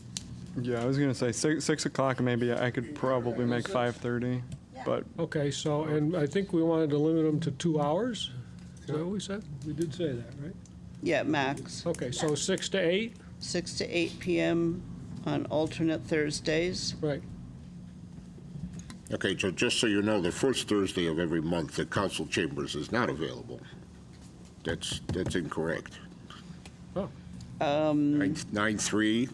Yeah, I was gonna say 6 o'clock, maybe I could probably make 5:30, but Okay, so, and I think we wanted to limit them to 2 hours? Is that what we said? We did say that, right? Yeah, max. Okay, so 6 to 8? 6 to 8 PM on alternate Thursdays. Right. Okay, so just so you know, the first Thursday of every month, the council chambers is not available. That's incorrect. Oh, 9/3,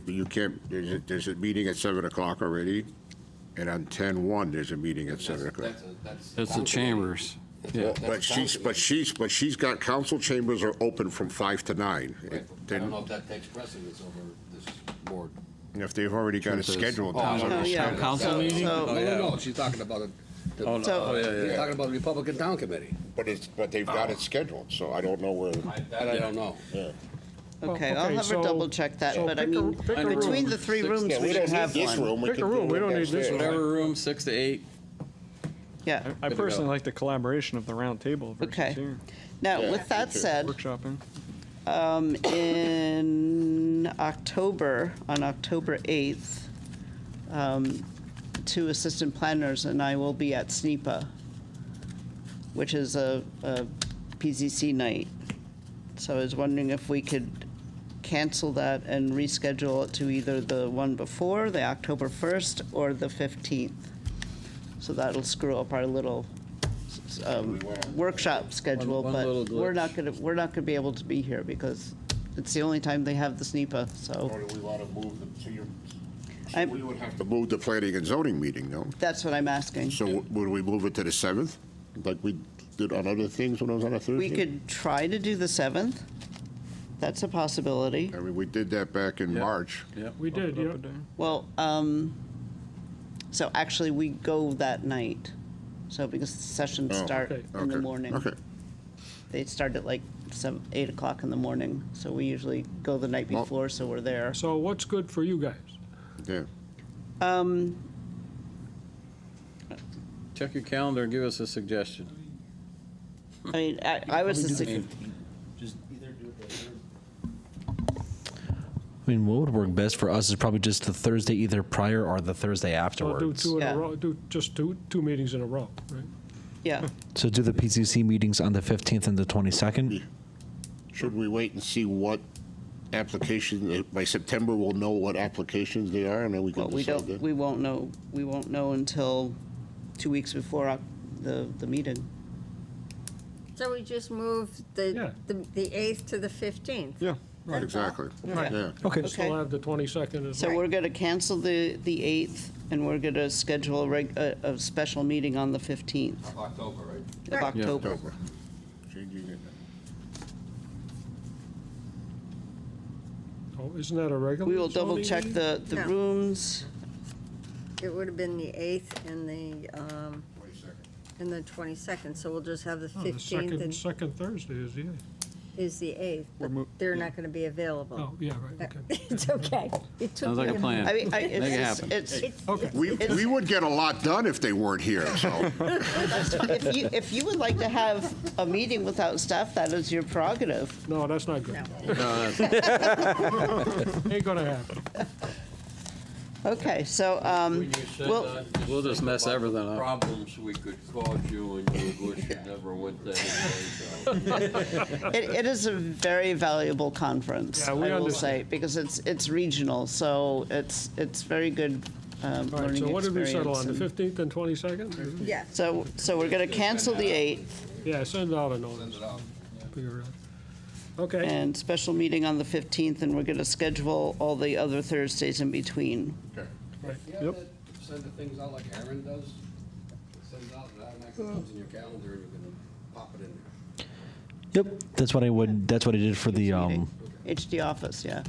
you can't, there's a meeting at 7 o'clock already, and on 10/1, there's a meeting at 7 o'clock. It's the chambers. Yeah. But she's got, council chambers are open from 5 to 9. I don't know if that takes precedence over this board. If they've already got it scheduled. Oh, down on the yeah. schedule. Council So- meeting? so- Oh, yeah, no, she's talking about it. Oh, no. So- Oh, yeah, She's yeah. talking about the Republican Town Committee. But they've got it scheduled, so I don't know where. That I don't know. Yeah. Okay, I'll okay, have her so- double check that, so but I pick a- mean, pick a room. between the 3 rooms, Yeah, we we should don't have need this one. room. Pick a room, we don't need this downstairs. one. Whatever room, 6 to 8. Yeah, I Good to personally go. like the collaboration of the round table versus okay. here. Now, Yeah, with that me too. said, Workshopping. in October, on October 8th, 2 assistant planners and I will be at SNEPA, which is a PZC night. So I was wondering if we could cancel that and reschedule it to either the one before, the October 1st, or the 15th. So that'll screw up our little workshop schedule, one but little we're glitch. not gonna be able to be here because it's the only time they have the SNEPA, so Or do we want to move them to your, I'm- we would have to move the planning and zoning meeting, no? that's what I'm asking. So would we move it to the 7th, like we did on other things when it was on a Thursday? We could try to do the 7th. That's a possibility. I mean, we did that back in March. we did, yeah. Well, so actually, we go that night. So because the sessions Oh, start okay, in the Okay, morning. Okay. They start at like 8 o'clock in the morning. So we usually go the night Well- before, so we're there. So what's good for you guys? Yeah. Check your calendar and give us a suggestion. I mean, I was just thinking, I mean, what would work best for us is probably just the Thursday either prior or the Thursday So do afterwards. 2 in Yeah. a row, do just two meetings in a row, right? yeah. So do the PCC meetings on the 15th and the 22nd? Should we wait and see what application, by September, we'll know what applications they are, and then we can Well, we decide don't, that? we won't know until 2 weeks before the meeting. So we just moved Yeah. the 8th to the 15th. Yeah. Right, exactly. Right. Yeah. Okay. Still have the 22nd as So well. we're going to cancel the 8th, and we're going to schedule a special meeting on the 15th October, right? of Right. October. October. Changing it. Oh, isn't that a regular? We will double zoning check meeting? the No. rooms. It would have been the 8th and the 22nd, so we'll just have the Oh, the 15th second Thursday is the 8th. is the 8th, but they're not going to be available. Oh, yeah, right, okay. It's okay. It took Sounds like me a plan. I mean, Make it happen. it's, Okay. We would get a lot done if they weren't here, so. if you would like to have a meeting without staff, that is your prerogative. No, that's not good. No, that's- Ain't gonna happen. Okay, so, When you said well, that, We'll just mess about everything the up. Problems we could cause you and you wish you never never went to any place else. It is a very valuable conference, Yeah, we I will understand. say, because it's regional, so it's very good All right, learning so what did we settle on, the experience. 15th and 22nd? Yeah. So we're going to cancel the 8th Yeah, send out a notice. Figure it out. Okay, and special meeting on the 15th, and we're going to schedule all the other Thursdays in between. right. Yep. Send the things out like Aaron does. Sends out, and automatically comes in your calendar, and you can pop it in there. Yep, that's what I did for the, HD office, yeah.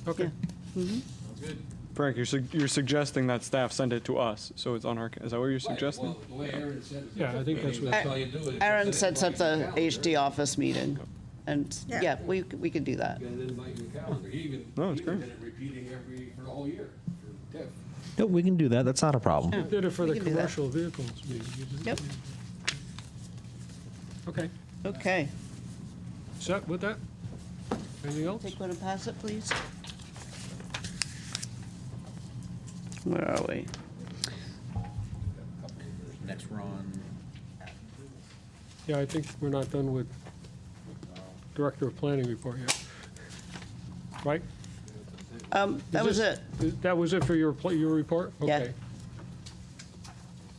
Okay. Mhm. Good. Frank, you're suggesting that staff send it to us, so it's on our, is that what you're suggesting? Well, the way Aaron said it. Yeah, I think that's what- That's all you do is. Aaron send it sets up right the to your calendar. HD office meeting, and, Yeah. yeah, we could do that. You can invite your calendar. He even, No, it's he even great. did it repeating for the whole year for TIF. Yep, we can do that. That's not a problem. We did it for We the can do that. commercial vehicles meeting. you did- Yep. Okay, Okay. set with that? Anything else? Take one and pass it, please. Where are we? Next run. Yeah, I think we're not done with Director of Planning report yet. Right? That was it. That was it for your report? Yeah. Okay.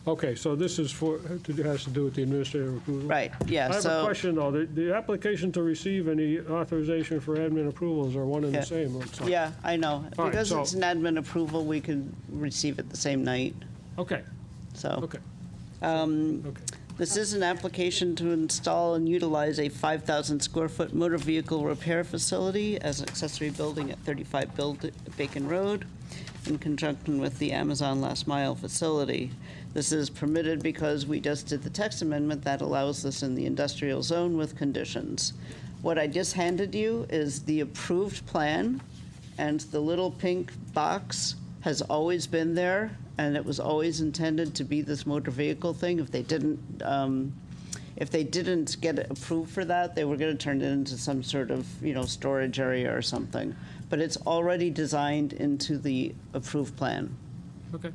Okay, so this is has to do with the administrative approval? Right, yeah, I have a so, question, though. The application to receive any authorization for admin approvals are one and Yeah. the same, looks like. yeah, I know. All right, Because so- it's an admin approval, we can receive it the same night, Okay, so. okay. Okay. This is an application to install and utilize a 5,000 square foot motor vehicle repair facility as an accessory building at 35 Bacon Road in conjunction with the Amazon Last Mile facility. This is permitted because we just did the text amendment that allows this in the industrial zone with conditions. What I just handed you is the approved plan, and the little pink box has always been there, and it was always intended to be this motor vehicle thing. If they didn't get it approved for that, they were gonna turn it into some sort of, storage area or something. But it's already designed into the approved plan. Okay.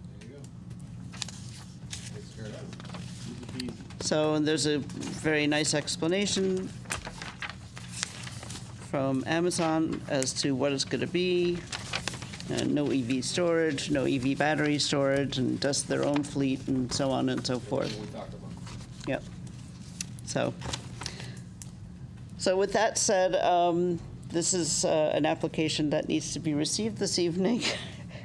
So, and there's a very nice explanation from Amazon as to what it's gonna be. And no EV storage, no EV battery storage, and just their own fleet and so on and so forth. Yep. So with that said, this is an application that needs to be received this evening.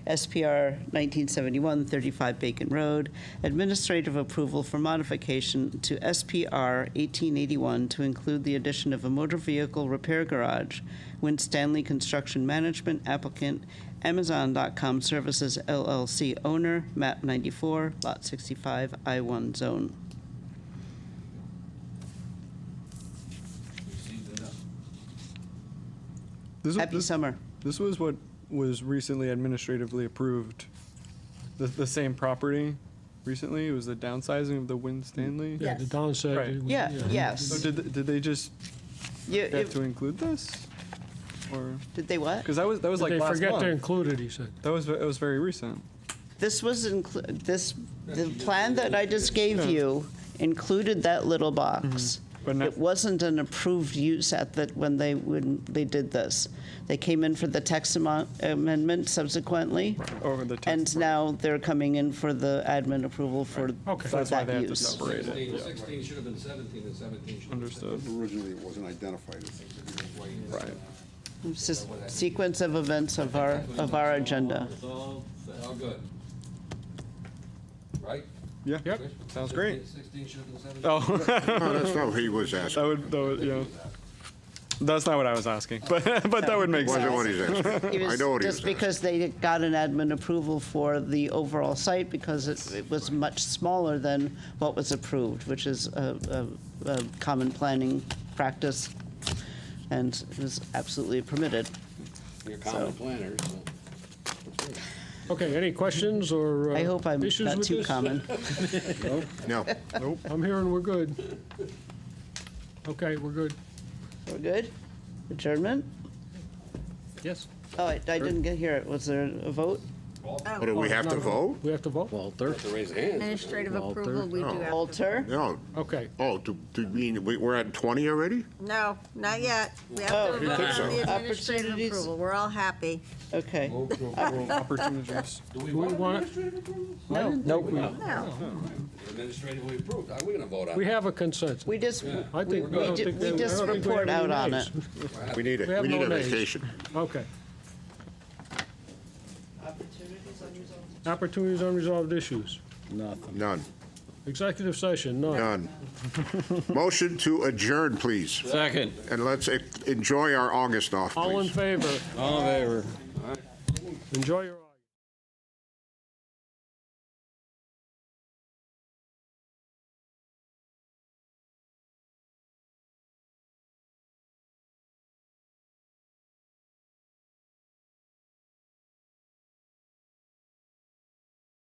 SPR 1971, 35 Bacon Road, administrative approval for modification to SPR 1881 to include the addition of a motor vehicle repair garage. Win Stanley Construction Management, applicant, Amazon.com Services LLC owner, map 94, lot 65, I-1 zone. Happy summer. This was what was recently administratively approved. The same property recently, it was the downsizing of the Win Stanley? Yeah, the downside. Right. Yeah, yes. So did they just You- forget to include this? Or, Did they what? because that was like They last forget to month. include it, he said. It was very recent. This was, the plan that I just gave you included that little box. But not- It wasn't an approved use when they did this. They came in for the text amendment subsequently, Or the text. and now they're coming in for the admin approval for Okay. That's why that they had to use. separate it. 16 should have been 17, and 17 should have been Understood. Originally, it wasn't identified as. Right. It's just sequence of events of our agenda. It's all good. Right? Yeah. Yep. Sounds great. 16 should have been 17. Oh, No, that's not what he was asking. that would, yeah. That's not what I was asking, but that would make Wasn't sense. what he's asking. It I was know what he was just asking. because they got an admin approval for the overall site because it was much smaller than what was approved, which is a common planning practice, and it was absolutely permitted. You're a common planner, so. Okay, any questions or I hope I'm issues not with too this? common. No. I'm hearing we're good. Okay, we're good. We're good? Adjournment? Yes. Oh, I didn't hear it. Was there a vote? But do we have to vote? We have to vote? Walter? To raise hands. Administrative Walter. approval, we do have to. Walter? No. Okay. Oh, do you mean, we're at 20 already? No, not yet. We have Oh, to you vote think on so? the administrative Opportunities. approval. We're all happy. Okay. Opportunities. Do we Do we want want it? administrative approval? No. Nope. No. Administratively approved. Are we gonna vote on We it? have a consensus. We just, I we think, I don't think we I just don't think we report have out any on nays. it. We need it. We have We need no a nays. vacation. Okay. Opportunities, unresolved issues. Nothing. None. Executive session, none. None. Motion to adjourn, please. Second. And let's enjoy our August off, please. All in favor? All in favor? Enjoy your.